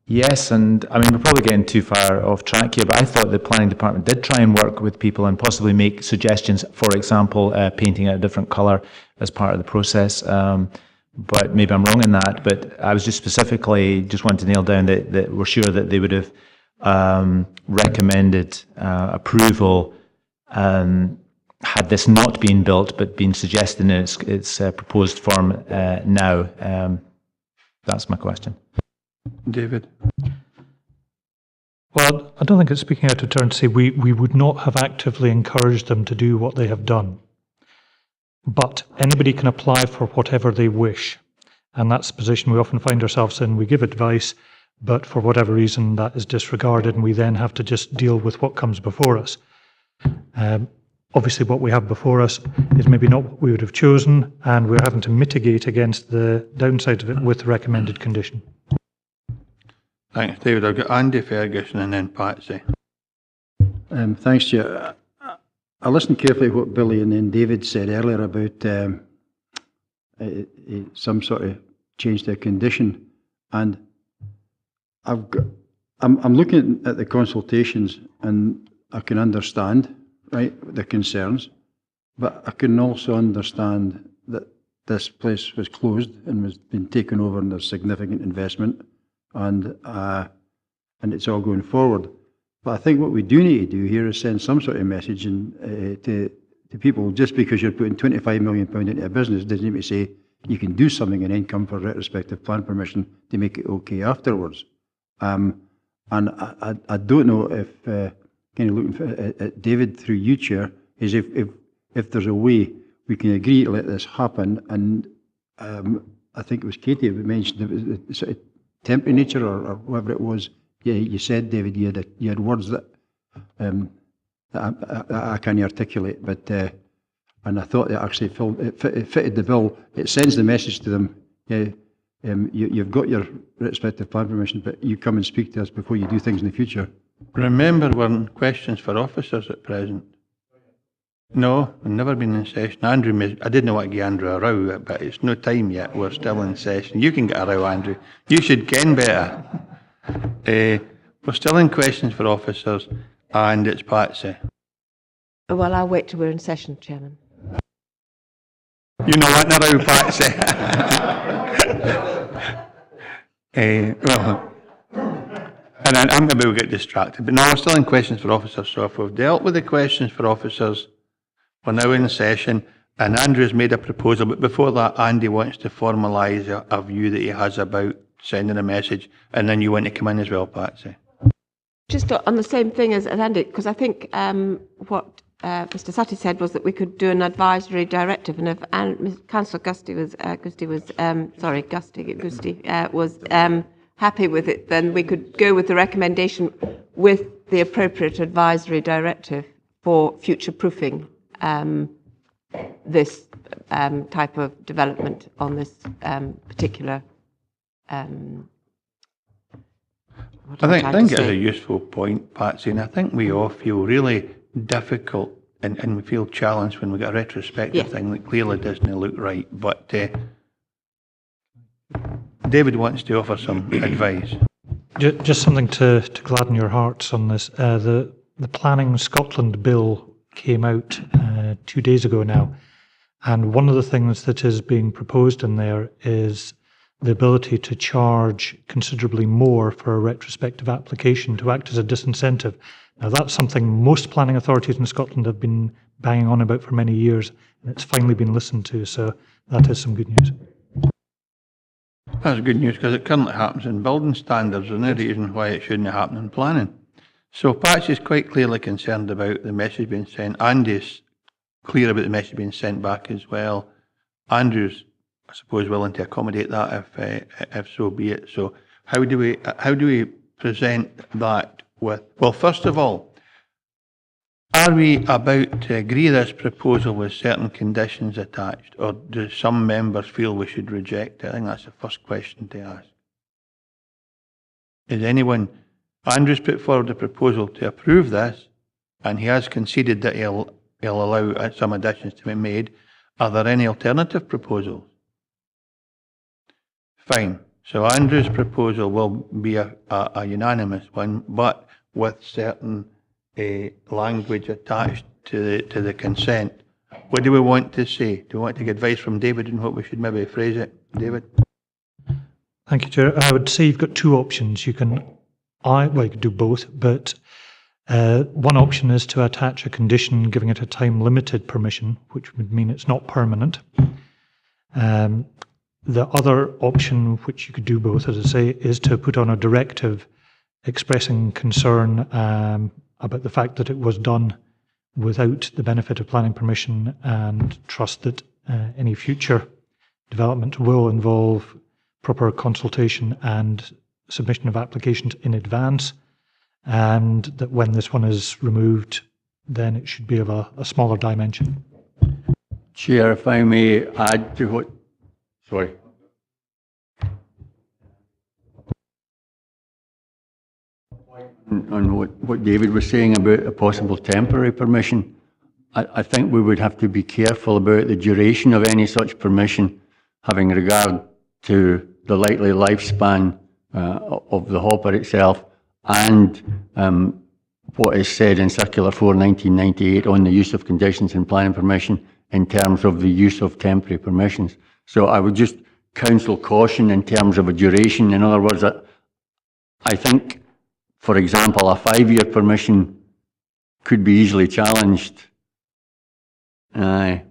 Yes, and I mean, we're probably getting too far off track here, but I thought the planning department did try and work with people and possibly make suggestions, for example, painting a different colour as part of the process. But maybe I'm wrong in that, but I was just specifically just wanting to nail down that we're sure that they would have recommended approval had this not been built, but been suggested in its proposed form now. That's my question. David? Well, I don't think it's speaking out of turn to say we would not have actively encouraged them to do what they have done. But anybody can apply for whatever they wish. And that's the position we often find ourselves in. We give advice, but for whatever reason that is disregarded, and we then have to just deal with what comes before us. Obviously what we have before us is maybe not what we would have chosen, and we're having to mitigate against the downside of it with the recommended condition. Thanks, David. I've got Andy Ferguson and then Patsy. Thanks, Chair. I listened carefully to what Billy and then David said earlier about some sort of change to a condition, and I'm looking at the consultations, and I can understand, right, the concerns, but I can also understand that this place was closed and was been taken over, and there's significant investment, and it's all going forward. But I think what we do need to do here is send some sort of message to people. Just because you're putting £25 million into a business doesn't mean to say you can do something and then come for retrospective plan permission to make it okay afterwards. And I don't know if, kind of looking at David through you, Chair, is if there's a way we can agree to let this happen. And I think it was Katie who mentioned the sort of temporary nature or whatever it was. Yeah, you said, David, you had words that I can't articulate, but and I thought it actually fitted the bill. It sends the message to them. Yeah, You've got your retrospective plan permission, but you come and speak to us before you do things in the future. Remember, we're in questions for officers at present. No, we've never been in session. Andrew, I didn't want to give Andrew a row, but it's no time yet. We're still in session. You can get a row, Andrew. You should ken better. We're still in questions for officers, and it's Patsy. Well, I'll wait till we're in session, Chairman. You know what, a row, Patsy. Well, and I'm maybe we'll get distracted, but no, we're still in questions for officers. So if we've dealt with the questions for officers, we're now in session, and Andrew's made a proposal, but before that, Andy wants to formalise a view that he has about sending a message, and then you want to come in as well, Patsy. Just on the same thing as Andy, because I think what Mr. Sutty said was that we could do an advisory directive, and if Councillor Gusty was happy with it, then we could go with the recommendation with the appropriate advisory directive for future-proofing this type of development on this particular. I think it's a useful point, Patsy, and I think we all feel really difficult and we feel challenged when we get a retrospective thing that clearly doesn't look right. But David wants to offer some advice. Just something to gladden your hearts on this. The Planning Scotland bill came out 2 days ago now, and one of the things that is being proposed in there is the ability to charge considerably more for a retrospective application to act as a disincentive. Now, that's something most planning authorities in Scotland have been banging on about for many years, and it's finally been listened to, so that is some good news. That's good news, because it currently happens in building standards, and no reason why it shouldn't happen in planning. So Patch is quite clearly concerned about the message being sent. Andy's clear about the message being sent back as well. Andrew's, I suppose, willing to accommodate that if so be it. So how do we present that with? Well, first of all, are we about to agree this proposal with certain conditions attached, or do some members feel we should reject it? I think that's the first question to ask. Is anyone? Andrew's put forward a proposal to approve this, and he has conceded that he'll allow some additions to be made. Are there any alternative proposals? Fine. So Andrew's proposal will be a unanimous one, but with certain language attached to the consent. What do we want to say? Do we want to get advice from David on what we should maybe phrase it? David? Thank you, Chair. I would say you've got two options. You can do both, but one option is to attach a condition giving it a time-limited permission, which would mean it's not permanent. The other option, which you could do both, as I say, is to put on a directive expressing concern about the fact that it was done without the benefit of planning permission, and trust that any future development will involve proper consultation and submission of applications in advance, and that when this one is removed, then it should be of a smaller dimension. Chair, if I may add to what... Sorry. On what David was saying about a possible temporary permission, I think we would have to be careful about the duration of any such permission, having regard to the likely lifespan of the hopper itself, and what is said in Circular 4 1998 on the use of conditions in planning permission in terms of the use of temporary permissions. So I would just counsel caution in terms of a duration. In other words, I think, for example, a 5-year permission could be easily challenged. Yeah.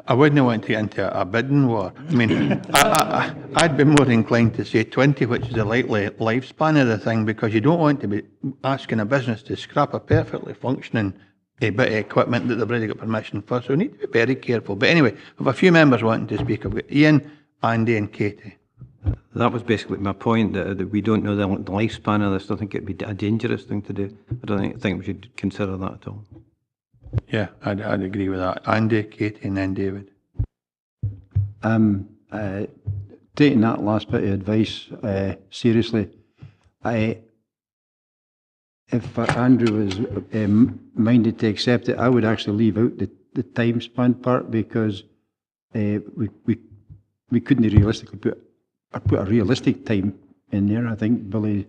I wouldn't want to get into a bidding war. I mean, I'd be more inclined to say 20, which is the likely lifespan of the thing, because you don't want to be asking a business to scrap a perfectly functioning bit of equipment that they've already got permission for. So we need to be very careful. But anyway, we have a few members wanting to speak. I've got Ian, Andy and Katie. That was basically my point, that we don't know the lifespan of this. I think it'd be a dangerous thing to do. I don't think we should consider that at all. Yeah, I'd agree with that. Andy, Katie and then David. I taking that last bit of advice seriously, if Andrew was minded to accept it, I would actually leave out the time span part, because we couldn't realistically put a realistic time in there. I think Billy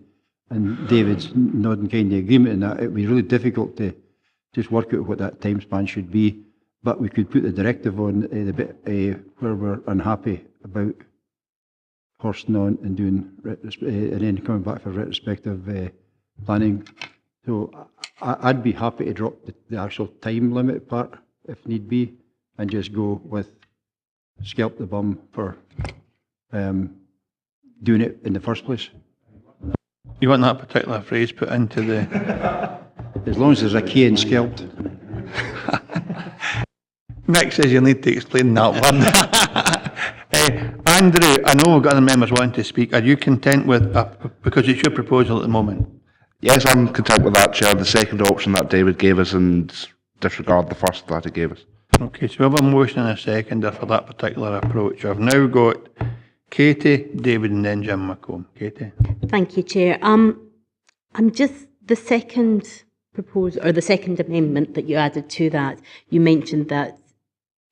and David's nodding kind of agreement in that. It would be really difficult to just work out what that time span should be, but we could put the directive on the bit where we're unhappy about horsing on and doing and then coming back for retrospective planning. So I'd be happy to drop the actual time limit part if need be, and just go with scalp the bum for doing it in the first place. You want that particular phrase put into the... As long as there's a K in scalped. Nick says you need to explain that one. Andrew, I know we've got other members wanting to speak. Are you content with, because it's your proposal at the moment? Yes, I'm content with that, Chair. The second option that David gave us, and disregard the first that he gave us. Okay, so we have a motion and a seconder for that particular approach. I've now got Katie, David, and then Jim McComb. Katie. Thank you, Chair. I'm just the second proposal, or the second amendment that you added to that. You mentioned that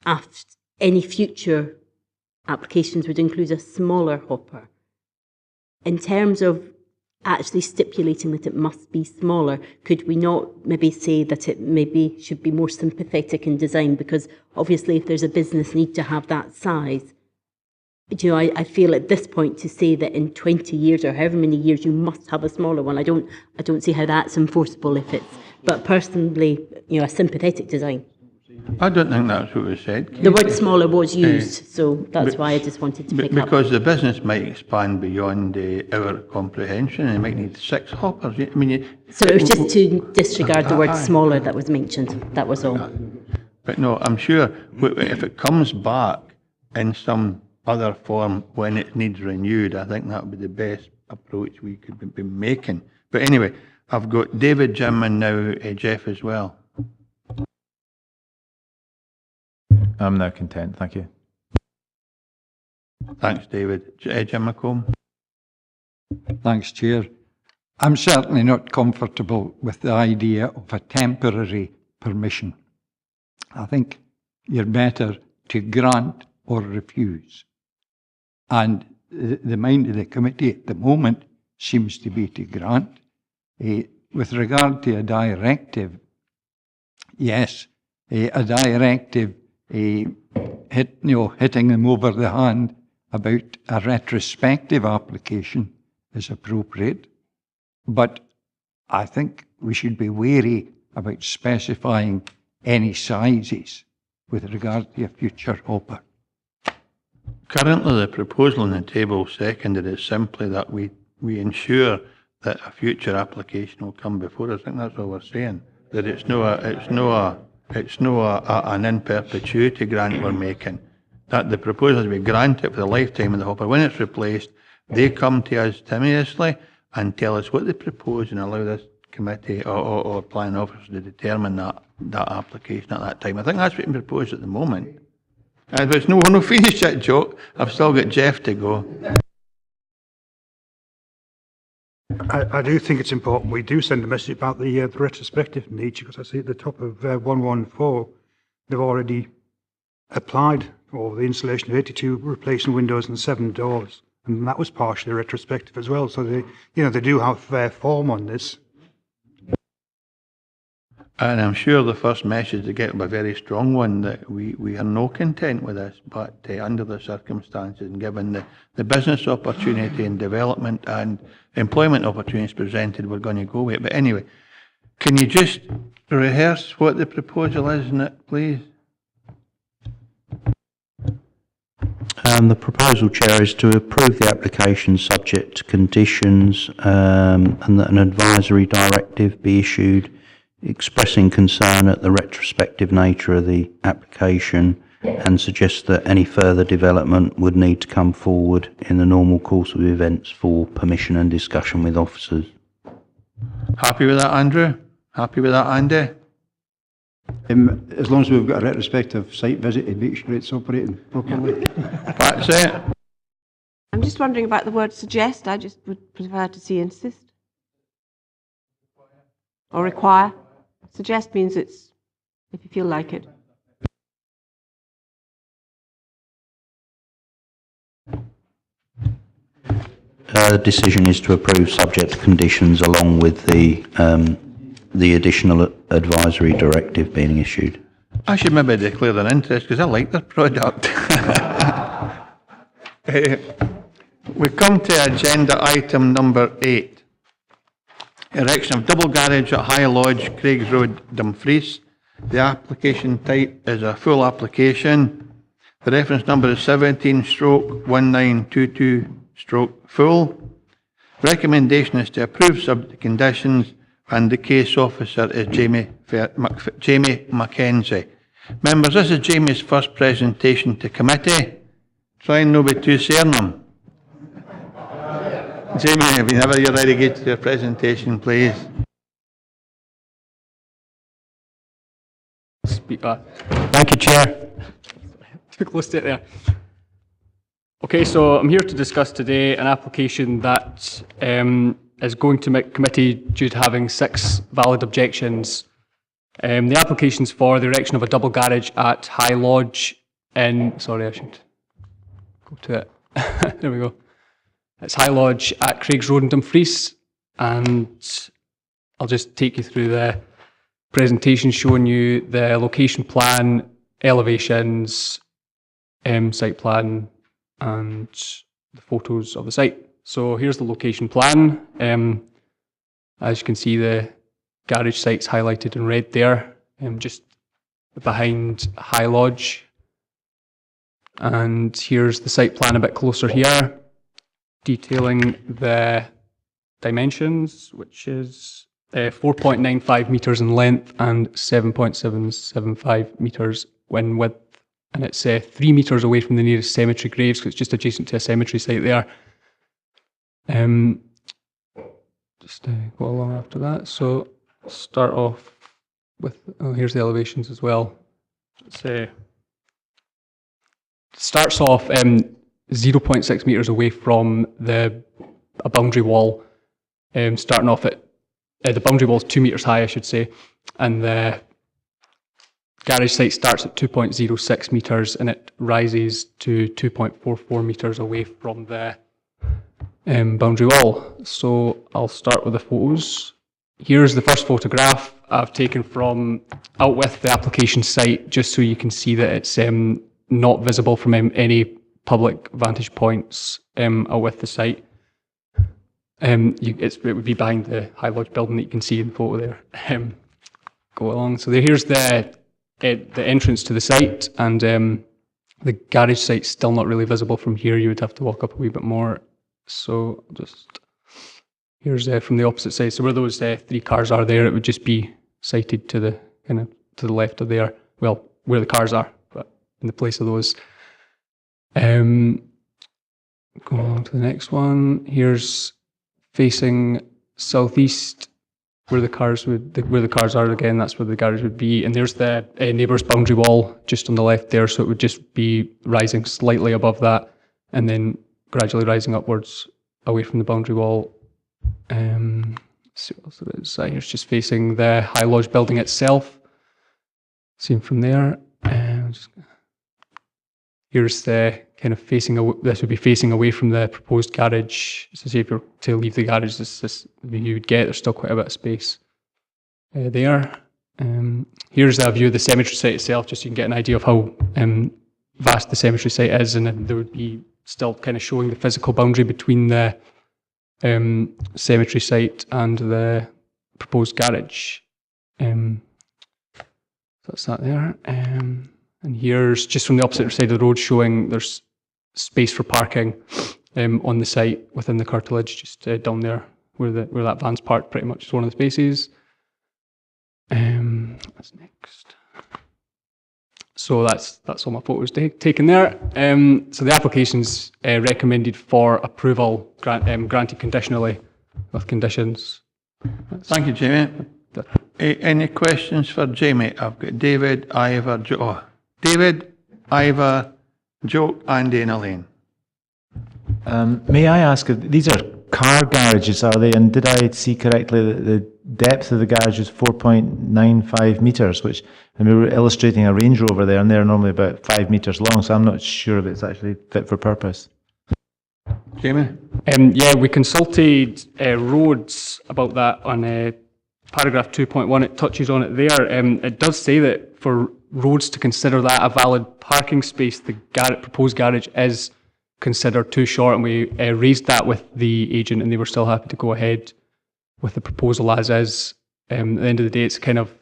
after any future applications would include a smaller hopper. In terms of actually stipulating that it must be smaller, could we not maybe say that it maybe should be more sympathetic in design? Because obviously if there's a business need to have that size, you know, I feel at this point to say that in 20 years or however many years you must have a smaller one, I don't see how that's enforceable if it's, but personally, you know, a sympathetic design. I don't think that's what was said. The word smaller was used, so that's why I just wanted to pick up. Because the business might expand beyond our comprehension, and it might need 6 hoppers. I mean, so it was just to disregard the word smaller that was mentioned, that was all. But no, I'm sure if it comes back in some other form when it needs renewed, I think that would be the best approach we could be making. But anyway, I've got David, Jim, and now Jeff as well. I'm now content, thank you. Thanks, David. Jim McComb. Thanks, Chair. I'm certainly not comfortable with the idea of a temporary permission. I think you're better to grant or refuse. And the mind of the committee at the moment seems to be to grant. With regard to a directive, yes, a directive hitting them over the hand about a retrospective application is appropriate, but I think we should be wary about specifying any sizes with regard to a future hopper. Currently, the proposal on the table seconded is simply that we ensure that a future application will come before us. I think that's all we're saying. That it's no an in perpetuity grant we're making. That the proposal is we grant it for the lifetime of the hopper. When it's replaced, they come to us timorously and tell us what they propose and allow this committee or planning officer to determine that application at that time. I think that's what's being proposed at the moment. But it's no finished that joke. I've still got Jeff to go. I do think it's important we do send a message about the retrospective nature, because I see at the top of 114 they've already applied for the installation of 82 replacing windows and 7 doors, and that was partially retrospective as well. So they do have fair form on this. And I'm sure the first message to get will be a very strong one, that we are no content with this, but under the circumstances and given the business opportunity and development and employment opportunities presented, we're going to go with it. But anyway, can you just rehearse what the proposal is, Nick, please? The proposal, Chair, is to approve the application subject to conditions and that an advisory directive be issued expressing concern at the retrospective nature of the application and suggest that any further development would need to come forward in the normal course of events for permission and discussion with officers. Happy with that, Andrew? Happy with that, Andy? As long as we've got a retrospective site visit to make sure it's operating properly. That's it. I'm just wondering about the word suggest. I just would prefer to see insist. Or require. Suggest means it's if you feel like it. The decision is to approve subject to conditions along with the additional advisory directive being issued. I should maybe declare an interest because I like this product. We come to agenda item number 8. Erection of double garage at High Lodge, Craigs Road, Dumfries. The application type is a full application. The reference number is 17/1922/full. Recommendation is to approve subject to conditions, and the case officer is Jamie Mackenzie. Members, this is Jamie's first presentation to committee. Try and not be too certain. Jamie, whenever you're ready, get to your presentation, please. Speaker. Thank you, Chair. Too close to it there. Okay, so I'm here to discuss today an application that is going to committee due to having 6 valid objections. The application's for the erection of a double garage at High Lodge in, sorry, I should go to it. There we go. It's High Lodge at Craigs Road in Dumfries, and I'll just take you through the presentation showing you the location plan, elevations, site plan, and the photos of the site. So here's the location plan. As you can see, the garage site's highlighted in red there, just behind High Lodge. And here's the site plan a bit closer here, detailing the dimensions, which is 4.95 metres in length and 7.775 metres in width. And it's 3 metres away from the nearest cemetery graves, because it's just adjacent to a cemetery site there. Just go along after that. So start off with, here's the elevations as well. Starts off 0.6 metres away from a boundary wall, starting off at, the boundary wall is 2 metres high, I should say, and the garage site starts at 2.06 metres and it rises to 2.44 metres away from the boundary wall. So I'll start with the photos. Here's the first photograph I've taken from out with the application site, just so you can see that it's not visible from any public vantage points out with the site. It would be behind the High Lodge building that you can see in the photo there. Go along. So here's the entrance to the site, and the garage site's still not really visible from here. You would have to walk up a wee bit more. So here's from the opposite side. So where those 3 cars are there, it would just be sited to the to the left of there. Well, where the cars are, but in the place of those. Going on to the next one. Here's facing southeast, where the cars are again. That's where the garage would be. And there's the neighbour's boundary wall just on the left there. So it would just be rising slightly above that, and then gradually rising upwards away from the boundary wall. See what else it is. Here's just facing the High Lodge building itself. Seen from there. Here's the kind of facing. This would be facing away from the proposed garage. So say if you're to leave the garage, this view you would get. There's still quite a bit of space there. Here's a view of the cemetery site itself, just so you can get an idea of how vast the cemetery site is, and then there would be still kind of showing the physical boundary between the cemetery site and the proposed garage. So that's that there. And here's just from the opposite side of the road, showing there's space for parking on the site within the curtilage, just down there where that van's parked. Pretty much is one of the spaces. What's next? So that's all my photos taken there. So the application's recommended for approval, granted conditionally with conditions. Thank you, Jamie. Any questions for Jamie? I've got David, Ivor, David, Ivor, Joe, Andy and Elaine. May I ask, if these are car garages, are they? And did I see correctly that the depth of the garage is 4.95 metres, which, and we were illustrating a Range Rover there, and they're normally about 5 metres long, so I'm not sure if it's actually fit for purpose. Jamie? Yeah, we consulted roads about that on paragraph 2.1. It touches on it there. It does say that for roads to consider that a valid parking space, the proposed garage is considered too short, and we raised that with the agent, and they were still happy to go ahead with the proposal as is. At the end of the day, it's kind of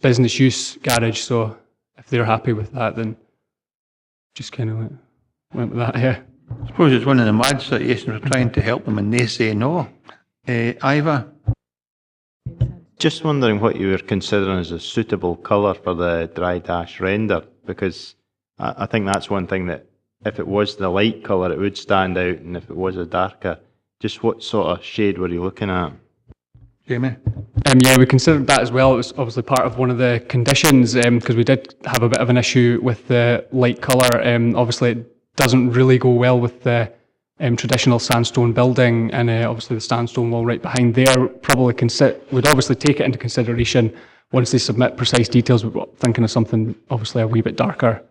business use garage, so if they're happy with that, then just kind of went with that, yeah. I suppose it's one of the mad situations. We're trying to help them and they say no. Ivor? Just wondering what you were considering as a suitable colour for the dry dash render, because I think that's one thing that if it was the light colour it would stand out, and if it was a darker, just what sort of shade were you looking at? Jamie? Yeah, we considered that as well. It was obviously part of one of the conditions, because we did have a bit of an issue with the light colour. Obviously it doesn't really go well with the traditional sandstone building, and obviously the sandstone wall right behind there probably would obviously take it into consideration once they submit precise details. We're thinking of something obviously a wee bit darker.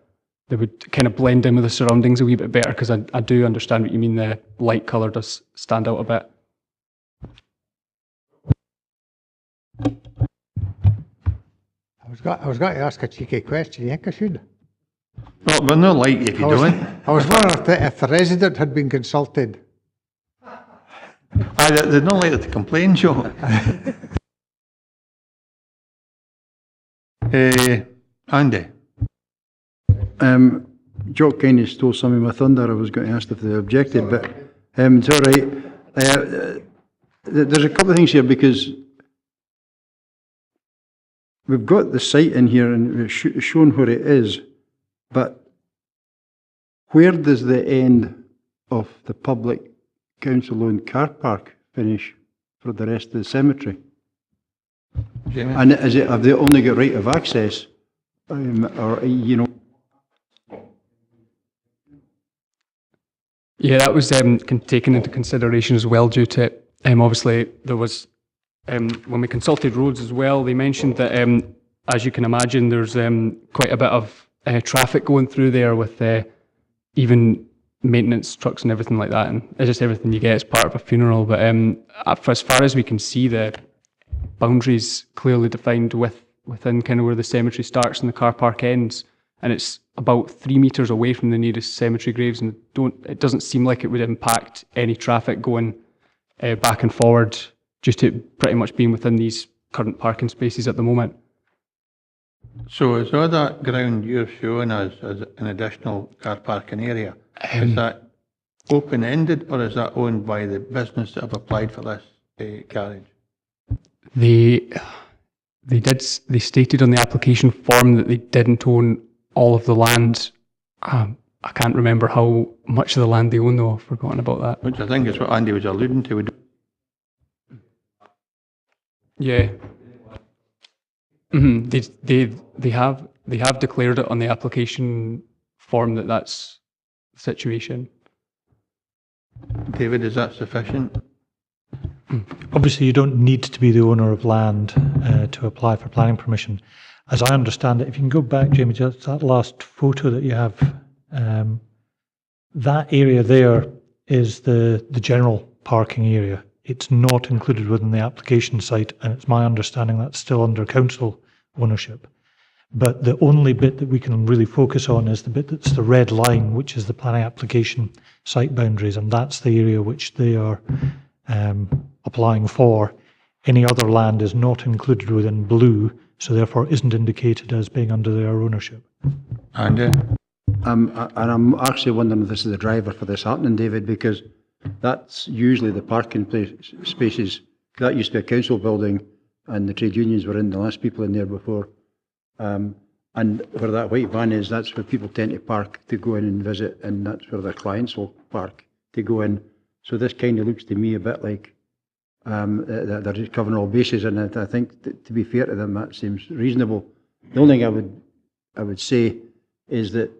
They would kind of blend in with the surroundings a wee bit better, because I do understand what you mean. The light colour does stand out a bit. I was going to ask a cheeky question. You think I should? Well, we're not like you if you don't. I was wondering if the resident had been consulted. They're not likely to complain, Joe. Andy? Joe kind of stole some of my thunder. I was going to ask if they objected, but it's all right. There's a couple of things here, because we've got the site in here and we've shown where it is, but where does the end of the public council-owned car park finish for the rest of the cemetery? Jamie? And have they only got right of access, or Yeah, that was taken into consideration as well, due to obviously there was when we consulted roads as well, they mentioned that as you can imagine, there's quite a bit of traffic going through there with even maintenance trucks and everything like that, and it's just everything you get as part of a funeral. But as far as we can see, the boundaries clearly defined within kind of where the cemetery starts and the car park ends, and it's about 3 metres away from the nearest cemetery graves, and it doesn't seem like it would impact any traffic going back and forward, just to pretty much being within these current parking spaces at the moment. So is all that ground you're showing us as an additional car parking area, is that open-ended, or is that owned by the business that have applied for this garage? They stated on the application form that they didn't own all of the land. I can't remember how much of the land they own, though. I've forgotten about that. Which I think is what Andy was alluding to. Yeah. Mm-hmm. They have declared it on the application form that that's the situation. David, is that sufficient? Obviously, you don't need to be the owner of land to apply for planning permission. As I understand it, if you can go back, Jamie, just that last photo that you have, that area there is the general parking area. It's not included within the application site, and it's my understanding that's still under council ownership. But the only bit that we can really focus on is the bit that's the red line, which is the planning application site boundaries, and that's the area which they are applying for. Any other land is not included within blue, so therefore isn't indicated as being under their ownership. Andy? And I'm actually wondering if this is the driver for this happening, David, because that's usually the parking spaces. That used to be a council building, and the trade unions were in, the last people in there before. And where that white van is, that's where people tend to park to go in and visit, and that's where their clients will park to go in. So this kind of looks to me a bit like They're just covering all bases, and I think to be fair to them, that seems reasonable. The only thing I would say is that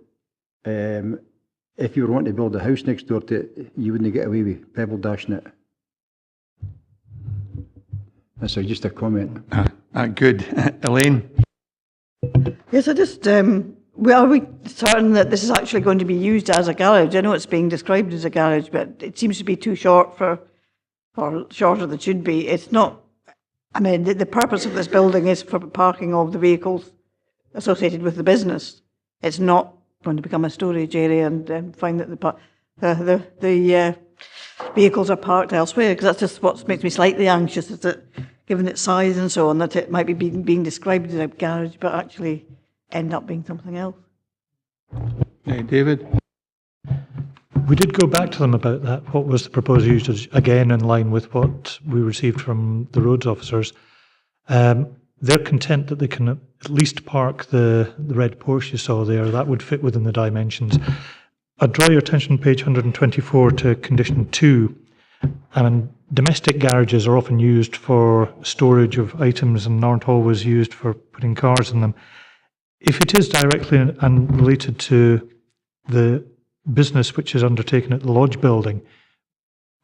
if you were wanting to build a house next door to it, you wouldn't get away with pebble dashing it. That's just a comment. Good. Elaine? Yes, I just, are we certain that this is actually going to be used as a garage? I know it's being described as a garage, but it seems to be too short or shorter than it should be. It's not, I mean, the purpose of this building is for parking of the vehicles associated with the business. It's not going to become a storage area and find that the vehicles are parked elsewhere, because that's just what makes me slightly anxious, is that given its size and so on, that it might be being described as a garage, but actually end up being something else. Hey, David? We did go back to them about that. What was the proposed usage? Again, in line with what we received from the roads officers. They're content that they can at least park the red Porsche you saw there. That would fit within the dimensions. I'd draw your attention, page 124, to condition 2. Domestic garages are often used for storage of items and aren't always used for putting cars in them. If it is directly and related to the business which is undertaken at the lodge building,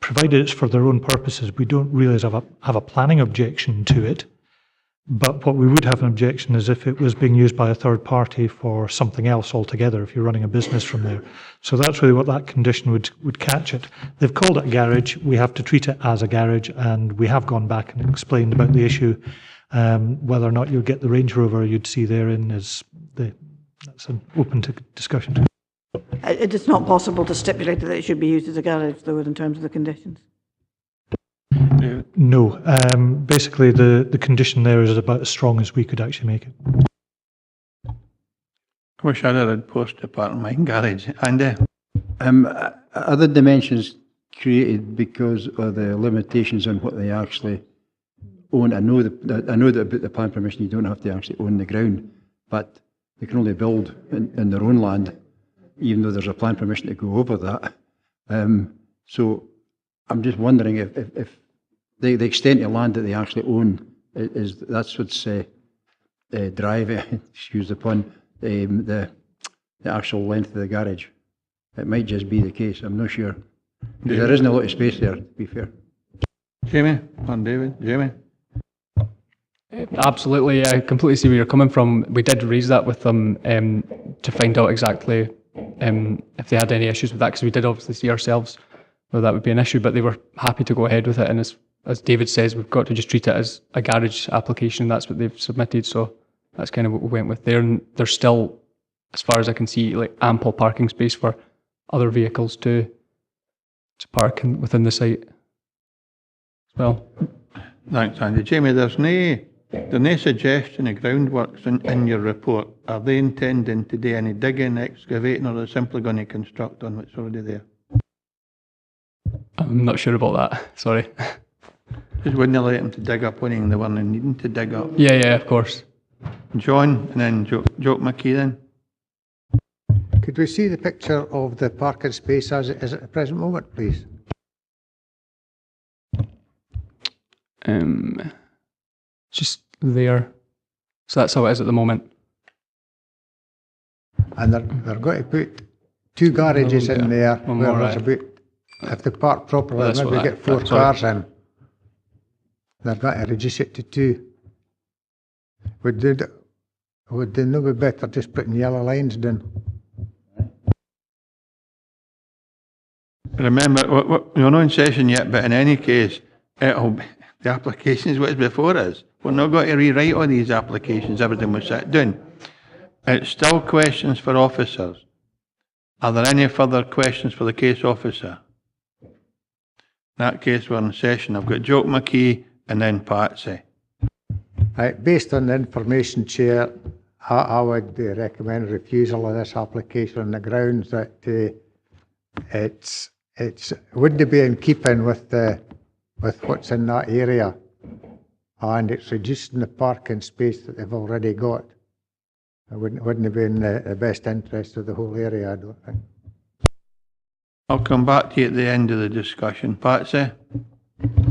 provided it's for their own purposes, we don't really have a planning objection to it. But what we would have an objection is if it was being used by a third party for something else altogether, if you're running a business from there. So that's really what that condition would catch it. They've called it a garage. We have to treat it as a garage, and we have gone back and explained about the issue. Whether or not you'll get the Range Rover you'd see therein that's an open to discussion. It's not possible to stipulate that it should be used as a garage, though, in terms of the conditions. No. Basically, the condition there is about as strong as we could actually make it. I wish I had post apart in my garage. Andy? Are the dimensions created because of the limitations on what they actually own? I know that about the plan permission, you don't have to actually own the ground, but they can only build in their own land, even though there's a plan permission to go over that. So I'm just wondering if the extent of land that they actually own that's what's driving, excuse the pun, the actual length of the garage. It might just be the case. I'm not sure. There isn't a lot of space there, to be fair. Jamie? On David? Jamie? Absolutely, I completely see where you're coming from. We did raise that with them to find out exactly if they had any issues with that, because we did obviously see ourselves where that would be an issue, but they were happy to go ahead with it. And as David says, we've got to just treat it as a garage application. That's what they've submitted, so that's kind of what we went with there. And there's still, as far as I can see, like ample parking space for other vehicles to park within the site as well. Thanks, Andy. Jamie, there's no suggestion of groundworks in your report. Are they intending to do any digging, excavating, or are they simply going to construct on what's already there? I'm not sure about that, sorry. Just wouldn't you let them to dig up winning the one they needing to dig up? Yeah, of course. John, and then Joe McKee then. Could we see the picture of the parking space as it is at the present moment, please? Just there. So that's how it is at the moment. And they're going to put 2 garages in there where there's about, if they park properly, maybe get 4 cars in. They're going to reduce it to 2. Would they not be better just putting yellow lines down? Remember, we're not in session yet, but in any case, the application is what's before us. We're not going to rewrite all these applications, everything was set down. It's still questions for officers. Are there any further questions for the case officer? In that case, we're in session. I've got Joe McKee and then Patsy. Right, based on the information, Chair, I would recommend refusal of this application on the grounds that it wouldn't be in keeping with what's in that area, and it's reducing the parking space that they've already got. It wouldn't be in the best interest of the whole area, I don't think. I'll come back to you at the end of the discussion. Patsy?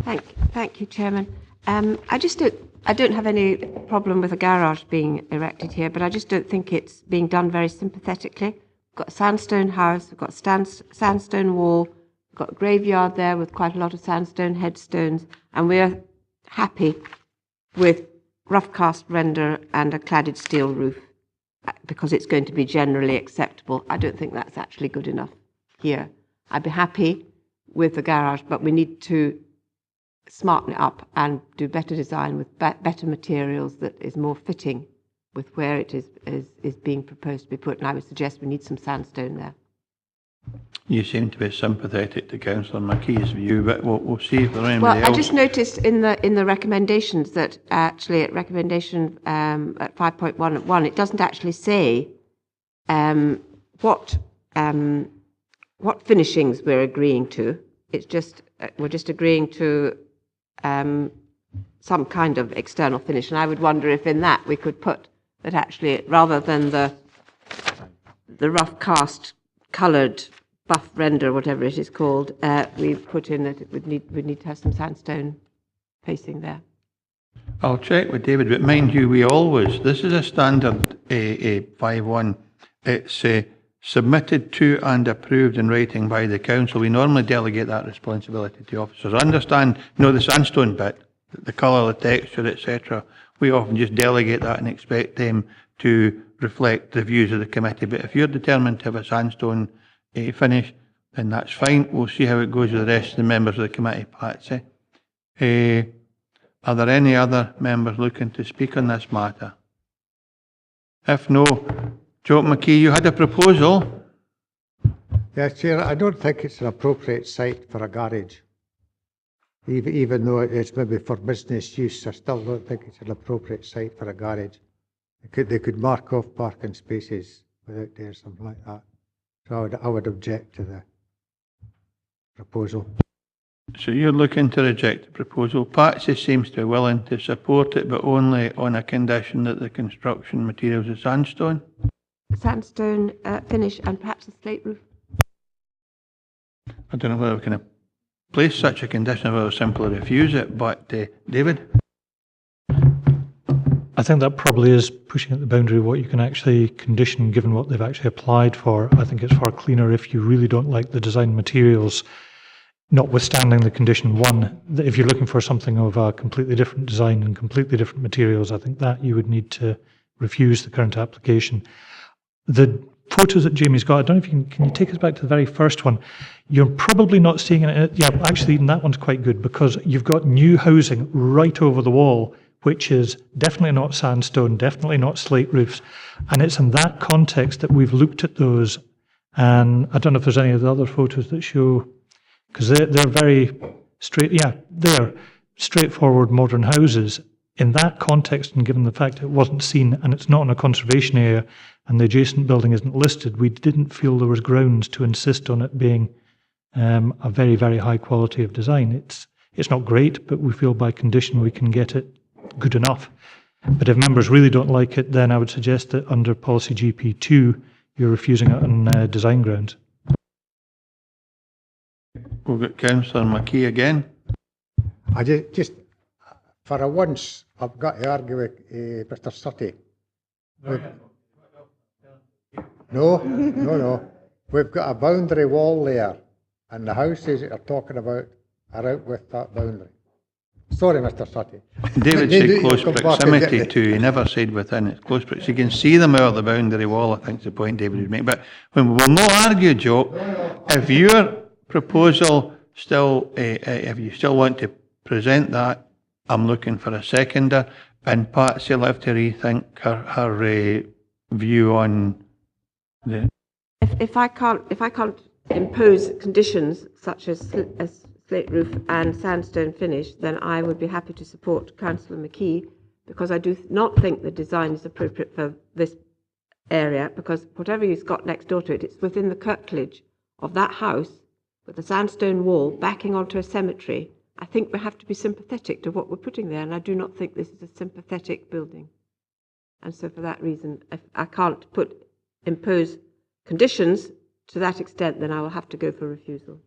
Thank Thank you, Chairman. I don't have any problem with a garage being erected here, but I just don't think it's being done very sympathetically. We've got a sandstone house, we've got a sandstone wall, we've got a graveyard there with quite a lot of sandstone headstones, and we're happy with rough cast render and a cladded steel roof because it's going to be generally acceptable. I don't think that's actually good enough here. I'd be happy with the garage, but we need to smarten it up and do better design with better materials that is more fitting with where it is being proposed to be put. And I would suggest we need some sandstone there. You seem to be sympathetic to Councillor McKee's view, but we'll see if there are anybody else. I just noticed in the recommendations that actually at recommendation at 5.1 it doesn't actually say what finishings we're agreeing to. It's just we're just agreeing to some kind of external finish, and I would wonder if in that we could put that actually rather than the rough cast coloured buff render, whatever it is called, we put in that we'd need to have some sandstone facing there. I'll check with David, but mind you, this is a standard 5.1. It's submitted to and approved in writing by the council. We normally delegate that responsibility to officers. I understand, the sandstone bit, the colour, the texture, etc. We often just delegate that and expect them to reflect the views of the committee. But if you're determined to have a sandstone finish, then that's fine. We'll see how it goes with the rest of the members of the committee, Patsy. Are there any other members looking to speak on this matter? If no, Joe McKee, you had a proposal. Yes, Chair, I don't think it's an appropriate site for a garage. Even though it's maybe for business use, I still don't think it's an appropriate site for a garage. They could mark off parking spaces without there, something like that. So I would object to the proposal. So you're looking to reject the proposal. Patsy seems to be willing to support it, but only on a condition that the construction materials is sandstone. Sandstone finish and perhaps a slate roof. I don't know whether we can place such a condition or simply refuse it, but David? I think that probably is pushing at the boundary of what you can actually condition given what they've actually applied for. I think it's far cleaner if you really don't like the design materials, notwithstanding the condition 1, that if you're looking for something of a completely different design and completely different materials, I think that you would need to refuse the current application. The photos that Jamie's got, I don't know if you can you take us back to the very first one? You're probably not seeing it. Yeah, actually, even that one's quite good because you've got new housing right over the wall, which is definitely not sandstone, definitely not slate roofs. And it's in that context that we've looked at those. And I don't know if there's any of the other photos that show, because they're very straight, they're straightforward modern houses. In that context, and given the fact it wasn't seen and it's not in a conservation area and the adjacent building isn't listed, we didn't feel there was grounds to insist on it being a very, very high quality of design. It's not great, but we feel by condition we can get it good enough. But if members really don't like it, then I would suggest that under policy GP2, you're refusing it on design grounds. We've got Councillor McKee again. I just for a once, I've got to argue with Mr. Sutty. No. We've got a boundary wall there, and the houses that you're talking about are out with that boundary. Sorry, Mr. Sutty. David said close proximity to, he never said within. It's close proximity. You can see them out of the boundary wall, I think is the point David would make. But when we'll not argue, Joe, if your proposal still, if you still want to present that, I'm looking for a seconder, and Patsy will have to rethink her view on the... If I can't impose conditions such as slate roof and sandstone finish, then I would be happy to support Councillor McKee, because I do not think the design is appropriate for this area, because whatever he's got next door to it, it's within the curtilage of that house with a sandstone wall backing onto a cemetery. I think we have to be sympathetic to what we're putting there, and I do not think this is a sympathetic building. And so for that reason, if I can't impose conditions to that extent, then I will have to go for refusal.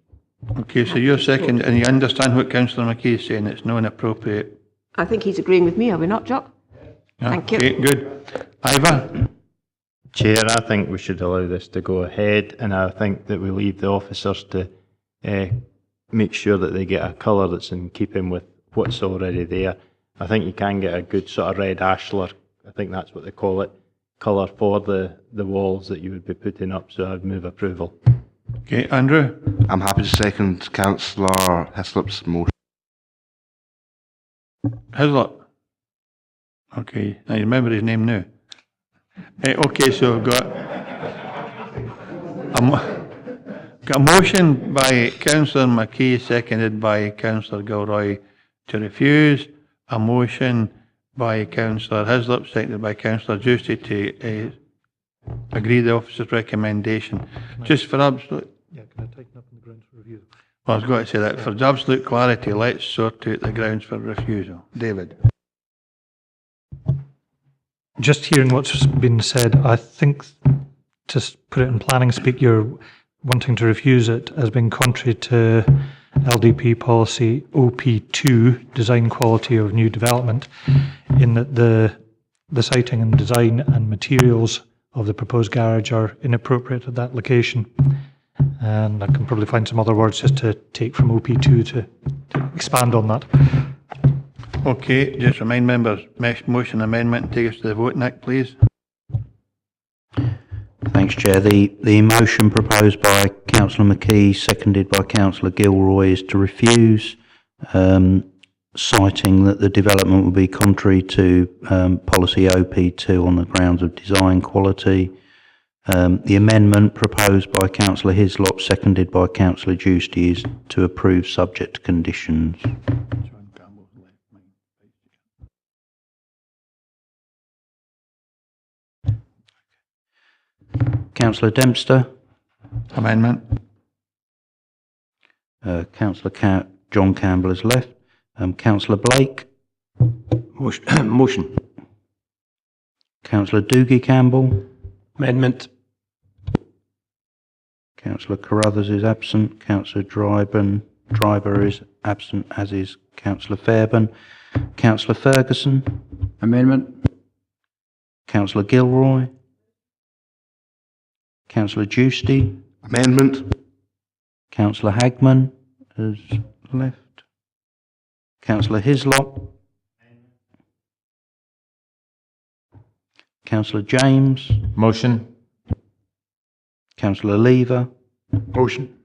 Okay, so you're second, and you understand what Councillor McKee is saying, it's not inappropriate. I think he's agreeing with me, are we not, Jock? Thank you. Okay, good. Ivor? Chair, I think we should allow this to go ahead, and I think that we leave the officers to make sure that they get a colour that's in keeping with what's already there. I think you can get a good sort of red ashlar, I think that's what they call it, colour for the walls that you would be putting up, so I'd move approval. Okay, Andrew? I'm happy to second Councillor Hislop's motion. Hislop? Okay, I remember his name now. Okay, so we've got a motion by Councillor McKee, seconded by Councillor Gilroy to refuse, a motion by Councillor Hislop, seconded by Councillor Juicy to agree the officer's recommendation. Just for absolute... Yeah, can I tighten up on the grounds for review? Well, I was going to say that. For absolute clarity, let's sort out the grounds for refusal. David? Just hearing what's been said, I think, to put it in planning speak, you're wanting to refuse it as being contrary to LDP policy OP2, design quality of new development, in that the siting and design and materials of the proposed garage are inappropriate at that location. And I can probably find some other words just to take from OP2 to expand on that. Okay, just remind members, motion amendment and take us to the vote, Nick, please. Thanks, Chair. The motion proposed by Councillor McKee, seconded by Councillor Gilroy, is to refuse, citing that the development will be contrary to policy OP2 on the grounds of design quality. The amendment proposed by Councillor Hislop, seconded by Councillor Juicy, is to approve subject to conditions. Councillor Dempster. Amendment. Councillor John Campbell has left. Councillor Blake. Motion. Councillor Doogie Campbell. Amendment. Councillor Carruthers is absent. Councillor Driver is absent, as is Councillor Fairbairn. Councillor Ferguson. Amendment. Councillor Gilroy. Councillor Juicy. Amendment. Councillor Hagman has left. Councillor Hislop. Councillor James. Motion. Councillor Lever. Motion.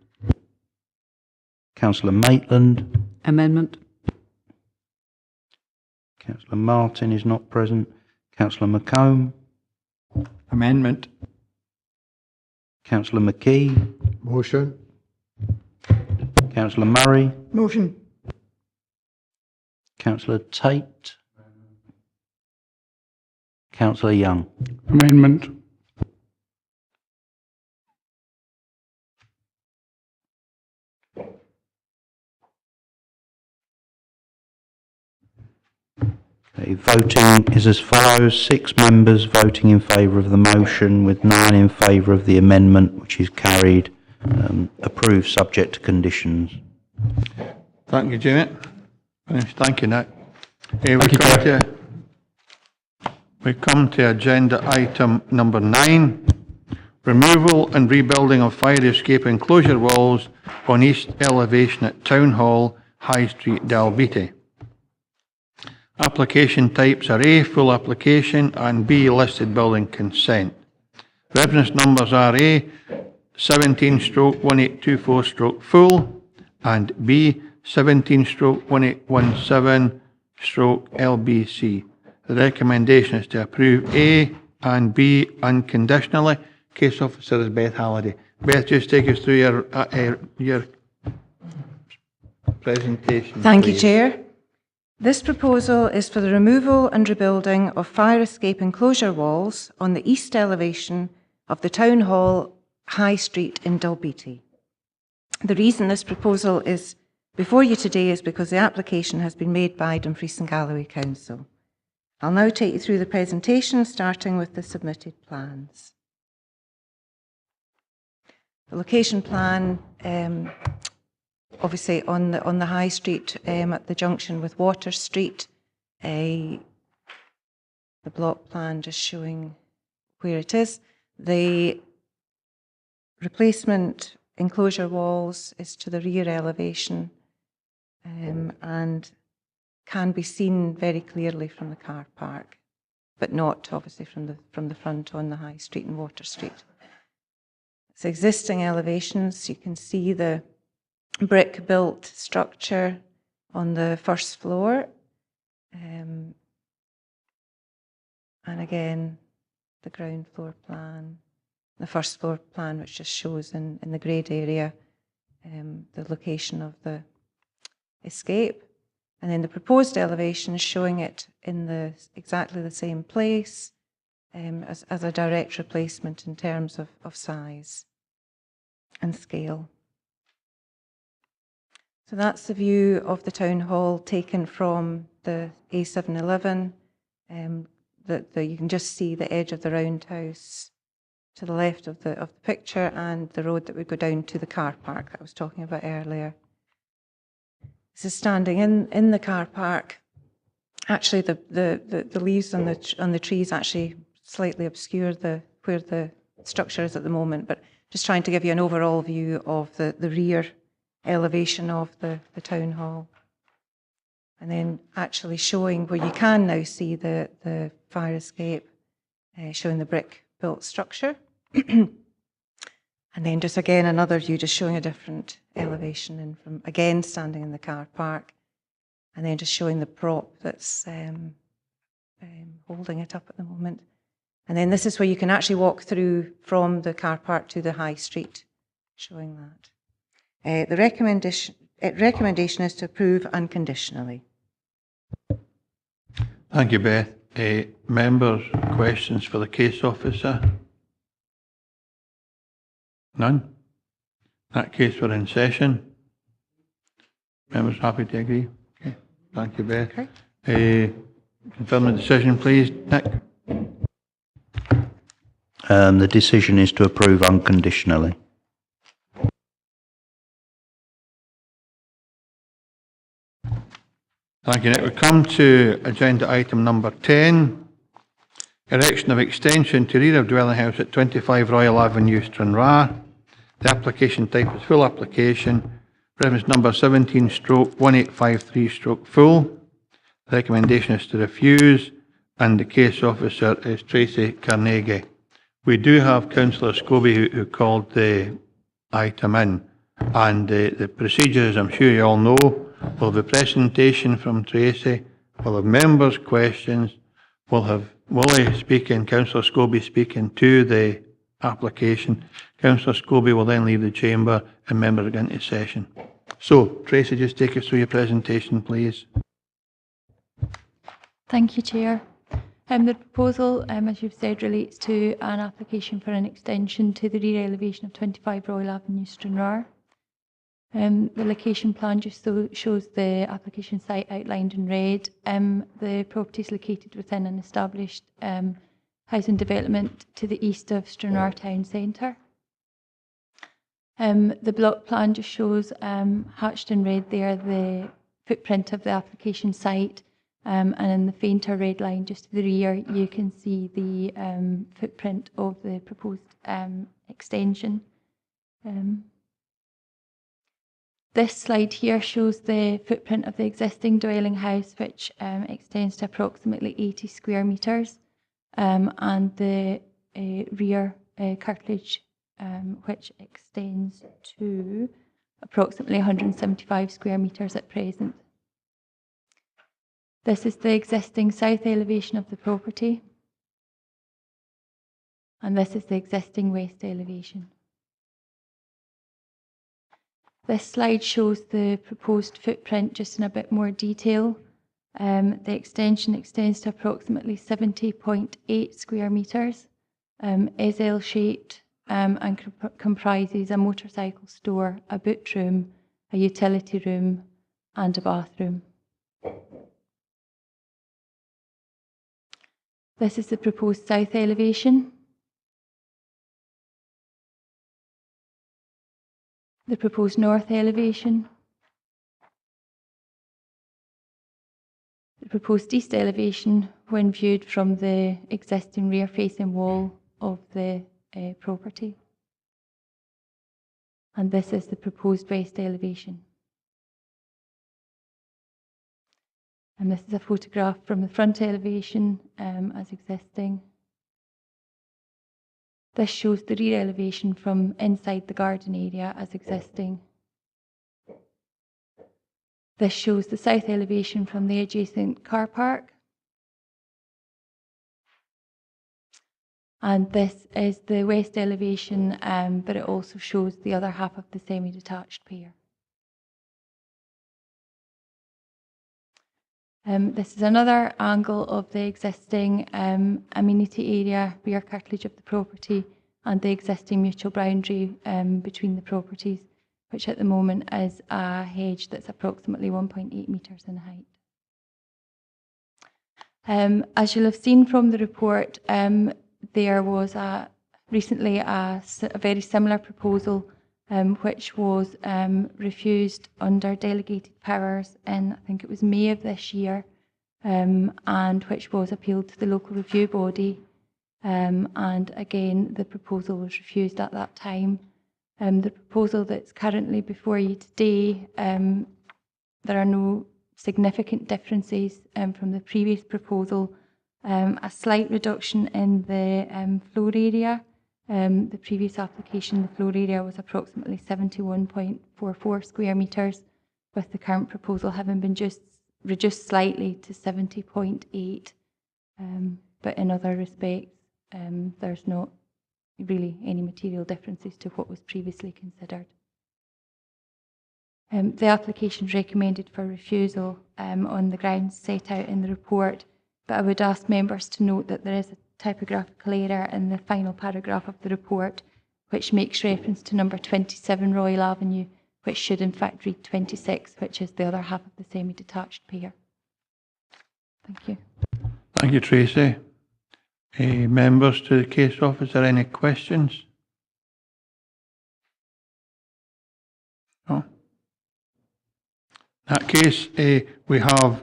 Councillor Maitland. Amendment. Councillor Martin is not present. Councillor McComb. Amendment. Councillor McKee. Motion. Councillor Murray. Motion. Councillor Tate. Councillor Young. Amendment. Okay, voting is as follows: 6 members voting in favour of the motion, with 9 in favour of the amendment, which is carried. Approved subject to conditions. Thank you, Jamie. Thank you, Nick. We come to agenda item number 9, removal and rebuilding of fire escape enclosure walls on east elevation at Town Hall, High Street, Dalbeattie. Application types are A, full application, and B, listed building consent. Reference numbers are A, 17/1824/full, and B, 17/1817/LBC. The recommendation is to approve A and B unconditionally. Case officer is Beth Halliday. Beth, just take us through your presentation. Thank you, please. Chair. This proposal is for the removal and rebuilding of fire escape enclosure walls on the east elevation of the Town Hall, High Street in Dalbeattie. The reason this proposal is before you today is because the application has been made by Dumfries and Galloway Council. I'll now take you through the presentation, starting with the submitted plans. The location plan obviously on the high street at the junction with Water Street. The block plan just showing where it is. The replacement enclosure walls is to the rear elevation and can be seen very clearly from the car park, but not obviously from the front on the high street and Water Street. It's existing elevations. You can see the brick built structure on the first floor. And again, the ground floor plan, the first floor plan, which just shows in the greyed area the location of the escape. And then the proposed elevation showing it in exactly the same place as a direct replacement in terms of size and scale. So that's the view of the town hall taken from the A711. You can just see the edge of the roundhouse to the left of the picture and the road that would go down to the car park that I was talking about earlier. This is standing in the car park. Actually, the leaves on the trees actually slightly obscure where the structure is at the moment, but just trying to give you an overall view of the rear elevation of the town hall. And then actually showing where you can now see the fire escape, showing the brick built structure. And then just again another view just showing a different elevation and from again standing in the car park, and then just showing the prop that's holding it up at the moment. And then this is where you can actually walk through from the car park to the high street, showing that. The recommendation is to approve unconditionally. Thank you, Beth. Members, questions for the case officer? None? In that case, we're in session. Members happy to agree? Okay. Thank you, Beth. Okay. Confirm the decision, please, Nick. The decision is to approve unconditionally. Thank you, Nick. We come to agenda item number 10, erection of extension to rear of dwelling house at 25 Royal Avenue, Stranraer. The application type is full application, reference number 17/1853/full. The recommendation is to refuse, and the case officer is Tracy Carnegie. We do have Councillor Scobie who called the item in, and the procedures, I'm sure you all know. We'll have a presentation from Tracy, we'll have members' questions, we'll have Willie speaking, Councillor Scobie speaking to the application. Councillor Scobie will then leave the chamber and members go into session. So, Tracy, just take us through your presentation, please. Thank you, Chair. The proposal, as you've said, relates to an application for an extension to the rear elevation of 25 Royal Avenue, Stranraer. The location plan just shows the application site outlined in red. The property is located within an established housing development to the east of Stranraer Town Centre. The block plan just shows, hatched in red there, the footprint of the application site, and in the fainter red line just to the rear you can see the footprint of the proposed extension. This slide here shows the footprint of the existing dwelling house, which extends to approximately 80 square metres, and the rear curtilage, which extends to approximately 175 square metres at present. This is the existing south elevation of the property, and this is the existing west elevation. This slide shows the proposed footprint just in a bit more detail. The extension extends to approximately 70.8 square metres, is L-shaped, and comprises a motorcycle store, a boot room, a utility room and a bathroom. This is the proposed south elevation. The proposed north elevation, The proposed east elevation when viewed from the existing rear facing wall of the property. And this is the proposed west elevation. And this is a photograph from the front elevation as existing. This shows the rear elevation from inside the garden area as existing. This shows the south elevation from the adjacent car park. And this is the west elevation, but it also shows the other half of the semi-detached pier. This is another angle of the existing amenity area, rear curtilage of the property, and the existing mutual boundary between the properties, which at the moment is a hedge that's approximately 1.8 metres in height. As you'll have seen from the report, there was recently a very similar proposal which was refused under delegated powers in, I think it was May of this year, and which was appealed to the local review body. And again, the proposal was refused at that time. The proposal that's currently before you today, there are no significant differences from the previous proposal. A slight reduction in the floor area. The previous application, the floor area was approximately 71.44 square metres, with the current proposal having been just reduced slightly to 70.8. But in other respects, there's not really any material differences to what was previously considered. The application is recommended for refusal on the grounds set out in the report, but I would ask members to note that there is a typographical error in the final paragraph of the report, which makes reference to number 27 Royal Avenue, which should in fact read 26, which is the other half of the semi-detached pier. Thank you. Thank you, Tracy. Members to the case officer, any questions? No? In that case, we have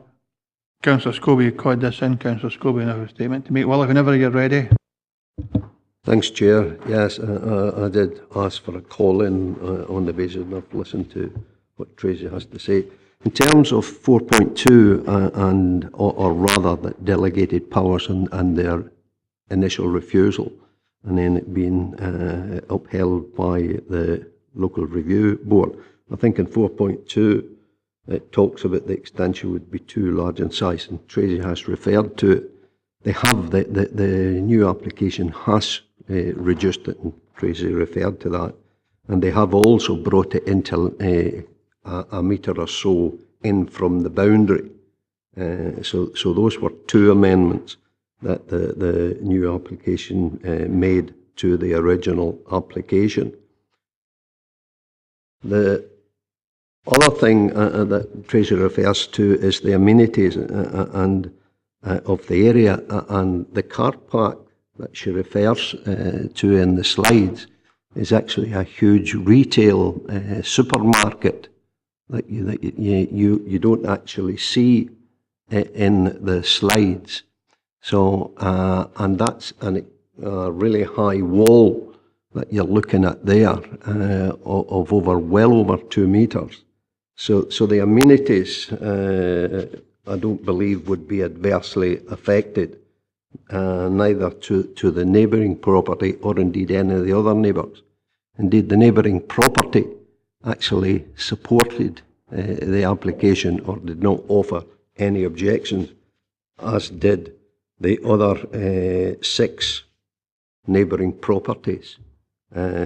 Councillor Scobie called this in. Councillor Scobie, have a statement to make. Well, whenever you're ready. Thanks, Chair. Yes, I did ask for a call-in on the basis and I've listened to what Tracy has to say. In terms of 4.2 or rather the delegated powers and their initial refusal, and then it being upheld by the local review board, I think in 4.2 it talks about the extension would be too large in size, and Tracy has referred to it. They have the new application has reduced it, and Tracy referred to that, and they have also brought it into a metre or so in from the boundary. So those were two amendments that the new application made to the original application. The other thing that Tracy refers to is the amenities and of the area, and the car park that she refers to in the slides is actually a huge retail supermarket that you don't actually see in the slides. So and that's a really high wall that you're looking at there of well over 2 metres. So the amenities, I don't believe would be adversely affected, neither to the neighbouring property or indeed any of the other neighbours. Indeed, the neighbouring property actually supported the application or did not offer any objections, as did the other 6 neighbouring properties.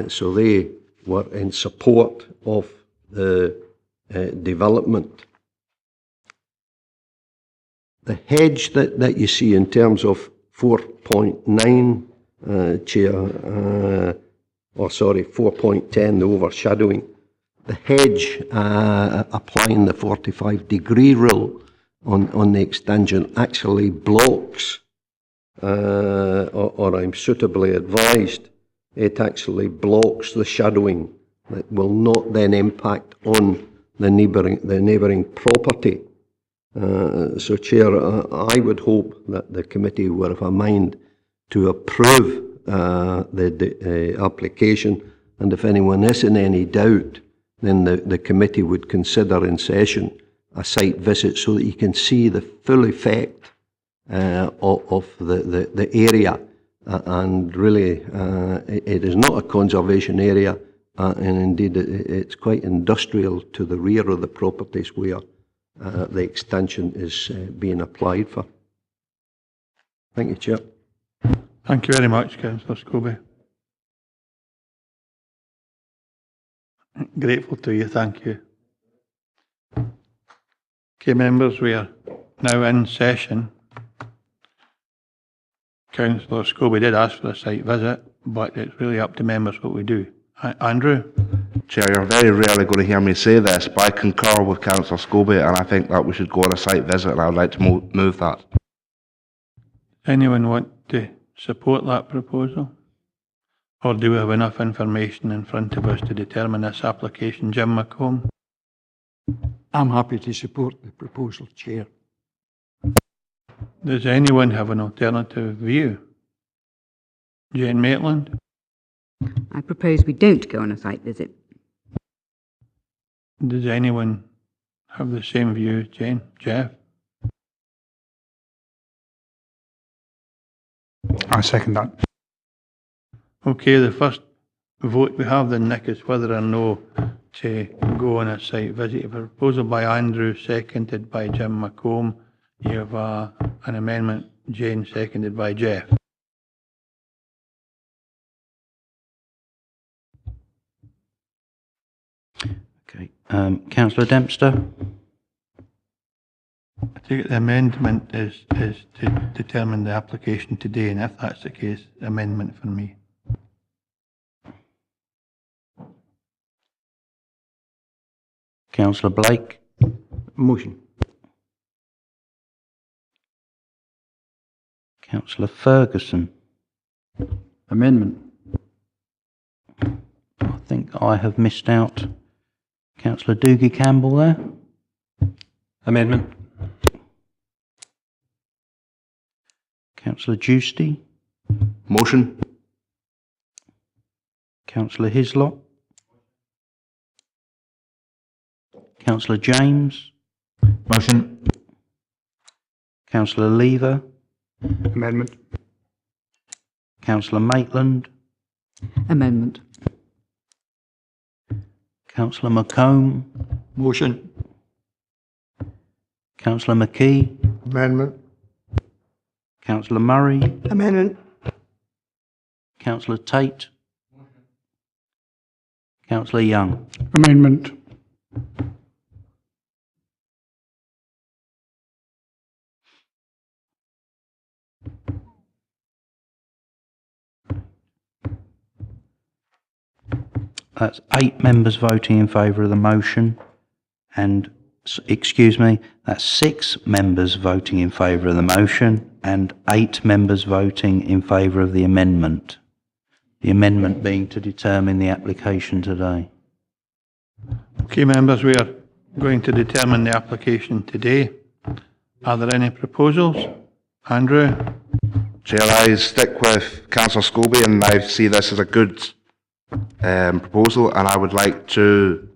So they were in support of the development. The hedge that you see in terms of 4.9, Chair, or sorry, 4.10, the overshadowing, the hedge applying the 45-degree rule on the extension actually blocks, or I'm suitably advised, it actually blocks the shadowing that will not then impact on the neighbouring property. So, Chair, I would hope that the committee were of a mind to approve the application, and if anyone is in any doubt, then the committee would consider in session a site visit so that you can see the full effect of the area. And really, it is not a conservation area, and indeed it's quite industrial to the rear of the properties where the extension is being applied for. Thank you, Chair. Thank you very much, Councillor Scobie. Grateful to you, thank you. Okay, members, we are now in session. Councillor Scobie did ask for a site visit, but it's really up to members what we do. Andrew? Chair, you're very rarely going to hear me say this, but I concur with Councillor Scobie, and I think that we should go on a site visit, and I would like to move that. Anyone want to support that proposal? Or do we have enough information in front of us to determine this application? Jim McComb? I'm happy to support the proposal, Chair. Does anyone have an alternative view? Jane Maitland? I propose we don't go on a site visit. Does anyone have the same view, Jane? Jeff? I second that. Okay, the first vote we have then, Nick, is whether or no to go on a site visit. A proposal by Andrew, seconded by Jim McComb. You have an amendment, Jane, seconded by Jeff. Okay, Councillor Dempster? I think the amendment is to determine the application today, and if that's the case, amendment for me. Councillor Blake? Motion. Councillor Ferguson? Amendment. I think I have missed out. Councillor Doogie Campbell there? Amendment. Councillor Giusti? Motion. Councillor Hislop? Councillor James? Motion. Councillor Lever? Amendment. Councillor Maitland? Amendment. Councillor McComb? Motion. Councillor McKee? Amendment. Councillor Murray? Amendment. Councillor Tate? Councillor Young? Amendment. That's 8 members voting in favour of the motion, and, excuse me, that's 6 members voting in favour of the motion and 8 members voting in favour of the amendment. The amendment being to determine the application today. Okay, members, we are going to determine the application today. Are there any proposals? Andrew? Chair, I stick with Councillor Scobie, and I see this as a good proposal, and I would like to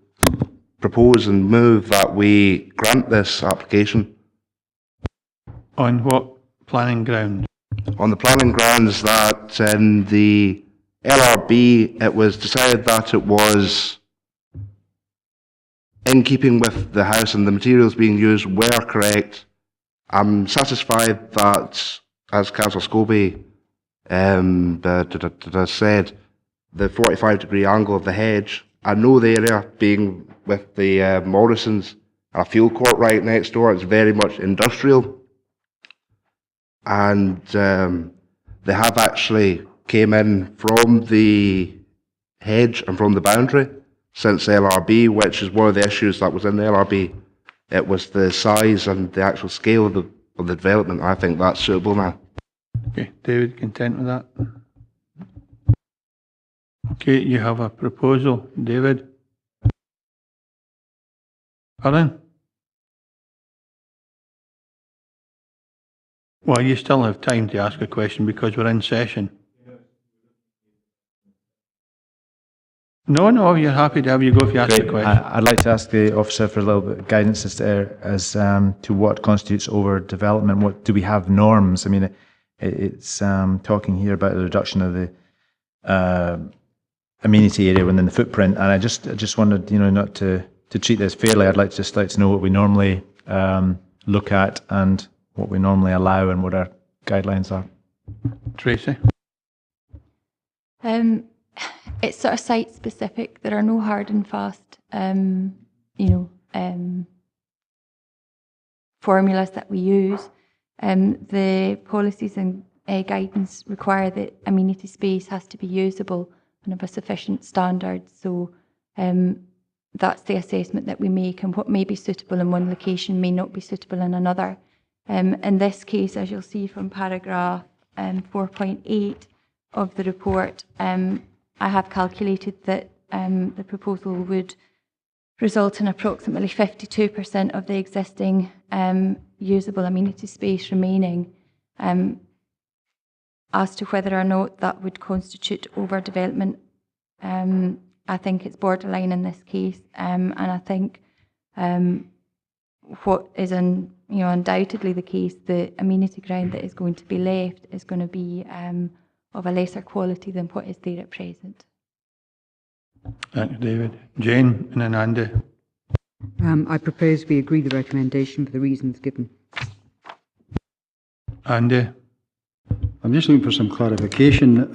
propose and move that we grant this application. On what planning ground? On the planning grounds that in the LRB it was decided that it was in keeping with the house and the materials being used were correct. I'm satisfied that, as Councillor Scobie said, the 45-degree angle of the hedge. I know the area, being with the Morrisons, a field court right next door. It's very much industrial, and they have actually came in from the hedge and from the boundary since LRB, which is one of the issues that was in the LRB. It was the size and the actual scale of the development. I think that's suitable now. Okay, David, content with that? Okay, you have a proposal, David. Pardon? Well, you still have time to ask a question because we're in session. No, you're happy to have you go if you ask the Great. question. I'd like to ask the officer for a little bit of guidance as to what constitutes overdevelopment. What do we have norms? I mean, it's talking here about the reduction of the amenity area within the footprint, and I just wanted, not to treat this fairly. I'd like to know what we normally look at and what we normally allow and what our guidelines are. Tracy? It's sort of site specific. There are no hard and fast, formulas that we use. The policies and guidance require that amenity space has to be usable and of a sufficient standard. So that's the assessment that we make, and what may be suitable in one location may not be suitable in another. In this case, as you'll see from paragraph 4.8 of the report, I have calculated that the proposal would result in approximately 52% of the existing usable amenity space remaining. As to whether or not that would constitute overdevelopment, I think it's borderline in this case, and I think what is undoubtedly the case, the amenity ground that is going to be left is going to be of a lesser quality than what is there at present. Thanks, David. Jane and then Andy. I propose we agree the recommendation for the reasons given. Andy? I'm just looking for some clarification.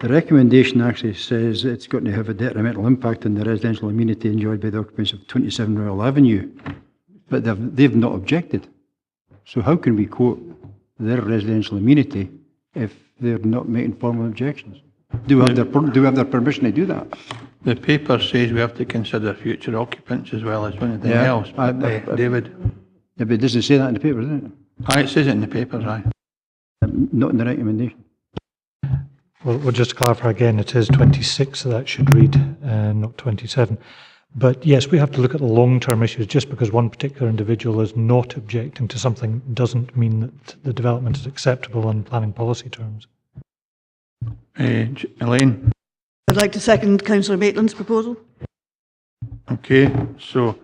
The recommendation actually says it's going to have a detrimental impact on the residential amenity enjoyed by the occupants of 27 Royal Avenue, but they've not objected. So how can we quote their residential amenity if they're not making formal objections? Do we have their permission to do that? The paper says we have to consider future occupants as well as anything else. David? Yeah, but it doesn't say that in the paper, does it? Aye, it says it in the papers, aye. Not in the recommendation. Well, just to clarify again, it is 26, so that should read, not 27. But yes, we have to look at the long-term issues. Just because one particular individual is not objecting to something doesn't mean that the development is acceptable in planning policy terms. Elaine? I'd like to second Councillor Maitland's proposal. Okay, so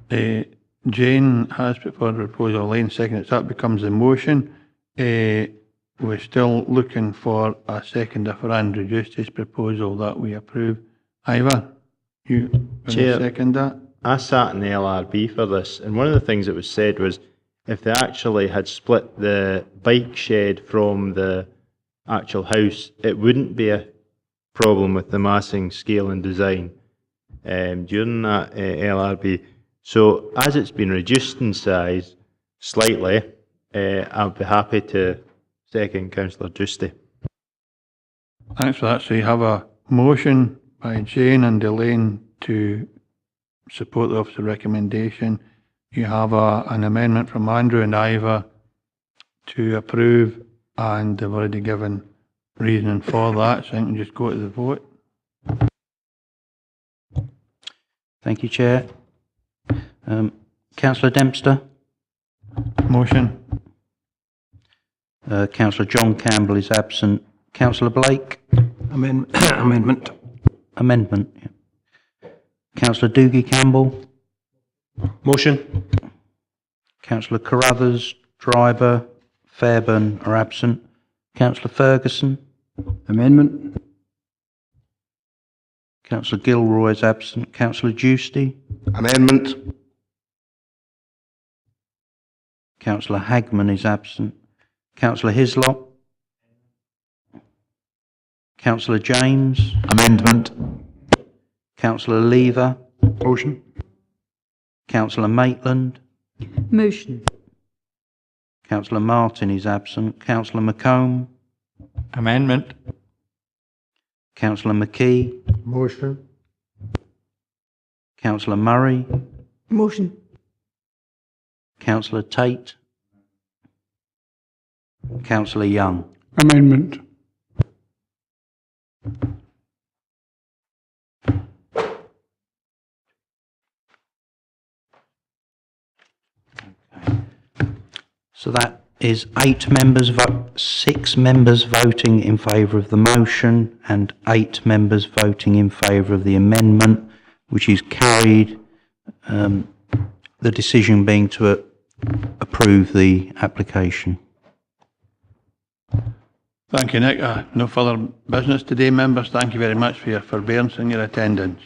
Jane has put forward a proposal, Elaine seconded it, so that becomes the motion. We're still looking for a seconder for Andrew Justice's proposal that we approve. Ivor, you Chair, second that? I sat in the LRB for this, and one of the things that was said was if they actually had split the bike shed from the actual house, it wouldn't be a problem with the massing, scale and design during that LRB. So as it's been reduced in size slightly, I'd be happy to second Councillor Justy. Thanks for that. So you have a motion by Jane and Elaine to support the officer recommendation. You have an amendment from Andrew and Ivor to approve, and they've already given reasoning for that, so I can just go to the vote. Thank you, Chair. Councillor Dempster? Motion. Councillor John Campbell is absent. Councillor Blake? Amendment. Amendment. Yeah. Councillor Doogie Campbell? Motion. Councillor Carruthers, Dryber, Fairburn are absent. Councillor Ferguson? Amendment. Councillor Gilroy is absent. Councillor Giusti? Amendment. Councillor Hagman is absent. Councillor Hislop? Councillor James? Amendment. Councillor Lever? Motion. Councillor Maitland? Motion. Councillor Martin is absent. Councillor McComb? Amendment. Councillor McKee? Motion. Councillor Murray? Motion. Councillor Tate? Councillor Young? Amendment. So that is 6 members voting in favour of the motion and 8 members voting in favour of the amendment, which is carried, the decision being to approve the application. Thank you, Nick. No further business today, members. Thank you very much for your forbearance and your attendance.